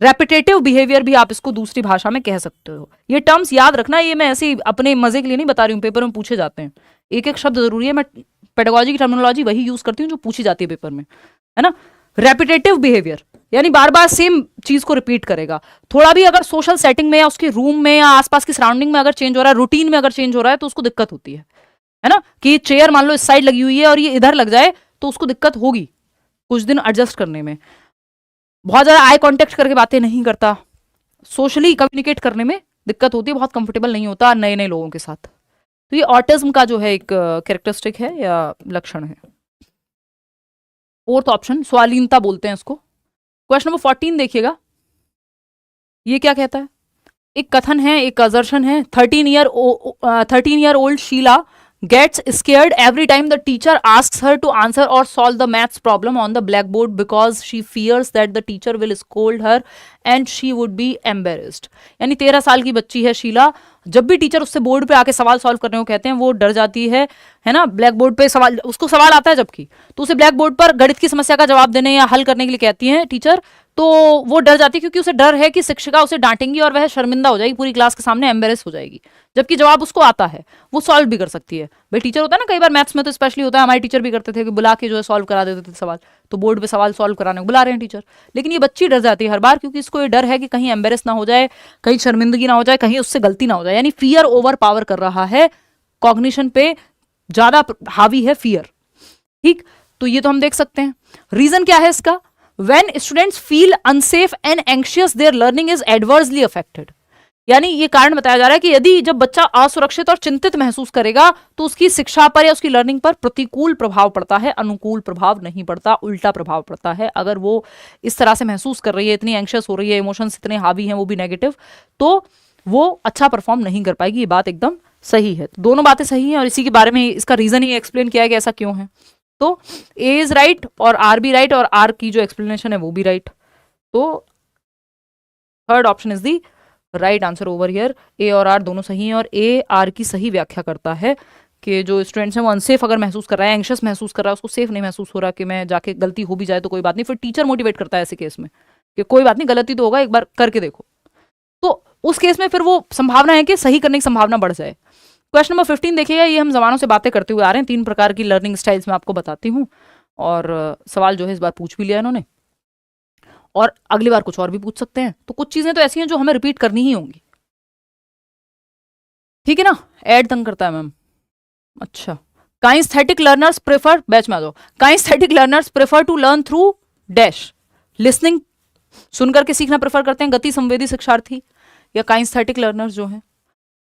repetitive behaviour भी आप इसको दूसरी भाषा में कह सकते हो। ये टर्म्स याद रखना, ये मैं ऐसे ही अपने मजे के लिए नहीं बता रही हूँ, पेपर में पूछे जाते हैं, एक एक शब्द जरूरी है। मैं पेडागोजी की टर्मिनोलॉजी वही यूज करती हूँ जो पूछी जाती है पेपर में, है ना। रेपिटेटिव बिहेवियर यानी बार बार सेम चीज को रिपीट करेगा। थोड़ा भी अगर सोशल सेटिंग में या उसके रूम में या आसपास की सराउंडिंग में अगर चेंज हो रहा है, रूटीन में अगर चेंज हो रहा है तो उसको दिक्कत होती है ना। कि चेयर मान लो इस साइड लगी हुई है और ये इधर लग जाए तो उसको दिक्कत होगी कुछ दिन एडजस्ट करने में। बहुत ज्यादा आई कांटेक्ट करके बातें नहीं करता, सोशली कम्युनिकेट करने में दिक्कत होती है, बहुत कंफर्टेबल नहीं होता नए नए लोगों के साथ। तो ये ऑटिज्म का जो है एक कैरेक्टरिस्टिक है या लक्षण है। फोर्थ ऑप्शन स्वालीनता बोलते हैं इसको। क्वेश्चन नंबर 14 देखिएगा, ये क्या कहता है। एक कथन है, एक असर्शन है। 13 year old Sheila gets scared every time the teacher asks her to answer or solve the maths problem on the blackboard because she fears that the teacher will scold her and she would be embarrassed। यानी 13 साल की बच्ची है शीला, जब भी teacher उससे board पे आके सवाल सॉल्व करने को कहते हैं वो डर जाती है ना। ब्लैक बोर्ड पे सवाल, उसको सवाल आता है जबकि, तो उसे ब्लैक बोर्ड पर गणित की समस्या का जवाब देने या हल करने के लिए कहती है टीचर, तो वो डर जाती है क्योंकि उसे डर है कि शिक्षिका उसे डांटेंगी और वह शर्मिंदा हो जाएगी, पूरी क्लास के सामने एम्बेरस हो जाएगी। जबकि जवाब उसको आता है, वो सॉल्व भी कर सकती है। भाई टीचर होता है ना, कई बार मैथ्स में तो स्पेशली होता है, हमारे टीचर भी करते थे कि बुला के जो है सॉल्व करा देते थे सवाल, तो बोर्ड पे सवाल सॉल्व कराने को बुला रहे हैं टीचर। लेकिन ये बच्ची डर जाती है हर बार, क्योंकि इसको ये डर है कि कहीं एम्बेरस ना हो जाए, कहीं शर्मिंदगी ना हो जाए, कहीं उससे गलती ना हो जाए। यानी फियर ओवर पावर कर रहा है, कॉग्निशन पे ज्यादा हावी है फियर। ठीक, तो ये तो हम देख सकते हैं। रीजन क्या है इसका? When students feel unsafe and anxious, their learning is adversely affected। यानी ये कारण बताया जा रहा है कि यदि जब बच्चा असुरक्षित और चिंतित महसूस करेगा तो उसकी शिक्षा पर या उसकी लर्निंग पर प्रतिकूल प्रभाव पड़ता है, अनुकूल प्रभाव नहीं पड़ता, उल्टा प्रभाव पड़ता है। अगर वो इस तरह से महसूस कर रही है, इतनी एंशियस हो रही है, इमोशंस इतने हावी हैं वो भी नेगेटिव, तो वो अच्छा परफॉर्म नहीं कर पाएगी। ये बात एकदम सही है। दोनों बातें सही हैं और इसी के बारे में इसका रीजन ही एक्सप्लेन किया है कि ऐसा क्यों है। तो ए इज राइट और आर भी राइट, और आर की जो एक्सप्लेनेशन है वो भी राइट। तो third option is the right answer over here. A और आर दोनों सही हैं और ए आर की सही व्याख्या करता है कि जो स्टूडेंट्स हैं वो अनसेफ अगर महसूस कर रहा है, एंशियस महसूस कर रहा है, उसको सेफ नहीं महसूस हो रहा कि मैं जाके गलती हो भी जाए तो कोई बात नहीं, फिर टीचर मोटिवेट करता है ऐसे केस में कि कोई बात नहीं, गलती तो होगा, एक बार करके देखो, तो उस केस में फिर वो संभावना है कि सही करने की संभावना बढ़ जाए। क्वेश्चन नंबर 15 देखिएगा, ये हम जमानों से बातें करते हुए आ रहे हैं, 3 प्रकार की लर्निंग स्टाइल्स मैं आपको बताती हूँ, और सवाल जो है इस बार पूछ भी लिया इन्होंने, और अगली बार कुछ और भी पूछ सकते हैं। तो कुछ चीजें तो ऐसी हैं जो हमें रिपीट करनी ही होंगी, ठीक है ना। ऐड तंग करता है मैम। अच्छा, काइंस्थेटिक लर्नर्स प्रेफर, बैच में आ जाओ। Kinesthetic learners prefer to learn through dash, listening, सुनकर के सीखना प्रेफर करते हैं गति संवेदी शिक्षार्थी, या काइंस्थेटिक लर्नर्स जो हैं,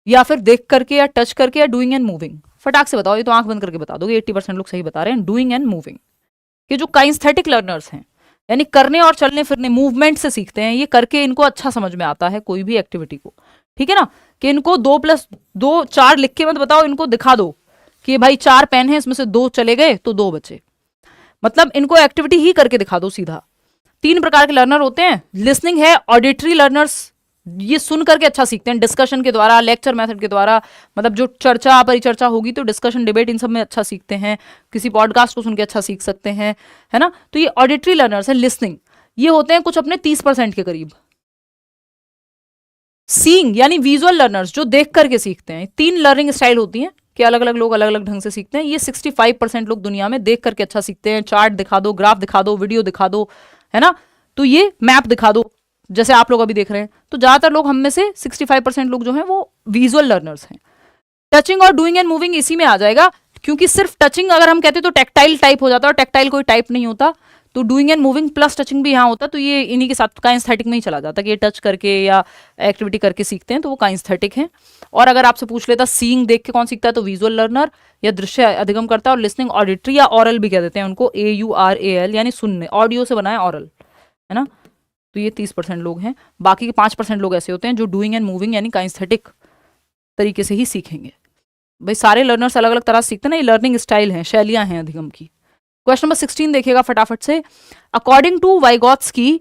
या फिर देख करके या टच करके, या डूइंग एंड मूविंग। फटाक से बताओ, ये तो आंख बंद करके बता दोगे, 80% लोग सही बता रहे हैं, डूइंग एंड मूविंग। कि जो काइंस्थेटिक लर्नर्स हैं, यानी करने और चलने फिरने, मूवमेंट से सीखते हैं, ये करके इनको अच्छा समझ में आता है कोई भी एक्टिविटी को, ठीक है ना। कि इनको 2+2 4 लिख के मत बताओ, इनको दिखा दो कि भाई 4 पेन है, इसमें से 2 चले गए तो 2 बचे, मतलब इनको एक्टिविटी ही करके दिखा दो सीधा। 3 प्रकार के लर्नर होते हैं। लिसनिंग है, ऑडिटरी लर्नर्स, ये सुन करके अच्छा सीखते हैं, डिस्कशन के द्वारा, लेक्चर मेथड के द्वारा, मतलब जो चर्चा परिचर्चा होगी तो डिस्कशन डिबेट इन सब में अच्छा सीखते हैं, किसी पॉडकास्ट को सुन के अच्छा सीख सकते हैं, है ना। तो ये ऑडिटरी लर्नर्स है। लिसनिंग ये होते हैं कुछ अपने 30% के करीब। सीइंग यानी विजुअल लर्नर्स, जो देख करके सीखते हैं। 3 लर्निंग स्टाइल होती हैं कि अलग अलग लोग अलग अलग ढंग से सीखते हैं। ये 65% लोग दुनिया में देख करके अच्छा सीखते हैं। चार्ट दिखा दो, ग्राफ दिखा दो, वीडियो दिखा दो, है ना, तो ये मैप दिखा दो, जैसे आप लोग अभी देख रहे हैं। तो ज्यादातर लोग, हम में से 65% लोग जो हैं वो विजुअल लर्नर्स हैं। टचिंग और डूइंग एंड मूविंग इसी में आ जाएगा, क्योंकि सिर्फ टचिंग अगर हम कहते तो टैक्टाइल टाइप हो जाता, और टैक्टाइल कोई टाइप नहीं होता, तो doing and moving plus touching भी यहाँ होता, तो ये इन्हीं के साथ काइंस्थेटिक में ही चला जाता कि ये टच करके या एक्टिविटी करके सीखते हैं, तो वो काइंस्थेटिक है। और अगर आपसे पूछ लेता सीइंग देख के कौन सीखता है, तो विजुअल लर्नर या दृश्य अधिगम करता है। और लिसनिंग ऑडिटरी या ऑरल भी कह देते हैं उनको, AURAL, यानी सुनने, ऑडियो से बना है ऑरल, है ना। तो ये 30% लोग हैं। बाकी के 5% लोग ऐसे होते हैं जो डूइंग एंड मूविंग यानी काइंस्थेटिक तरीके से ही सीखेंगे। भाई सारे लर्नर्स अलग अलग तरह से सीखते हैं ना, ये लर्निंग स्टाइल हैं, शैलियां हैं अधिगम की। क्वेश्चन नंबर 16 देखिएगा फटाफट से। According to Vygotsky's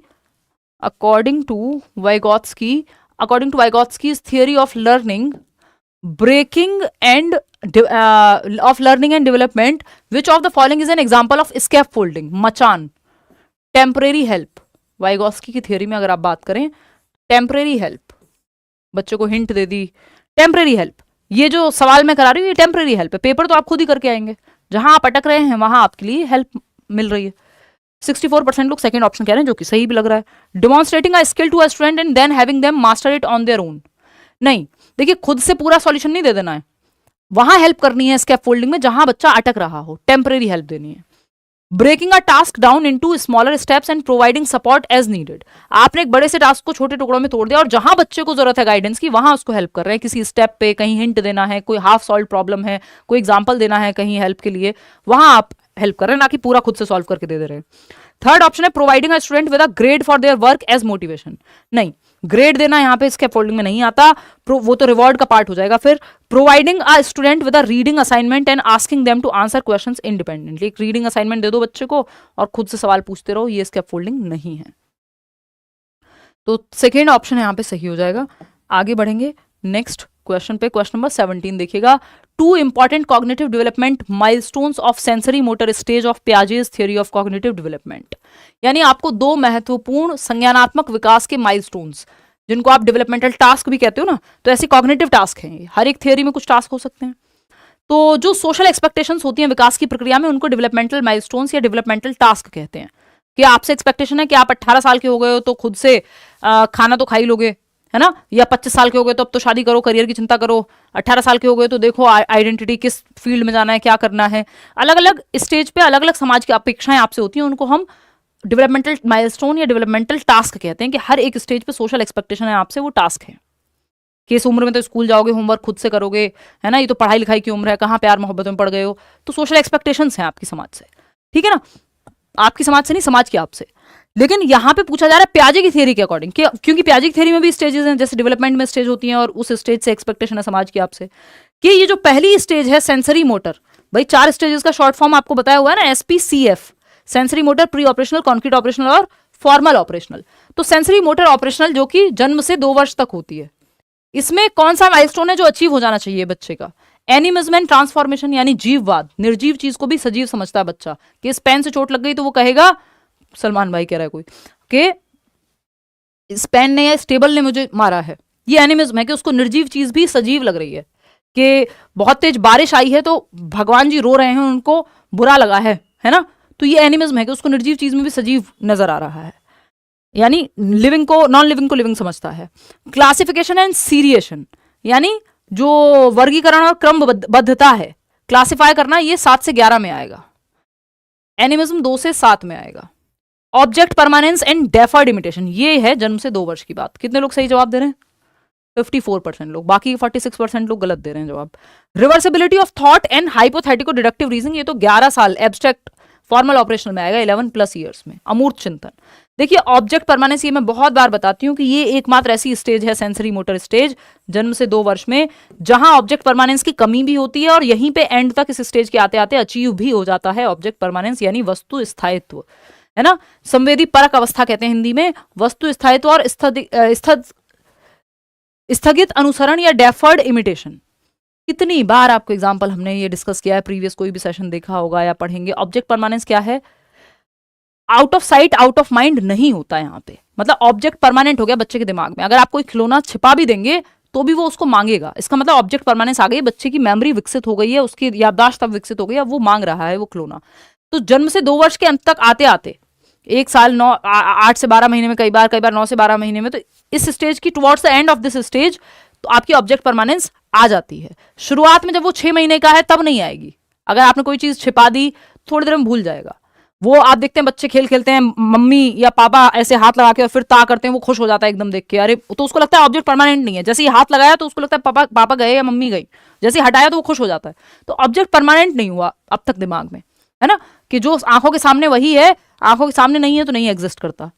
theory of learning, breaking and of learning and development, which of the following is an example of scaffolding? मचान, टेम्परेरी हेल्प। वाइगॉत्स्की की थियोरी में अगर आप बात करें, टेम्परेरी हेल्प, बच्चों को हिंट दे दी, टेम्परेरी हेल्प, ये जो सवाल मैं करा रही हूँ ये टेम्परेरी हेल्प है, पेपर तो आप खुद ही करके आएंगे, जहां आप अटक रहे हैं वहां आपके लिए हेल्प मिल रही है। 64% लोग सेकंड ऑप्शन कह रहे हैं, जो कि सही भी लग रहा है। Demonstrating a skill to a student and then having them master it on their own. नहीं, देखिए खुद से पूरा सॉल्यूशन नहीं दे देना है, वहां हेल्प करनी है स्कैफोल्डिंग में जहां बच्चा अटक रहा हो, टेम्परेरी हेल्प देनी है। Breaking a task down into smaller steps and providing support as needed. आपने एक बड़े से टास्क को छोटे टुकड़ों में तोड़ दिया और जहां बच्चे को जरूरत है गाइडेंस की वहां उसको हेल्प कर रहे हैं, किसी स्टेप पे कहीं हिंट देना है, कोई हाफ सॉल्व प्रॉब्लम है, कोई एग्जाम्पल देना है कहीं हेल्प के लिए, वहां आप हेल्प कर रहे हैं, ना कि पूरा खुद से सॉल्व करके दे रहे हैं। थर्ड ऑप्शन है providing a student with a grade for their work as motivation. नहीं, ग्रेड देना यहाँ पे इसके फोल्डिंग में नहीं आता, वो तो रिवॉर्ड का पार्ट हो जाएगा। फिर providing a student with a reading assignment and asking them to answer questions independently. एक रीडिंग असाइनमेंट दे दो बच्चे को और खुद से सवाल पूछते रहो, ये इसके फोल्डिंग नहीं है। तो सेकेंड ऑप्शन यहाँ पे सही हो जाएगा। आगे बढ़ेंगे नेक्स्ट क्वेश्चन पे। क्वेश्चन नंबर 17 देखिएगा। Two important cognitive development milestones of sensory motor stage of Piaget's theory of cognitive development. यानी आपको दो महत्वपूर्ण संज्ञानात्मक विकास के माइलस्टोन्स, जिनको आप डेवलपमेंटल टास्क भी कहते हो ना, तो ऐसे कॉग्निटिव टास्क हैं। हर एक थियरी में कुछ टास्क हो सकते हैं। तो जो सोशल एक्सपेक्टेशंस होती हैं विकास की प्रक्रिया में, उनको डेवलपमेंटल माइलस्टोन्स या डेवलपमेंटल टास्क कहते हैं। कि आपसे एक्सपेक्टेशन है कि आप 18 साल के हो गए हो तो खुद से खाना तो खा ही लोगे, है ना, या 25 साल के हो गए तो अब तो शादी करो, करियर की चिंता करो, 18 साल के हो गए तो देखो आइडेंटिटी किस फील्ड में जाना है, क्या करना है। अलग अलग स्टेज पे अलग अलग समाज की अपेक्षाएं आपसे होती हैं, उनको हम डेवलपमेंटल माइलस्टोन या डेवलपमेंटल टास्क कहते हैं। कि हर एक स्टेज पे सोशल एक्सपेक्टेशन है आपसे, वो टास्क है। कि इस उम्र में तो स्कूल जाओगे, होमवर्क खुद से करोगे, है ना, ये तो पढ़ाई लिखाई की उम्र है, कहाँ प्यार मोहब्बत में पड़ गए हो। तो सोशल एक्सपेक्टेशंस हैं आपकी समाज से, ठीक है ना, आपकी समाज से नहीं, समाज की आपसे। लेकिन यहाँ पे पूछा जा रहा है पियाजे की थियरी के अकॉर्डिंग, क्योंकि पियाजे की थियरी में भी स्टेजेस हैं, जैसे डेवलपमेंट में स्टेज होती हैं और उस स्टेज से एक्सपेक्टेशन है समाज की आपसे। कि ये जो पहली स्टेज है सेंसरी मोटर, भाई 4 स्टेजेस का शॉर्ट फॉर्म आपको बताया हुआ है ना, SPCF, sensory motor, pre operational, concrete operational और फॉर्मल ऑपरेशनल। तो सेंसरी मोटर ऑपरेशनल जो कि जन्म से 2 वर्ष तक होती है, इसमें कौन सा माइलस्टोन है जो अचीव हो जाना चाहिए बच्चे का? एनिमिज्म एंड ट्रांसफॉर्मेशन, यानी जीववाद, निर्जीव चीज को भी सजीव समझता है बच्चा। कि इस पेन से चोट लग गई तो वो कहेगा, सलमान भाई कह रहा है कोई, कि इस पेन ने या इस टेबल ने मुझे मारा है। ये एनिमिज्म है कि उसको निर्जीव चीज भी सजीव लग रही है। कि बहुत तेज बारिश आई है तो भगवान जी रो रहे हैं, उनको बुरा लगा है ना, तो ये एनिमिज्म है कि उसको निर्जीव चीज में भी सजीव नजर आ रहा है, यानी लिविंग को, नॉन लिविंग को लिविंग समझता है। क्लासिफिकेशन एंड सीरिएशन, यानी जो वर्गीकरण और क्रमबद्धता है, क्लासिफाई करना, ये 7 से 11 में आएगा। एनिमिज्म 2 से 7 में आएगा। Object permanence and deferred imitation, ये है जन्म से 2 वर्ष की बात। कितने लोग सही जवाब दे रहे हैं? 54% लोग, बाकी 46% लोग गलत दे रहे हैं जवाब। Reversibility of thought and hypothetico deductive reasoning, ये तो 11 साल एब्स्ट्रैक्ट फॉर्मल ऑपरेशन में आएगा, 11+ ईयर्स में। अमूर्त चिंतन। देखिए ऑब्जेक्ट परमानेंस, ये मैं बहुत बार बताती हूँ कि ये एकमात्र ऐसी स्टेज है, सेंसरी मोटर स्टेज, जन्म से 2 वर्ष में, जहां ऑब्जेक्ट परमानेंस की कमी भी होती है और यहीं पे एंड तक इस स्टेज के आते आते अचीव भी हो जाता है ऑब्जेक्ट परमानेंस, यानी वस्तु स्थायित्व, है ना। संवेदी परक अवस्था कहते हैं हिंदी में। वस्तु स्थायित्व और स्थगित अनुसरण या डेफर्ड इमिटेशन। कितनी बार आपको एग्जाम्पल हमने ये डिस्कस किया है, प्रीवियस कोई भी सेशन देखा होगा या पढ़ेंगे। ऑब्जेक्ट परमानेंस क्या है? Out of sight out of mind नहीं होता यहाँ पे, मतलब ऑब्जेक्ट परमानेंट हो गया बच्चे के दिमाग में। अगर आप कोई खिलौना छिपा भी देंगे तो भी वो उसको मांगेगा, इसका मतलब ऑब्जेक्ट परमानेंस आ गई, बच्चे की मेमोरी विकसित हो गई है, उसकी याददाश्त अब विकसित हो गई है, अब वो मांग रहा है वो खिलौना। तो जन्म से 2 वर्ष के अंत तक आते आते 1 साल 8 से 12 महीने में, कई बार 9 से 12 महीने में, तो इस स्टेज की towards the end of this stage तो आपकी ऑब्जेक्ट परमानेंस आ जाती है। शुरुआत में जब वो 6 महीने का है तब नहीं आएगी। अगर आपने कोई चीज छिपा दी थोड़ी देर में भूल जाएगा वो। आप देखते हैं बच्चे खेल खेलते हैं, मम्मी या पापा ऐसे हाथ लगा के और फिर ता करते हैं, वो खुश हो जाता है एकदम देख के, अरे तो उसको लगता है ऑब्जेक्ट परमानेंट नहीं है। जैसे ही हाथ लगाया तो उसको लगता है पापा गए या मम्मी गई, जैसे हटाया तो वो खुश हो जाता है। तो ऑब्जेक्ट परमानेंट नहीं हुआ अब तक दिमाग में, है ना, कि जो आंखों के सामने वही है, आंखों के सामने नहीं है तो नहीं एग्जिस्ट करता।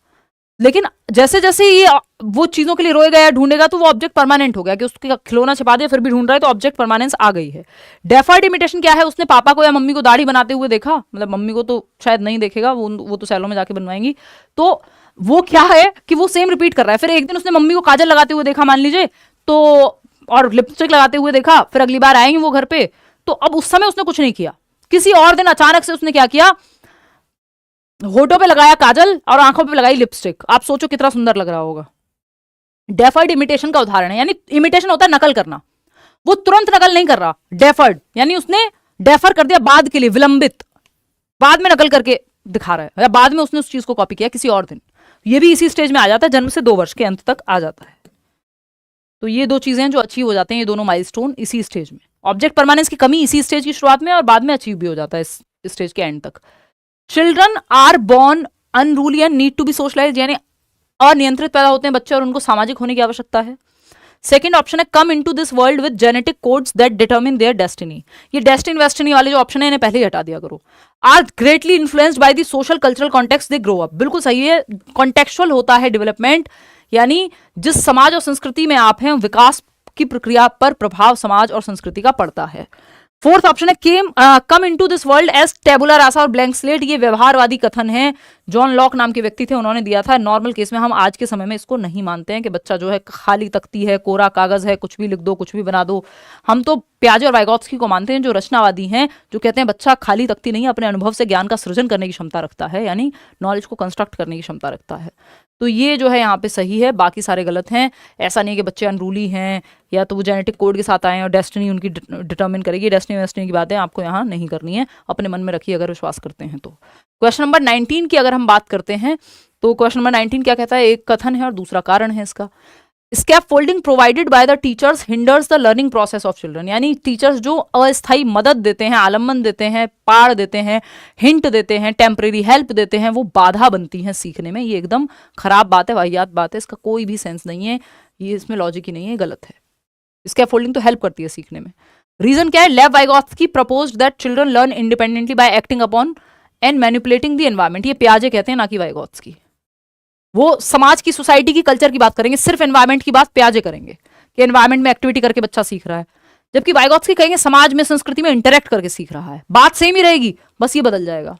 लेकिन जैसे जैसे ये वो चीजों के लिए रोएगा या ढूंढेगा तो वो ऑब्जेक्ट परमानेंट हो गया, कि उसके खिलौना छिपा दिया फिर भी ढूंढ रहा है तो ऑब्जेक्ट परमानेंस आ गई है। डेफर्ड इमिटेशन क्या है? उसने पापा को या मम्मी को दाढ़ी बनाते हुए देखा, मतलब मम्मी को तो शायद नहीं देखेगा, वो तो सैलून में जाके बनवाएंगी, तो वो क्या है कि वो सेम रिपीट कर रहा है। फिर एक दिन उसने मम्मी को काजल लगाते हुए देखा मान लीजिए, तो और लिपस्टिक लगाते हुए देखा, फिर अगली बार आएंगे वो घर पे, तो अब उस समय उसने कुछ नहीं किया। किसी और दिन अचानक से उसने क्या किया, होठों पे लगाया काजल और आंखों पे लगाई लिपस्टिक। आप सोचो कितना सुंदर लग रहा होगा। डेफर्ड इमिटेशन का उदाहरण है, यानी इमिटेशन होता है नकल करना, वो तुरंत नकल नहीं कर रहा। डेफर्ड यानी उसने डेफर कर दिया, बाद के लिए, विलंबित, बाद में नकल करके दिखा रहा है, या बाद में उसने उस चीज को कॉपी किया किसी और दिन। ये भी इसी स्टेज में आ जाता है, जन्म से 2 वर्ष के अंत तक आ जाता है। तो ये 2 चीजें जो अचीव हो जाते हैं, ये दोनों माइलस्टोन इसी स्टेज में। ऑब्जेक्ट परमानेंस की कमी इसी स्टेज की शुरुआत में और बाद में अचीव भी हो जाता है इस स्टेज के एंड तक। Children are born unruly and need to be socialise, यानी अनियंत्रित पैदा होते हैं बच्चे और उनको सामाजिक होने की आवश्यकता है। सेकेंड ऑप्शन है come into this world with genetic codes that determine their destiny. ये डेस्टिनी वेस्टिनी वाले जो ऑप्शन है इन्हें पहले ही हटा दिया करो। Are greatly influenced by the social cultural context they grow up, बिल्कुल सही है। कॉन्टेक्चुअल होता है डेवलपमेंट, यानी जिस समाज और संस्कृति में आप हैं विकास की प्रक्रिया पर प्रभाव समाज और संस्कृति का पड़ता है। फोर्थ ऑप्शन है come into this world as tabula rasa और ब्लैंक स्लेट। ये व्यवहारवादी कथन है, जॉन लॉक नाम के व्यक्ति थे उन्होंने दिया था। नॉर्मल केस में हम आज के समय में इसको नहीं मानते हैं कि बच्चा जो है खाली तख्ती है, कोरा कागज है, कुछ भी लिख दो कुछ भी बना दो। हम तो पियाजे और वाइगोत्स्की को मानते हैं जो रचनावादी हैं, जो कहते हैं बच्चा खाली तख्ती नहीं, अपने अनुभव से ज्ञान का सृजन करने की क्षमता रखता है, यानी नॉलेज को कंस्ट्रक्ट करने की क्षमता रखता है। तो ये जो है यहाँ पे सही है, बाकी सारे गलत हैं। ऐसा नहीं है कि बच्चे अनरूली हैं या तो वो जेनेटिक कोड के साथ आए हैं और डेस्टिनी उनकी डिटरमिन करेगी। डेस्टिनी वेस्टिनी की बातें आपको यहाँ नहीं करनी है, अपने मन में रखिए अगर विश्वास करते हैं तो। क्वेश्चन नंबर 19 की अगर हम बात करते हैं तो क्वेश्चन नंबर 19 क्या कहता है, एक कथन है और दूसरा कारण है इसका। Scaffolding provided by the teachers hinders the learning process of children, यानी टीचर्स जो अस्थायी मदद देते हैं, आलम्बन देते हैं, पाड़ देते हैं, हिंट देते हैं, टेम्परेरी हेल्प देते हैं, वो बाधा बनती हैं सीखने में। ये एकदम खराब बात है, वाहियात बात है, इसका कोई भी सेंस नहीं है, ये इसमें लॉजिक ही नहीं है, गलत है। स्कैप फोल्डिंग तो हेल्प करती है सीखने में। रीजन क्या है, लेव Vygotsky proposed that children learn independently bye acting upon and manipulating the environment. ये पियाजे कहते हैं, ना कि वाइगोत्स्की। वो समाज की, सोसाइटी की, कल्चर की बात करेंगे, सिर्फ एनवायरमेंट की बात पियाजे करेंगे कि एनवायरमेंट में एक्टिविटी करके बच्चा सीख रहा है, जबकि वाइगोत्स्की कहेंगे समाज में, संस्कृति में इंटरेक्ट करके सीख रहा है। बात सेम ही रहेगी, बस ये बदल जाएगा,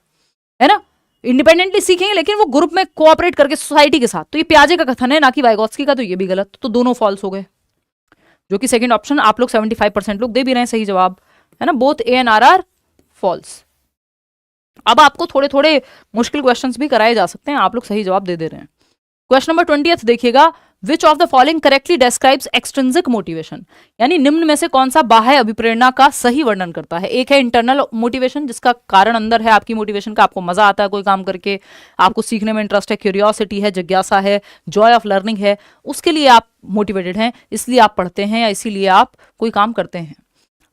है ना। इंडिपेंडेंटली सीखेंगे लेकिन वो ग्रुप में कोऑपरेट करके सोसाइटी के साथ। तो ये पियाजे का कथन है, ना कि वाइगोत्स्की का, तो ये भी गलत। तो दोनों फॉल्स हो गए, जो कि सेकंड ऑप्शन आप लोग 75% लोग दे भी रहे हैं सही जवाब, है ना। Both A and R false. अब आपको थोड़े थोड़े मुश्किल क्वेश्चंस भी कराए जा सकते हैं, आप लोग सही जवाब दे दे रहे हैं। क्वेश्चन नंबर 20 देखिएगा, विच of the following correctly describes extrinsic motivation, यानी निम्न में से कौन सा बाह्य अभिप्रेरणा का सही वर्णन करता है। एक है इंटरनल मोटिवेशन, जिसका कारण अंदर है आपकी मोटिवेशन का, आपको मजा आता है कोई काम करके, आपको सीखने में इंटरेस्ट है, क्यूरियोसिटी है, जिज्ञासा है, जॉय ऑफ लर्निंग है, उसके लिए आप मोटिवेटेड हैं, इसलिए आप पढ़ते हैं या इसीलिए आप कोई काम करते हैं।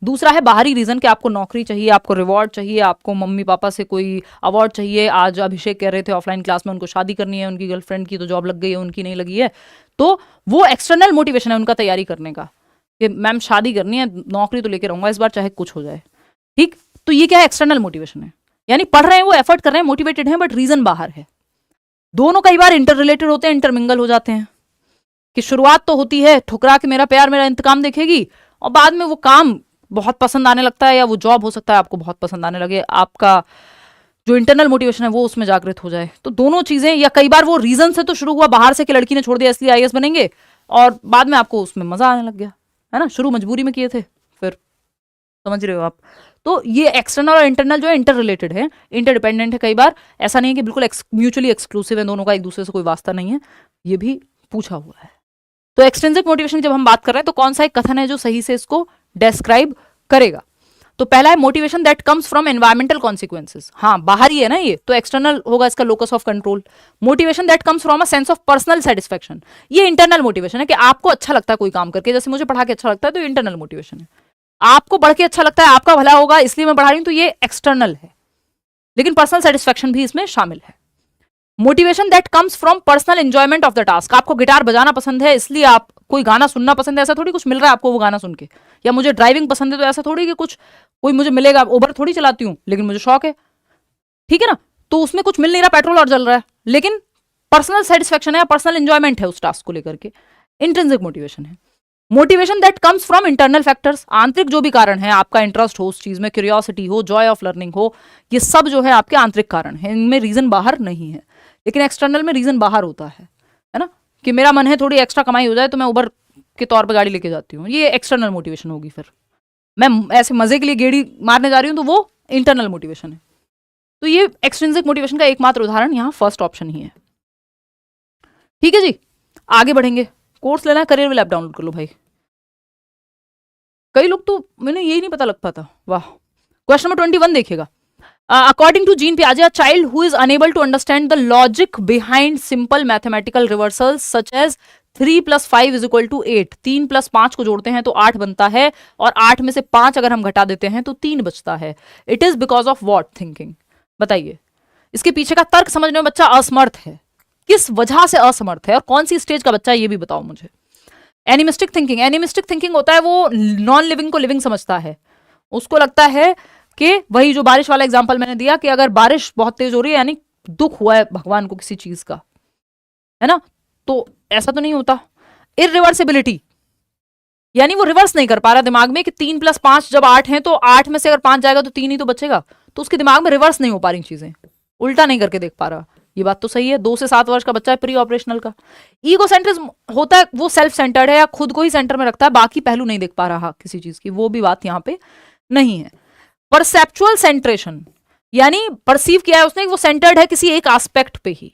दूसरा है बाहरी रीजन, कि आपको नौकरी चाहिए, आपको रिवॉर्ड चाहिए, आपको मम्मी पापा से कोई अवार्ड चाहिए। आज अभिषेक कह रहे थे ऑफलाइन क्लास में उनको शादी करनी है, उनकी गर्लफ्रेंड की तो जॉब लग गई है, उनकी नहीं लगी है, तो वो एक्सटर्नल मोटिवेशन है उनका तैयारी करने का, कि मैम शादी करनी है, नौकरी तो लेके रहूंगा इस बार चाहे कुछ हो जाए, ठीक। तो ये क्या है, एक्सटर्नल मोटिवेशन है, यानी पढ़ रहे हैं वो, एफर्ट कर रहे हैं, मोटिवेटेड हैं, बट रीजन बाहर है। दोनों कई बार इंटर रिलेटेड होते हैं, इंटरमिंगल हो जाते हैं, कि शुरुआत तो होती है ठुकरा के मेरा प्यार मेरा इंतकाम देखेगी, और बाद में वो काम बहुत पसंद आने लगता है, या वो जॉब हो सकता है आपको बहुत पसंद आने लगे, आपका जो इंटरनल मोटिवेशन है वो उसमें जागृत हो जाए। तो दोनों चीजें, या कई बार वो रीजन से तो शुरू हुआ बाहर से कि लड़की ने छोड़ दिया इसलिए आईएएस बनेंगे, और बाद में आपको उसमें मजा आने लग गया, है ना। शुरू मजबूरी में किए थे, फिर समझ रहे हो आप। तो ये एक्सटर्नल और इंटरनल जो है इंटर रिलेटेड है, इंटरडिपेंडेंट है। कई बार ऐसा नहीं है कि बिल्कुल म्यूचुअली एक्सक्लूसिव है, दोनों का एक दूसरे से कोई वास्ता नहीं है, ये भी पूछा हुआ है। तो एक्सट्रिंसिक मोटिवेशन जब हम बात कर रहे हैं तो कौन सा एक कथन है जो सही से इसको डिस्क्राइब करेगा। तो पहला है motivation that comes from environmental consequences, हाँ बाहर ही है ना ये, तो एक्सटर्नल होगा इसका locus of control. Motivation that comes from a sense of personal satisfaction, ये इंटरनल मोटिवेशन है कि आपको अच्छा लगता है कोई काम करके, जैसे मुझे पढ़ा के अच्छा लगता है तो इंटरनल मोटिवेशन है। आपको पढ़ के अच्छा लगता है, आपका भला होगा इसलिए मैं पढ़ा रही हूं, तो ये एक्सटर्नल है, लेकिन पर्सनल सेटिस्फेक्शन भी इसमें शामिल है। Motivation that comes from personal enjoyment of the task, आपको गिटार बजाना पसंद है इसलिए आप, कोई गाना सुनना पसंद है ऐसा थोड़ी कुछ मिल रहा है आपको वो गाना सुन के, या मुझे ड्राइविंग पसंद है तो ऐसा थोड़ी कि कुछ कोई मुझे मिलेगा, उबर थोड़ी चलाती हूँ लेकिन मुझे शौक है, ठीक है ना। तो उसमें कुछ मिल नहीं रहा, पेट्रोल और जल रहा है, लेकिन पर्सनल सेटिस्फेक्शन है, पर्सनल एंजॉयमेंट है उस टास्क को लेकर के, इंट्रिंसिक मोटिवेशन है। Motivation that comes from internal factors, आंतरिक जो भी कारण है, आपका इंटरेस्ट हो उस चीज में, क्यूरियोसिटी हो, जॉय ऑफ लर्निंग हो, ये सब जो है आपके आंतरिक कारण है, इनमें रीजन बाहर नहीं है। लेकिन एक्सटर्नल में रीजन बाहर होता है ना, कि मेरा मन है थोड़ी एक्स्ट्रा कमाई हो जाए तो मैं उबर के तौर पर गाड़ी लेके जाती हूँ, ये एक्सटर्नल मोटिवेशन होगी। फिर मैं ऐसे मजे के लिए गेड़ी मारने जा रही हूँ तो वो इंटरनल मोटिवेशन है। तो ये एक्सट्रिंसिक मोटिवेशन का एकमात्र उदाहरण यहाँ फर्स्ट ऑप्शन ही है। ठीक है जी, आगे बढ़ेंगे। कोर्स लेना है करियर विल ऐप डाउनलोड कर लो भाई। कई लोग तो मैंने यही नहीं पता लग पाता, वाह। क्वेश्चन नंबर 21 देखिएगा। According to Jean Piaget, a child who is unable to understand the logic behind simple mathematical reversals such as 3 + 5 = 8, 3 + 5 को जोड़ते हैं तो 8 बनता है, और 8 में से 5 अगर हम घटा देते हैं तो 3 बचता है। It is because of what thinking? बताइए, इसके पीछे का तर्क समझने में बच्चा असमर्थ है, किस वजह से असमर्थ है और कौन सी स्टेज का बच्चा है ये भी बताओ मुझे। एनिमिस्टिक थिंकिंग, एनिमिस्टिक थिंकिंग होता है वो नॉन लिविंग को लिविंग समझता है, उसको लगता है कि वही जो बारिश वाला एग्जांपल मैंने दिया कि अगर बारिश बहुत तेज हो रही है यानी दुख हुआ है भगवान को किसी चीज का, है ना, तो ऐसा तो नहीं होता। इरिवर्सिबिलिटी यानी वो रिवर्स नहीं कर पा रहा दिमाग में कि 3 + 5 जब 8 है तो 8 में से अगर 5 जाएगा तो 3 ही तो बचेगा, तो उसके दिमाग में रिवर्स नहीं हो पा रही चीजें, उल्टा नहीं करके देख पा रहा। ये बात तो सही है, 2 से 7 वर्ष का बच्चा है प्री ऑपरेशनल का। ईगोसेंट्रिज्म होता है वो सेल्फ सेंटर्ड है या खुद को ही सेंटर में रखता है, बाकी पहलू नहीं देख पा रहा किसी चीज की, वो भी बात यहाँ पे नहीं है। परसेप्चुअल सेंट्रेशन यानी परसीव किया है उसने, वो सेंटर्ड है किसी एक एस्पेक्ट पे ही।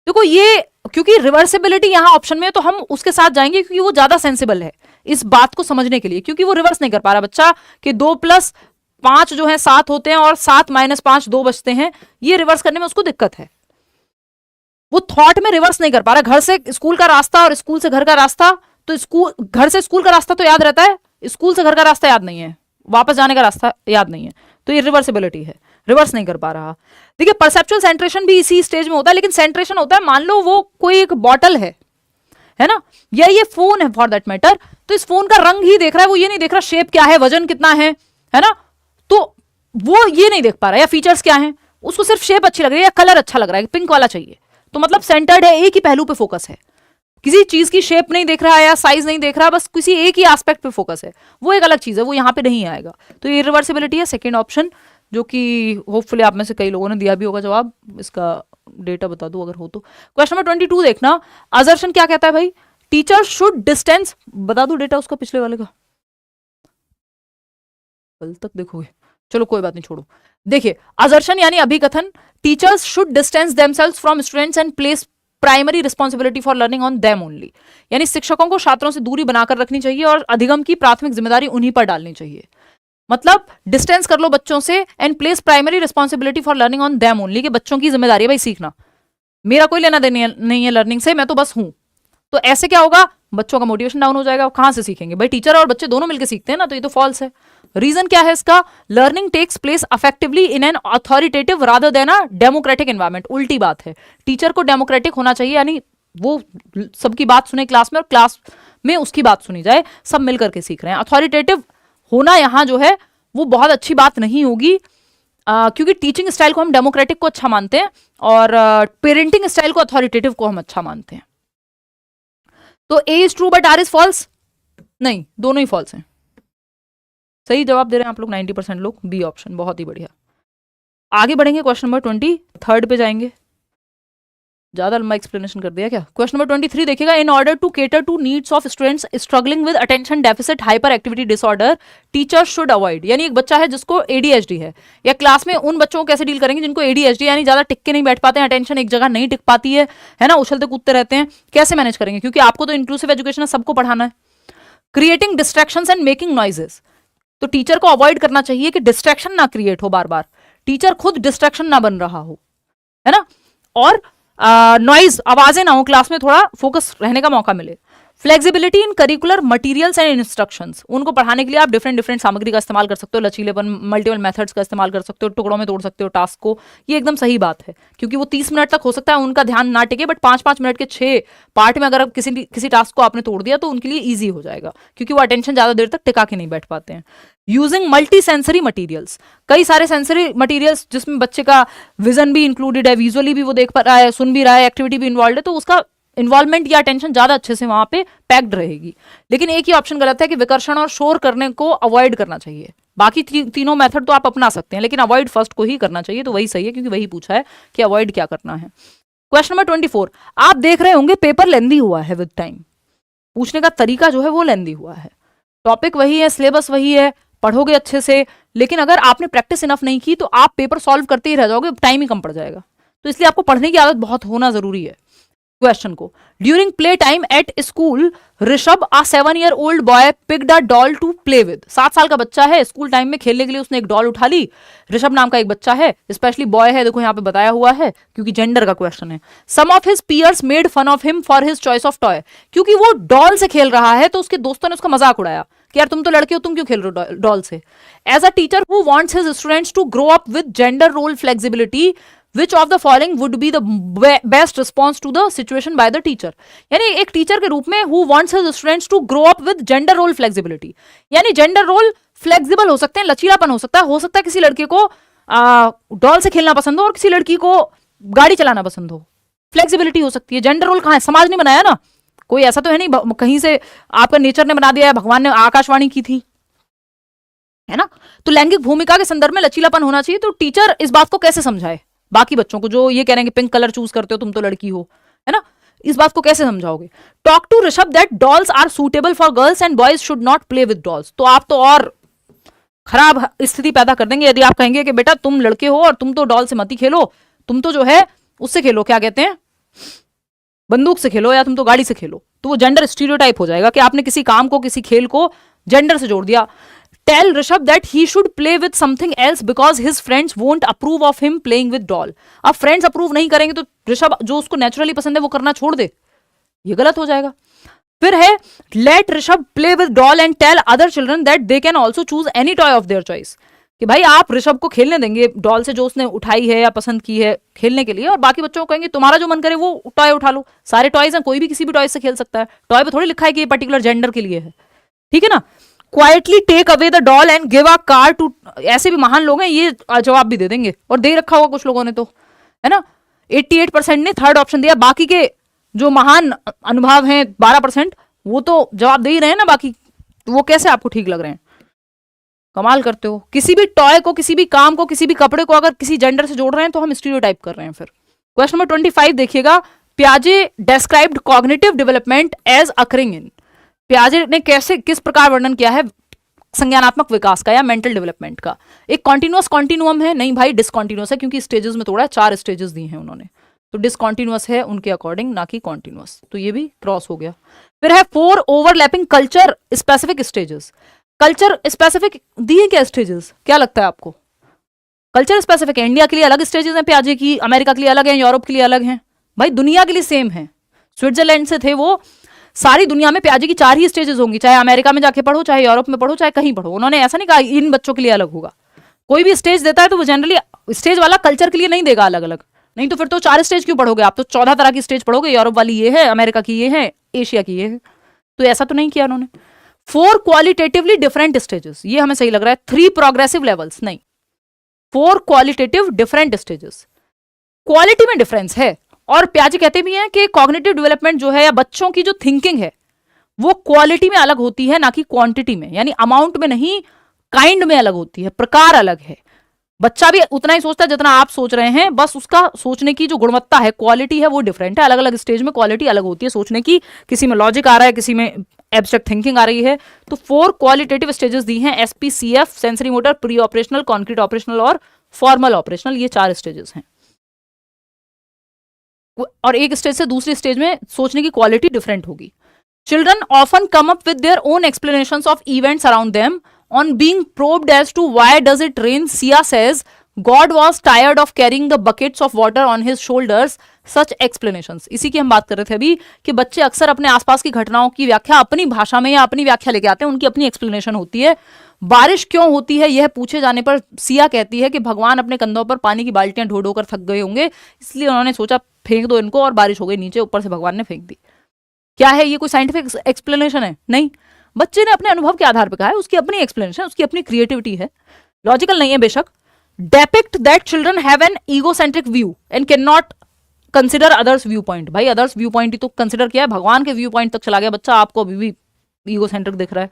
देखो ये क्योंकि रिवर्सिबिलिटी यहाँ ऑप्शन में है तो हम उसके साथ जाएंगे क्योंकि वो ज्यादा सेंसिबल है इस बात को समझने के लिए, क्योंकि वो रिवर्स नहीं कर पा रहा बच्चा कि 2 + 5 जो है 7 होते हैं और 7 - 5 2 बचते हैं, ये रिवर्स करने में उसको दिक्कत है, वो थॉट में रिवर्स नहीं कर पा रहा। घर से स्कूल का रास्ता और स्कूल से घर का रास्ता, तो स्कूल घर से स्कूल का रास्ता तो याद रहता है, स्कूल से घर का रास्ता याद नहीं है, वापस जाने का रास्ता याद नहीं है, तो ये रिवर्सिबिलिटी है, रिवर्स नहीं कर पा रहा। देखिए परसेप्चुअल सेंट्रेशन भी इसी स्टेज में होता है, लेकिन सेंट्रेशन होता है मान लो वो कोई एक बॉटल है ना, या ये फोन है फॉर दैट मैटर, तो इस फोन का रंग ही देख रहा है, वो ये नहीं देख रहा शेप क्या है, वजन कितना है ना, तो वो ये नहीं देख पा रहा, या फीचर्स क्या है, उसको सिर्फ शेप अच्छी लग रही है या कलर अच्छा लग रहा है, पिंक वाला चाहिए, तो मतलब सेंटर्ड है, एक ही पहलू पे फोकस है, किसी चीज की शेप नहीं देख रहा है या साइज नहीं देख रहा, बस किसी एक ही एस्पेक्ट पे फोकस है, वो एक अलग चीज है, वो यहाँ पे नहीं आएगा। तो ये रिवर्सिबिलिटी है सेकेंड ऑप्शन, जो कि होपफुली आप में से कई लोगों ने दिया भी होगा जवाब। इसका डेटा बता दूं अगर हो तो। क्वेश्चन नंबर 22 देखना, अजर्शन क्या कहता है भाई, टीचर शुड डिस्टेंस, बता दूं डेटा उसका पिछले वाले का, कल तक देखोगे, चलो कोई बात नहीं छोड़ो। देखिए अजर्शन यानी अभिकथन, teachers should distance themselves from students and place primary responsibility for learning on them only, यानी शिक्षकों को छात्रों से दूरी बनाकर रखनी चाहिए और अधिगम की प्राथमिक जिम्मेदारी उन्हीं पर डालनी चाहिए। मतलब डिस्टेंस कर लो बच्चों से and place primary responsibility for learning on them only, कि बच्चों की जिम्मेदारी है भाई सीखना, मेरा कोई लेना देना नहीं है लर्निंग से, मैं तो बस हूं। तो ऐसे क्या होगा, बच्चों का मोटिवेशन डाउन हो जाएगा, कहां से सीखेंगे भाई, टीचर और बच्चे दोनों मिलकर सीखते हैं ना, तो ये तो फॉल्स है। रीजन क्या है इसका, learning takes place effectively in an authoritative rather than a democratic environment. उल्टी बात है, टीचर को डेमोक्रेटिक होना चाहिए, यानी वो सबकी बात सुने क्लास में और क्लास में उसकी बात सुनी जाए, सब मिलकर के सीख रहे हैं। अथॉरिटेटिव होना यहाँ जो है वो बहुत अच्छी बात नहीं होगी, क्योंकि टीचिंग स्टाइल को हम डेमोक्रेटिक को अच्छा मानते हैं और पेरेंटिंग स्टाइल को अथॉरिटेटिव को हम अच्छा मानते हैं। तो A is true but R is false, नहीं दोनों ही फॉल्स हैं। सही जवाब दे रहे हैं आप लोग 90% लोग, बी ऑप्शन, बहुत ही बढ़िया। आगे बढ़ेंगे, क्वेश्चन नंबर 23 पे जाएंगे, ज्यादा लंबा एक्सप्लेनेशन कर दिया क्या। क्वेश्चन नंबर 23 देखिएगा, in order to cater to needs of students struggling with attention deficit hyperactivity disorder, teachers should avoid, यानी एक बच्चा है जिसको एडीएचडी है, या क्लास में उन बच्चों को कैसे डील करेंगे जिनको एडीएचडी यानी ज्यादा टिक के नहीं बैठ पाते हैं, अटेंशन एक जगह नहीं टिक पाती है ना, उछलते कूदते रहते हैं, कैसे मैनेज करेंगे, क्योंकि आपको तो इंक्लूसिव एजुकेशन है, सबको पढ़ाना है। Creating distractions and making noises, तो टीचर को अवॉइड करना चाहिए कि डिस्ट्रैक्शन ना क्रिएट हो, बार बार टीचर खुद डिस्ट्रैक्शन ना बन रहा हो, है ना, और नॉइज आवाजें ना हो, क्लास में थोड़ा फोकस रहने का मौका मिले। Flexibility in curricular materials and instructions, उनको पढ़ाने के लिए आप डिफरेंट सामग्री का इस्तेमाल कर सकते हो, लचीलेपन मल्टीपल मेथड्स का इस्तेमाल कर सकते हो, टुकड़ों में तोड़ सकते हो टास्क को, ये एकदम सही बात है, क्योंकि वो 30 मिनट तक हो सकता है उनका ध्यान ना टिके, बट 5-5 मिनट के 6 पार्ट में अगर आप किसी टास्क को आपने तोड़ दिया तो उनके लिए ईजी हो जाएगा, क्योंकि वो अटेंशन ज्यादा देर तक टिका के नहीं बैठ पाते हैं। यूजिंग मल्टी सेंसरी मटीरियल्स, कई सारे सेंसरी मटीरियल्स जिसमें बच्चे का विजन भी इंक्लूडेड है, विजुअली भी वो देख पा रहा है, सुन भी रहा है, एक्टिविटी भी इन्वॉल्व है, तो उसका इन्वॉल्वमेंट या अटेंशन ज्यादा अच्छे से वहां पे पैक्ड रहेगी। लेकिन एक ही ऑप्शन गलत है कि विकर्षण और शोर करने को अवॉइड करना चाहिए, बाकी तीनों मेथड तो आप अपना सकते हैं, लेकिन अवॉइड फर्स्ट को ही करना चाहिए, तो वही सही है, क्योंकि वही पूछा है कि अवॉइड क्या करना है। क्वेश्चन नंबर 24, आप देख रहे होंगे पेपर लेंदी हुआ है विद टाइम, पूछने का तरीका जो है वो लेंदी हुआ है, टॉपिक वही है, सिलेबस वही है, पढ़ोगे अच्छे से, लेकिन अगर आपने प्रैक्टिस इनफ नहीं की तो आप पेपर सॉल्व करते ही रह जाओगे, टाइम ही कम पड़ जाएगा, तो इसलिए आपको पढ़ने की आदत बहुत होना जरूरी है। क्वेश्चन को, during play time at school Rishabh a 7-year-old boy picked a doll to play with, 7 साल का बच्चा है, स्कूल टाइम में खेलने के लिए उसने एक डॉल उठा ली, ऋषभ नाम का एक बच्चा है, स्पेशली बॉय है, देखो यहाँ पे बताया हुआ है क्योंकि जेंडर का क्वेश्चन है। Some of his peers made fun of him for his choice of toy, क्योंकि वो डॉल से खेल रहा है तो उसके दोस्तों ने उसका मजाक उड़ाया कि यार तुम तो लड़के हो, तुम क्यों खेल रहे हो डॉल से। As a teacher who wants his students to grow up with gender role flexibility, which of the following would be the best response to the situation by the teacher. यानी एक टीचर के रूप में who wants his students to grow up with gender role flexibility, यानी gender role flexible हो सकते हैं, लचीलापन हो सकता है किसी लड़के को डॉल से खेलना पसंद हो और किसी लड़की को गाड़ी चलाना पसंद हो, फ्लेक्सिबिलिटी हो सकती है। जेंडर रोल कहाँ है? समाज ने बनाया ना, कोई ऐसा तो है नहीं कहीं से आपका नेचर ने बना दिया है, भगवान ने आकाशवाणी की थी, है ना। तो लैंगिक भूमिका के संदर्भ में लचीलापन होना चाहिए। तो टीचर इस बात को कैसे समझाए बाकी बच्चों को जो ये कह रहे हैं कि पिंक कलर चूज करते हो तुम तो लड़की हो, है ना, इस बात को कैसे समझाओगे? Talk to Rishabh that dolls are suitable for girls and boys should not play with dolls. तो आप तो और खराब स्थिति पैदा कर देंगे यदि आप कहेंगे कि बेटा तुम लड़के हो और तुम तो डॉल से मत ही खेलो, तुम तो जो है उससे खेलो, क्या कहते हैं, बंदूक से खेलो, या तुम तो गाड़ी से खेलो। तो वो जेंडर स्टीरियोटाइप हो जाएगा कि आपने किसी काम को, किसी खेल को जेंडर से जोड़ दिया। Tell Rishabh that he should play with something else because his friends won't approve of him playing with doll. अब फ्रेंड्स अप्रूव नहीं करेंगे तो ऋषभ जो उसको नेचुरली पसंद है वो करना छोड़ दे, ये गलत हो जाएगा। फिर है let Rishabh play with doll and tell other children that they can also choose any toy of their choice. कि भाई आप ऋषभ को खेलने देंगे डॉल से जो उसने उठाई है या पसंद की है खेलने के लिए, और बाकी बच्चों को कहेंगे तुम्हारा जो मन करे वो टॉय उठा लो। सारे टॉयज हैं, कोई भी किसी भी टॉय से खेल सकता है, टॉय पे थोड़ी लिखा है कि ये पर्टिकुलर जेंडर के लिए है, ठीक है ना। Quietly take away the doll and give a car to, ऐसे भी महान लोग हैं ये जवाब भी दे देंगे और दे रखा होगा कुछ लोगों ने, तो है ना। 88% ने थर्ड ऑप्शन दिया, बाकी के जो महान अनुभव हैं 12% वो तो जवाब दे ही रहे हैं ना बाकी, तो वो कैसे आपको ठीक लग रहे हैं? कमाल करते हो। किसी भी टॉय को, किसी भी काम को, किसी भी कपड़े को अगर किसी जेंडर से जोड़ रहे हैं तो हम स्टीरियोटाइप कर रहे हैं। फिर क्वेश्चन नंबर 25 देखिएगा, पियाजे described cognitive development as occurring in. पियाजे ने कैसे, किस प्रकार वर्णन किया है संज्ञानात्मक विकास का या मेंटल डेवलपमेंट का? एक कॉन्टिन्यूअस कॉन्टिन्यूअम है? नहीं भाई, डिसकॉन्टिन्यूअस है, क्योंकि स्टेजेस में तोड़ा है, 4 स्टेजेस दी हैं उन्होंने, तो डिसकॉन्टिन्यूअस है उनके अकॉर्डिंग, ना कि कॉन्टिन्यूअस, तो ये भी क्रॉस हो गया। फिर है 4 overlapping culture specific stages. Culture specific दिए क्या स्टेजेस, क्या लगता है आपको? कल्चर स्पेसिफिक है, इंडिया के लिए अलग स्टेजेस हैं पियाजे की, अमेरिका के लिए अलग है, यूरोप के लिए अलग हैं, भाई दुनिया के लिए सेम है। स्विट्जरलैंड से थे वो, सारी दुनिया में पियाजे की 4 ही स्टेजेस होंगी, चाहे अमेरिका में जाके पढ़ो, चाहे यूरोप में पढ़ो, चाहे कहीं पढ़ो। उन्होंने ऐसा नहीं कहा इन बच्चों के लिए अलग होगा। कोई भी स्टेज देता है तो वो जनरली स्टेज वाला कल्चर के लिए नहीं देगा अलग अलग, नहीं तो फिर तो 4 स्टेज क्यों पढ़ोगे आप? तो 14 तरह की स्टेज पढ़ोगे, यूरोप वाली ये है, अमेरिका की ये है, एशिया की ये है। तो ऐसा तो नहीं किया उन्होंने। 4 क्वालिटेटिवली डिफरेंट स्टेजेस, ये हमें सही लग रहा है। 3 प्रोग्रेसिव लेवल्स, नहीं, 4 क्वालिटेटिव डिफरेंट स्टेजेस। क्वालिटी में डिफरेंस है, और पियाजे कहते भी हैं कि कॉग्निटिव डेवलपमेंट जो है या बच्चों की जो थिंकिंग है वो क्वालिटी में अलग होती है, ना कि क्वांटिटी में, यानी अमाउंट में नहीं, काइंड में अलग होती है, प्रकार अलग है। बच्चा भी उतना ही सोचता है जितना आप सोच रहे हैं, बस उसका सोचने की जो गुणवत्ता है, क्वालिटी है, वो डिफरेंट है। अलग अलग स्टेज में क्वालिटी अलग होती है सोचने की, किसी में लॉजिक आ रहा है, किसी में एब्स्ट्रैक्ट थिंकिंग आ रही है। तो 4 क्वालिटेटिव स्टेजेस दी हैं, SPCF, sensory motor, pre operational, concrete operational और फॉर्मल ऑपरेशनल, ये 4 स्टेजेस हैं। और एक स्टेज से दूसरी स्टेज में सोचने की क्वालिटी डिफरेंट होगी। Children often come up with their own explanations of events around them on being probed as to why does it rain. Sia says God was tired of carrying the buckets of water on his shoulders. Such explanations, इसी की हम बात कर रहे थे अभी कि बच्चे अक्सर अपने आसपास की घटनाओं की व्याख्या अपनी भाषा में या अपनी व्याख्या लेके आते हैं, उनकी अपनी एक्सप्लेनेशन होती है। बारिश क्यों होती है यह पूछे जाने पर सिया कहती है कि भगवान अपने कंधों पर पानी की बाल्टियां ढो ढो कर थक गए होंगे, इसलिए उन्होंने सोचा फेंक दो इनको, और बारिश हो गई नीचे, ऊपर से भगवान ने फेंक दी। क्या है ये? कोई साइंटिफिक एक्सप्लेनेशन है? नहीं, बच्चे ने अपने अनुभव के आधार पर कहा है, उसकी अपनी एक्सप्लेनेशन, उसकी अपनी क्रिएटिविटी है, लॉजिकल नहीं है बेशक। Depict that children have an egocentric view and can not consider others view point. भाई अदर्स व्यू पॉइंट ही तो कंसिडर किया है, भगवान के व्यू पॉइंट तक चला गया बच्चा, आपको अभी भी ईगोसेंट्रिक दिख रहा है।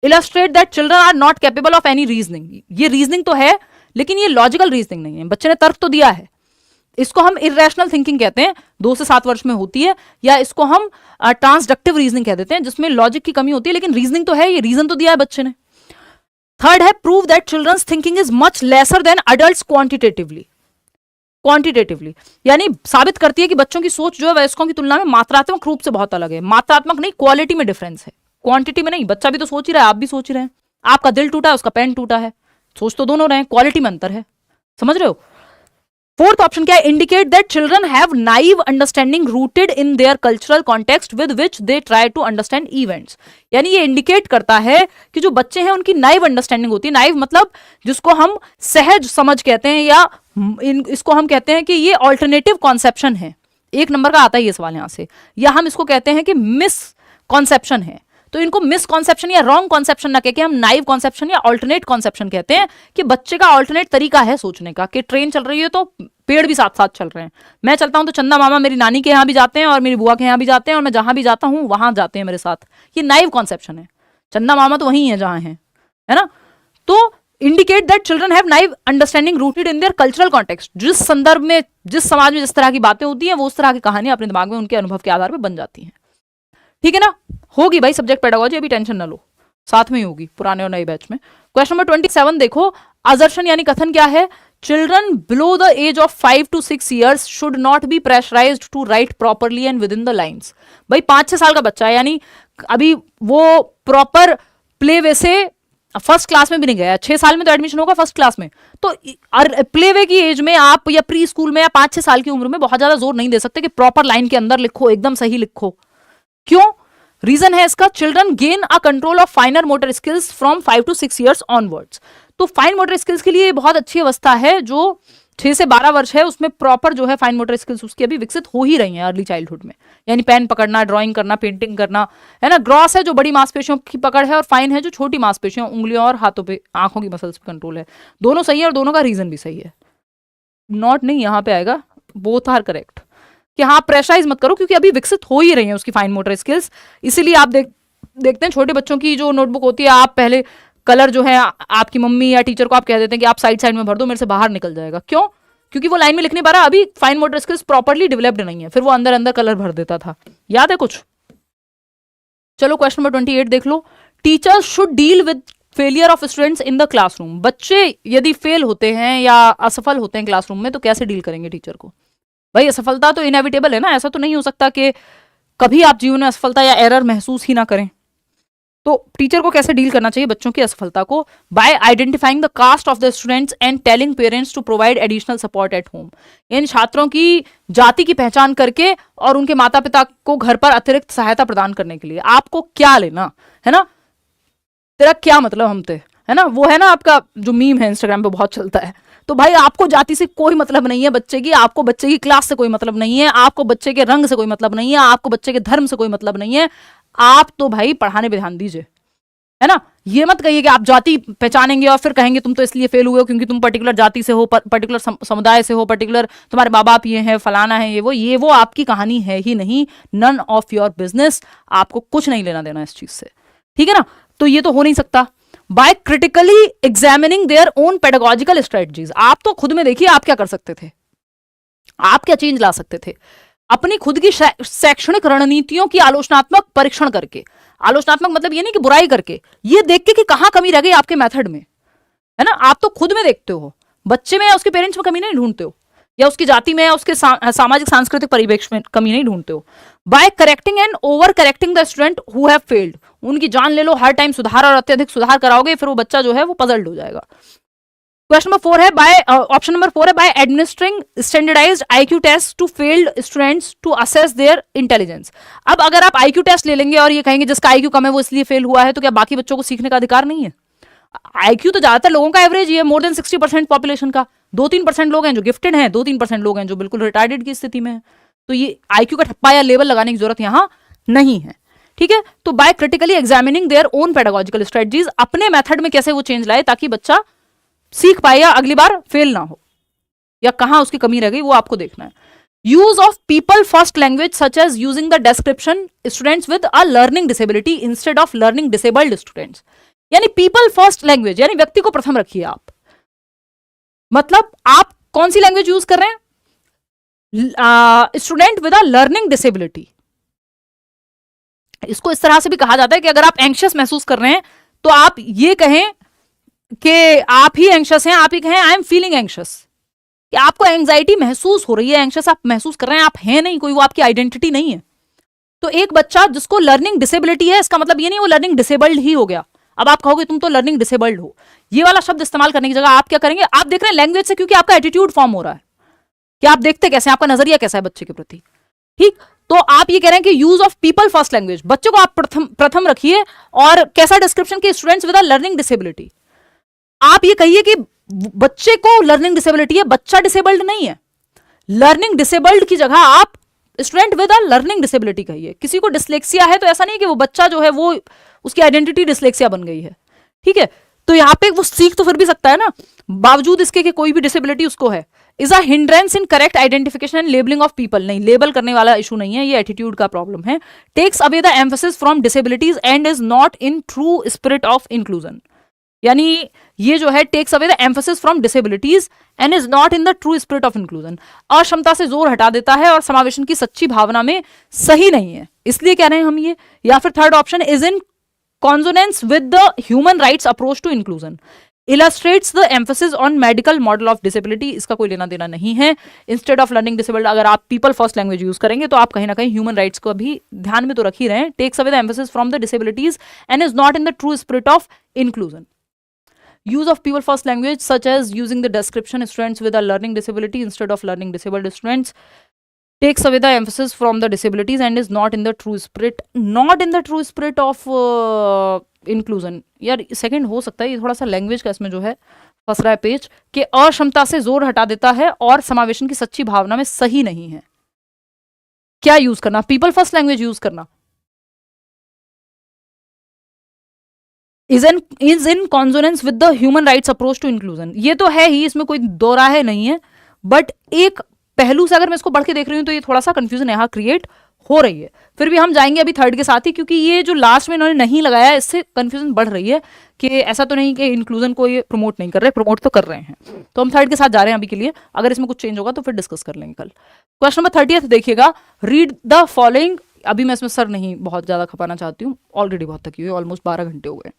Illustrate that children are not capable of any reasoning. ये रीजनिंग तो है लेकिन ये लॉजिकल रीजनिंग नहीं है, बच्चे ने तर्क तो दिया है। इसको हम इरेशनल थिंकिंग कहते हैं, 2 से 7 वर्ष में होती है, या इसको हम ट्रांसडक्टिव रीजनिंग कह देते हैं, जिसमें लॉजिक की कमी होती है लेकिन रीजनिंग तो है, ये रीजन तो दिया है बच्चे ने। थर्ड है prove that children's thinking is much lesser than adults quantitatively. Quantitatively यानी साबित करती है कि बच्चों की सोच जो है वयस्कों की तुलना में मात्रात्मक रूप से बहुत अलग है। मात्रात्मक नहीं, क्वालिटी में डिफरेंस है, क्वांटिटी में नहीं। बच्चा भी तो सोच ही रहा है, आप भी सोच ही रहे हैं, आपका दिल टूटा है, उसका पेन टूटा है, सोच तो दोनों रहे हैं, क्वालिटी में अंतर है, समझ रहे हो। फोर्थ ऑप्शन क्या है, indicate that children have naive understanding rooted in their cultural context with which they try to understand events. यानी ये इंडिकेट करता है कि जो बच्चे हैं उनकी नाइव अंडरस्टैंडिंग होती है। नाइव मतलब जिसको हम सहज समझ कहते हैं, या इसको हम कहते हैं कि ये ऑल्टरनेटिव कॉन्सेप्शन है। एक नंबर का आता है ये सवाल यहां से। या हम इसको कहते हैं कि मिस कॉन्सेप्शन है। तो इनको मिस कॉन्सेप्शन या रॉन्ग कॉन्सेप्शन ना कह के हम नाइव कॉन्सेप्शन या ऑल्टरनेट कॉन्सेप्शन कहते हैं, कि बच्चे का ऑल्टरनेट तरीका है सोचने का, कि ट्रेन चल रही है तो पेड़ भी साथ साथ चल रहे हैं। मैं चलता हूं तो चंदा मामा मेरी नानी के यहाँ भी जाते हैं और मेरी बुआ के यहाँ भी जाते हैं, और मैं जहां भी जाता हूं वहां जाते हैं मेरे साथ। ये नाइव कॉन्सेप्शन है। चंदा मामा तो वहीं है जहां है ना। तो indicate that children have naive understanding rooted in their cultural context. जिस संदर्भ में, जिस समाज में जिस तरह की बातें होती हैं, वो उस तरह की कहानियां अपने दिमाग में उनके अनुभव के आधार पर बन जाती हैं। ठीक है ना। होगी भाई सब्जेक्ट पेडागोजी, अभी टेंशन ना लो, साथ में ही होगी पुराने और नए बैच में। क्वेश्चन नंबर 27 देखो, असर्शन यानी कथन क्या है, children below the age of 5 to 6 years should not be pressurised to write properly and within the lines. भाई 5-6 साल का बच्चा है, यानी अभी वो प्रॉपर प्ले वे से फर्स्ट क्लास में भी नहीं गया, 6 साल में तो एडमिशन होगा फर्स्ट क्लास में। तो प्ले वे की एज में आप, या प्री स्कूल में, या 5-6 साल की उम्र में बहुत ज्यादा जोर नहीं दे सकते कि प्रॉपर लाइन के अंदर लिखो, एकदम सही लिखो। क्यों? रीजन है इसका, children gain a control of फाइनर motor skills from 5 to 6 years onwards. तो फाइन मोटर स्किल्स के लिए बहुत अच्छी अवस्था है, जो 6 से 12 वर्ष है, उसमें प्रॉपर जो है फाइन मोटर स्किल्स उसकी अभी विकसित हो ही रही हैं अर्ली चाइल्डहुड में। यानी पेन पकड़ना, ड्राइंग करना, पेंटिंग करना, है ना। ग्रॉस है जो बड़ी मांसपेशियों की पकड़ है, और फाइन है जो छोटी मांसपेशियों, उंगलियों और हाथों पे, आंखों की मसल्स पे कंट्रोल है। दोनों सही है और दोनों का रीजन भी सही है। नॉट नहीं यहां पे आएगा, बोथ आर करेक्ट, कि हाँ प्रेशराइज मत करो क्योंकि अभी विकसित हो ही रही है उसकी फाइन मोटर स्किल्स। इसीलिए आप देखते हैं छोटे बच्चों की जो नोटबुक होती है, आप पहले कलर जो है आपकी मम्मी या टीचर को आप कह देते हैं कि आप साइड साइड में भर दो, मेरे से बाहर निकल जाएगा। क्यों? क्योंकि वो लाइन में लिख नहीं पा रहा, अभी fine motor skills properly developed नहीं है, फिर वो अंदर अंदर कलर भर देता था। याद है कुछ? चलो क्वेश्चन नंबर 28 देख लो, teachers should deal with failure of students in the classroom. बच्चे यदि फेल होते हैं या असफल होते हैं क्लासरूम में, तो कैसे डील करेंगे टीचर को? भाई असफलता तो इनएविटेबल है ना, ऐसा तो नहीं हो सकता कि कभी आप जीवन में असफलता या एरर महसूस ही ना करें। तो टीचर को कैसे डील करना चाहिए बच्चों की असफलता को? By identifying the caste of the students and telling parents to provide additional support at home. इन छात्रों की जाति की पहचान करके और उनके माता पिता को घर पर अतिरिक्त सहायता प्रदान करने के लिए आपको क्या लेना है ना, तेरा क्या मतलब हमसे, है ना। वो है ना आपका जो मीम है इंस्टाग्राम पे बहुत चलता है। तो भाई आपको जाति से कोई मतलब नहीं है बच्चे की, आपको बच्चे की क्लास से कोई मतलब नहीं है, आपको बच्चे के रंग से कोई मतलब नहीं है, आपको बच्चे के धर्म से कोई मतलब नहीं है। आप तो भाई पढ़ाने पे ध्यान दीजिए, है ना। ये मत कहिए कि आप जाति पहचानेंगे और फिर कहेंगे तुम तो इसलिए फेल हुए हो क्योंकि तुम पर्टिकुलर जाति से हो, पर्टिकुलर समुदाय से हो, पर्टिकुलर तुम्हारे माँ बाप ये हैं, फलाना है, ये वो आपकी कहानी है ही नहीं। नन ऑफ योर बिजनेस, आपको कुछ नहीं लेना देना इस चीज से, ठीक है ना। तो ये तो हो नहीं सकता। By critically examining their own pedagogical strategies, आप तो खुद में देखिए आप क्या कर सकते थे, आप क्या चेंज ला सकते थे अपनी खुद की शैक्षणिक रणनीतियों की आलोचनात्मक परीक्षण करके। आलोचनात्मक मतलब ये नहीं कि बुराई करके, ये देख के कि कहां कमी रह गई आपके मेथड में, है ना। आप तो खुद में देखते हो, बच्चे में या उसके पेरेंट्स में कमी नहीं ढूंढते हो, या उसकी जाति में या उसके सामाजिक सांस्कृतिक परिवेश में कमी नहीं ढूंढते हो। By correcting and over correcting the student who have failed, उनकी जान ले लो, हर टाइम सुधार और अत्यधिक सुधार कराओगे, फिर वो बच्चा जो है वो पजल्ड हो जाएगा। क्वेश्चन नंबर 4 है बाय ऑप्शन नंबर 4 है by administering standardised IQ test to failed students to assess their intelligence. अब अगर आप आईक्यू टेस्ट ले लेंगे और ये कहेंगे जिसका आईक्यू कम है वो इसलिए फेल हुआ है, तो क्या बाकी बच्चों को सीखने का अधिकार नहीं है? आईक्यू तो ज्यादातर लोगों का एवरेज ही है, मोर देन 60% पॉपुलेशन का। 2-3% लोग हैं जो गिफ्टेड हैं, 2-3% लोग हैं जो बिल्कुल रिटार्डेड की स्थिति में है। तो ये आईक्यू का ठप्पा या लेवल लगाने की जरूरत यहां नहीं है, ठीक है। तो by critically examining their own pedagogical strategies, अपने मेथड में कैसे वो चेंज लाए ताकि बच्चा सीख पाए या अगली बार फेल ना हो, या कहां उसकी कमी रह गई वो आपको देखना है। Use of people first language such as using the description students with a learning disability instead of learning disabled students. यानी पीपल फर्स्ट लैंग्वेज यानी व्यक्ति को प्रथम रखिए आप। मतलब आप कौन सी लैंग्वेज यूज कर रहे हैं? Student with a learning disability. इसको इस तरह से भी कहा जाता है कि अगर आप एंग्शियस महसूस कर रहे हैं तो आप ये कहें कि आप ही एंग्शियस हैं, आप ही कहें आई एम फीलिंग एंग्शियस, कि आपको एंग्जाइटी महसूस हो रही है, एंग्शियस आप महसूस कर रहे हैं, आप हैं नहीं कोई, वो आपकी आइडेंटिटी नहीं है। तो एक बच्चा जिसको लर्निंग डिसेबिलिटी है, इसका मतलब ये नहीं वो लर्निंग डिसेबल्ड ही हो गया। अब आप कहोगे तुम तो लर्निंग डिसेबल्ड हो, ये वाला शब्द इस्तेमाल करने की जगह आप क्या करेंगे? आप देख रहे हैं लैंग्वेज से क्योंकि आपका एटीट्यूड फॉर्म हो रहा है, कि आप देखते कैसे हैं, आपका नजरिया कैसा है बच्चे के प्रति। ठीक, तो आप ये कह रहे हैं कि use of people first language, बच्चों को आप प्रथम रखिए, और कैसा डिस्क्रिप्शन के स्टूडेंट्स विद लर्निंग डिसेबिलिटी। आप ये कहिए कि बच्चे को लर्निंग डिसेबिलिटी है, बच्चा डिसेबल्ड नहीं है। लर्निंग डिसेबल्ड की जगह आप स्टूडेंट विद लर्निंग डिसेबिलिटी कहिए। किसी को डिसलेक्सिया है तो ऐसा नहीं कि वो बच्चा जो है वो उसकी आइडेंटिटी डिसलेक्सिया बन गई है, ठीक है। तो यहाँ पे वो सीख तो फिर भी सकता है ना, बावजूद इसके कि कोई भी डिसेबिलिटी उसको है। Is a hindrance in correct identification and labelling of people, नहीं, लेबल करने वाला इशू नहीं है, ये एटीट्यूड का प्रॉब्लम है। Takes away the emphasis from disabilities and is not in true spirit of inclusion, यानी ये जो है takes away the emphasis from disabilities and is not in the true spirit of inclusion, अक्षमता से जोर हटा देता है और समावेशन की सच्ची भावना में सही नहीं है, इसलिए कह रहे हैं हम ये। या फिर third option, is in consonance with the human rights approach to inclusion, illustrates the emphasis on medical model of disability, इसका कोई लेना देना नहीं है। इंस्टेड ऑफ लर्निंग डिसेबल्ड, अगर आप पीपल फर्स्ट लैंग्वेज यूज करेंगे तो आप कहीं ना कहीं ह्यूमन राइट्स को भी ध्यान में तो रख ही रहे हैं। Takes away the emphasis from the disabilities and is not in the true spirit of inclusion. Use of people first language, such as using the description students with a learning disability instead of learning disabled students, takes away the emphasis from the disabilities and is not in the true spirit of inclusion। यार second हो सकता है, ये थोड़ा सा language का इसमें जो है फंस रहा है पेज, कि अक्षमता से जोर हटा देता है और समावेशन की सच्ची भावना में सही नहीं है। क्या यूज करना, पीपल फर्स्ट लैंग्वेज यूज करना, is in consonance with the human rights approach to inclusion, ये तो है ही, इसमें कोई दो राय नहीं है। बट एक पहलू से अगर मैं इसको बढ़ के देख रही हूं तो ये थोड़ा सा कंफ्यूजन यहाँ क्रिएट हो रही है। फिर भी हम जाएंगे अभी थर्ड के साथ ही, क्योंकि ये जो लास्ट में इन्होंने नहीं लगाया इससे कंफ्यूजन बढ़ रही है कि ऐसा तो नहीं कि इंक्लूजन को ये प्रमोट नहीं कर रहे, प्रमोट तो कर रहे हैं। तो हम थर्ड के साथ जा रहे हैं अभी के लिए, अगर इसमें कुछ चेंज होगा तो फिर डिस्कस कर लेंगे कल। क्वेश्चन नंबर 30 देखिएगा, रीड द फॉलोइंग, अभी मैं इसमें सर नहीं बहुत ज्यादा खपाना चाहती हूँ, ऑलरेडी बहुत थकी हुई, ऑलमोस्ट 12 घंटे हो गए।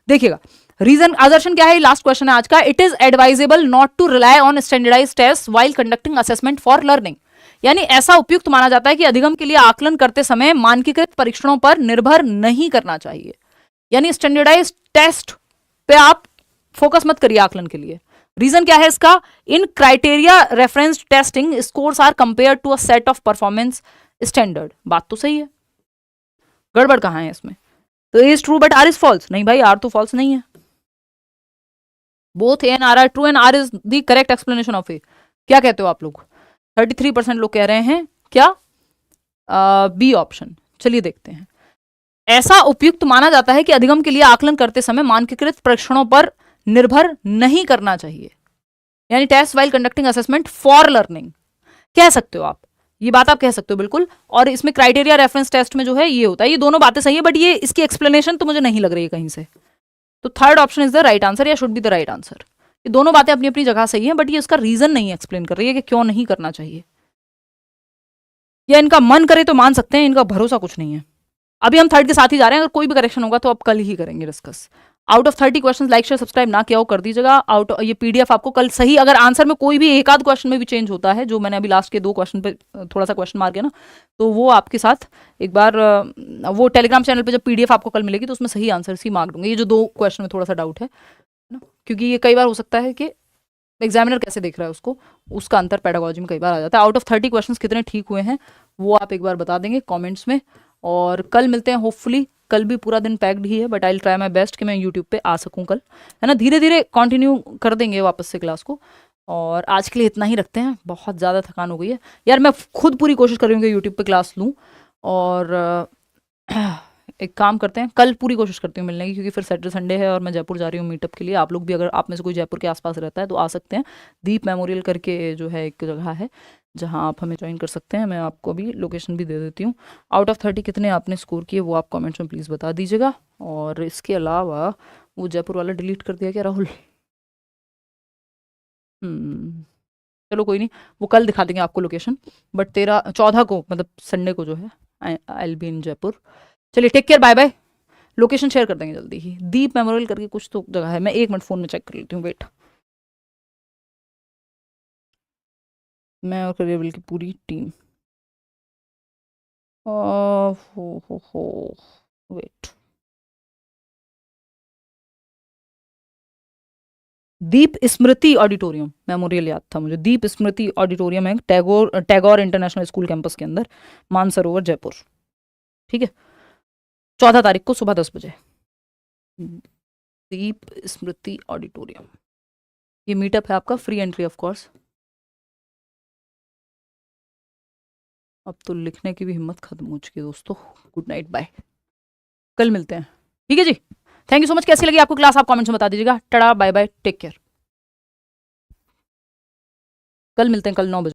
देखिएगा, रीजन असर्शन क्या है, लास्ट क्वेश्चन है आज का। It is advisable not to rely on standardised test while conducting assessment for learning, यानी ऐसा उपयुक्त माना जाता है कि अधिगम के लिए आकलन करते समय मानकीकृत परीक्षणों पर निर्भर नहीं करना चाहिए, यानी स्टैंडर्डाइज्ड टेस्ट पे आप फोकस मत करिए आकलन के लिए। रीजन क्या है इसका, in criteria referenced testing scores are compare to a set of performance standard. बात तो सही है, गड़बड़ कहां है इसमें, तो A is true but R is false, नहीं भाई आर तो फॉल्स नहीं है। Both A and R are true and R is the correct explanation of A. क्या कहते हो आप लोग, 33% लोग कह रहे हैं क्या, बी ऑप्शन। चलिए देखते हैं, ऐसा उपयुक्त माना जाता है कि अधिगम के लिए आकलन करते समय मानकीकृत परीक्षणों पर निर्भर नहीं करना चाहिए, यानी test while conducting assessment for learning कह सकते हो आप, ये बात आप कह सकते हो बिल्कुल। और इसमें क्राइटेरिया रेफरेंस टेस्ट में जो है ये होता है, ये दोनों बातें सही है, बट ये इसकी एक्सप्लेनेशन तो मुझे नहीं लग रही है कहीं से। तो third option is the right answer, या should be the right answer. ये दोनों बातें अपनी अपनी जगह सही है, बट ये इसका रीजन नहीं एक्सप्लेन कर रही है कि क्यों नहीं करना चाहिए, या इनका मन करे तो मान सकते हैं, इनका भरोसा कुछ नहीं है। अभी हम थर्ड के साथ ही जा रहे हैं, अगर कोई भी करेक्शन होगा तो अब कल ही करेंगे discuss. Out of 30 question like share subscribe ना किया हो कर दीजिएगा। आउट ये पीडीएफ आपको कल सही, अगर आंसर में कोई भी एक आध क्वेश्चन में भी चेंज होता है, जो मैंने अभी लास्ट के 2 क्वेश्चन पे थोड़ा सा क्वेश्चन मार गया ना, तो वो आपके साथ एक बार वो टेलीग्राम चैनल पे जब पीडीएफ आपको कल मिलेगी तो उसमें सही आंसर ही मार्क दूंगी। ये जो 2 क्वेश्चन में थोड़ा सा डाउट है ना, क्योंकि ये कई बार हो सकता है कि एग्जामिनर कैसे देख रहा है उसको, उसका अंतर पेडागोजी में कई बार आ जाता है। आउट ऑफ 30 क्वेश्चन कितने ठीक हुए हैं वो आप एक बार बता देंगे कॉमेंट्स में, और कल मिलते हैं होपफुली। कल भी पूरा दिन पैक्ड ही है, but I will try my best कि मैं यूट्यूब पे आ सकूं कल, है ना। धीरे धीरे कंटिन्यू कर देंगे वापस से क्लास को, और आज के लिए इतना ही रखते हैं, बहुत ज़्यादा थकान हो गई है यार। मैं खुद पूरी कोशिश कर रही हूँ कि यूट्यूब पे क्लास लूँ, और एक काम करते हैं, कल पूरी कोशिश करती हूँ मिलने की, क्योंकि फिर सैटरडे संडे है और मैं जयपुर जा रही हूँ मीटअप के लिए। आप लोग भी अगर आप में से कोई जयपुर के आसपास रहता है तो आ सकते हैं। दीप मेमोरियल करके जो है एक जगह है जहाँ आप हमें ज्वाइन कर सकते हैं, मैं आपको अभी लोकेशन भी दे देती हूँ। आउट ऑफ 30 कितने आपने स्कोर किए वो आप कमेंट्स में प्लीज़ बता दीजिएगा। और इसके अलावा वो जयपुर वाला डिलीट कर दिया क्या राहुल? चलो कोई नहीं, वो कल दिखा देंगे आपको लोकेशन, बट 14 को मतलब संडे को जो है I will be in Jaipur. चलिए take care, bye bye. Location share कर देंगे जल्दी ही। दीप मेमोरियल करके कुछ तो जगह है, मैं 1 मिनट फ़ोन में चेक कर लेती हूँ, वेट। मैं और करियर की पूरी टीम, हो वेट, दीप स्मृति ऑडिटोरियम, मेमोरियल याद था मुझे, दीप स्मृति ऑडिटोरियम है टैगोर इंटरनेशनल स्कूल कैंपस के अंदर, मानसरोवर जयपुर। ठीक है, 14 तारीख को सुबह 10 बजे, दीप स्मृति ऑडिटोरियम। ये मीटअप है आपका, फ्री एंट्री ऑफ कोर्स। अब तो लिखने की भी हिम्मत खत्म हो चुकी है दोस्तों। गुड नाइट, बाय, कल मिलते हैं। ठीक है जी, थैंक यू सो मच। कैसी लगी आपको क्लास, आप कमेंट्स में बता दीजिएगा। टड़ा, बाय बाय, टेक केयर। कल मिलते हैं, कल 9 बजे।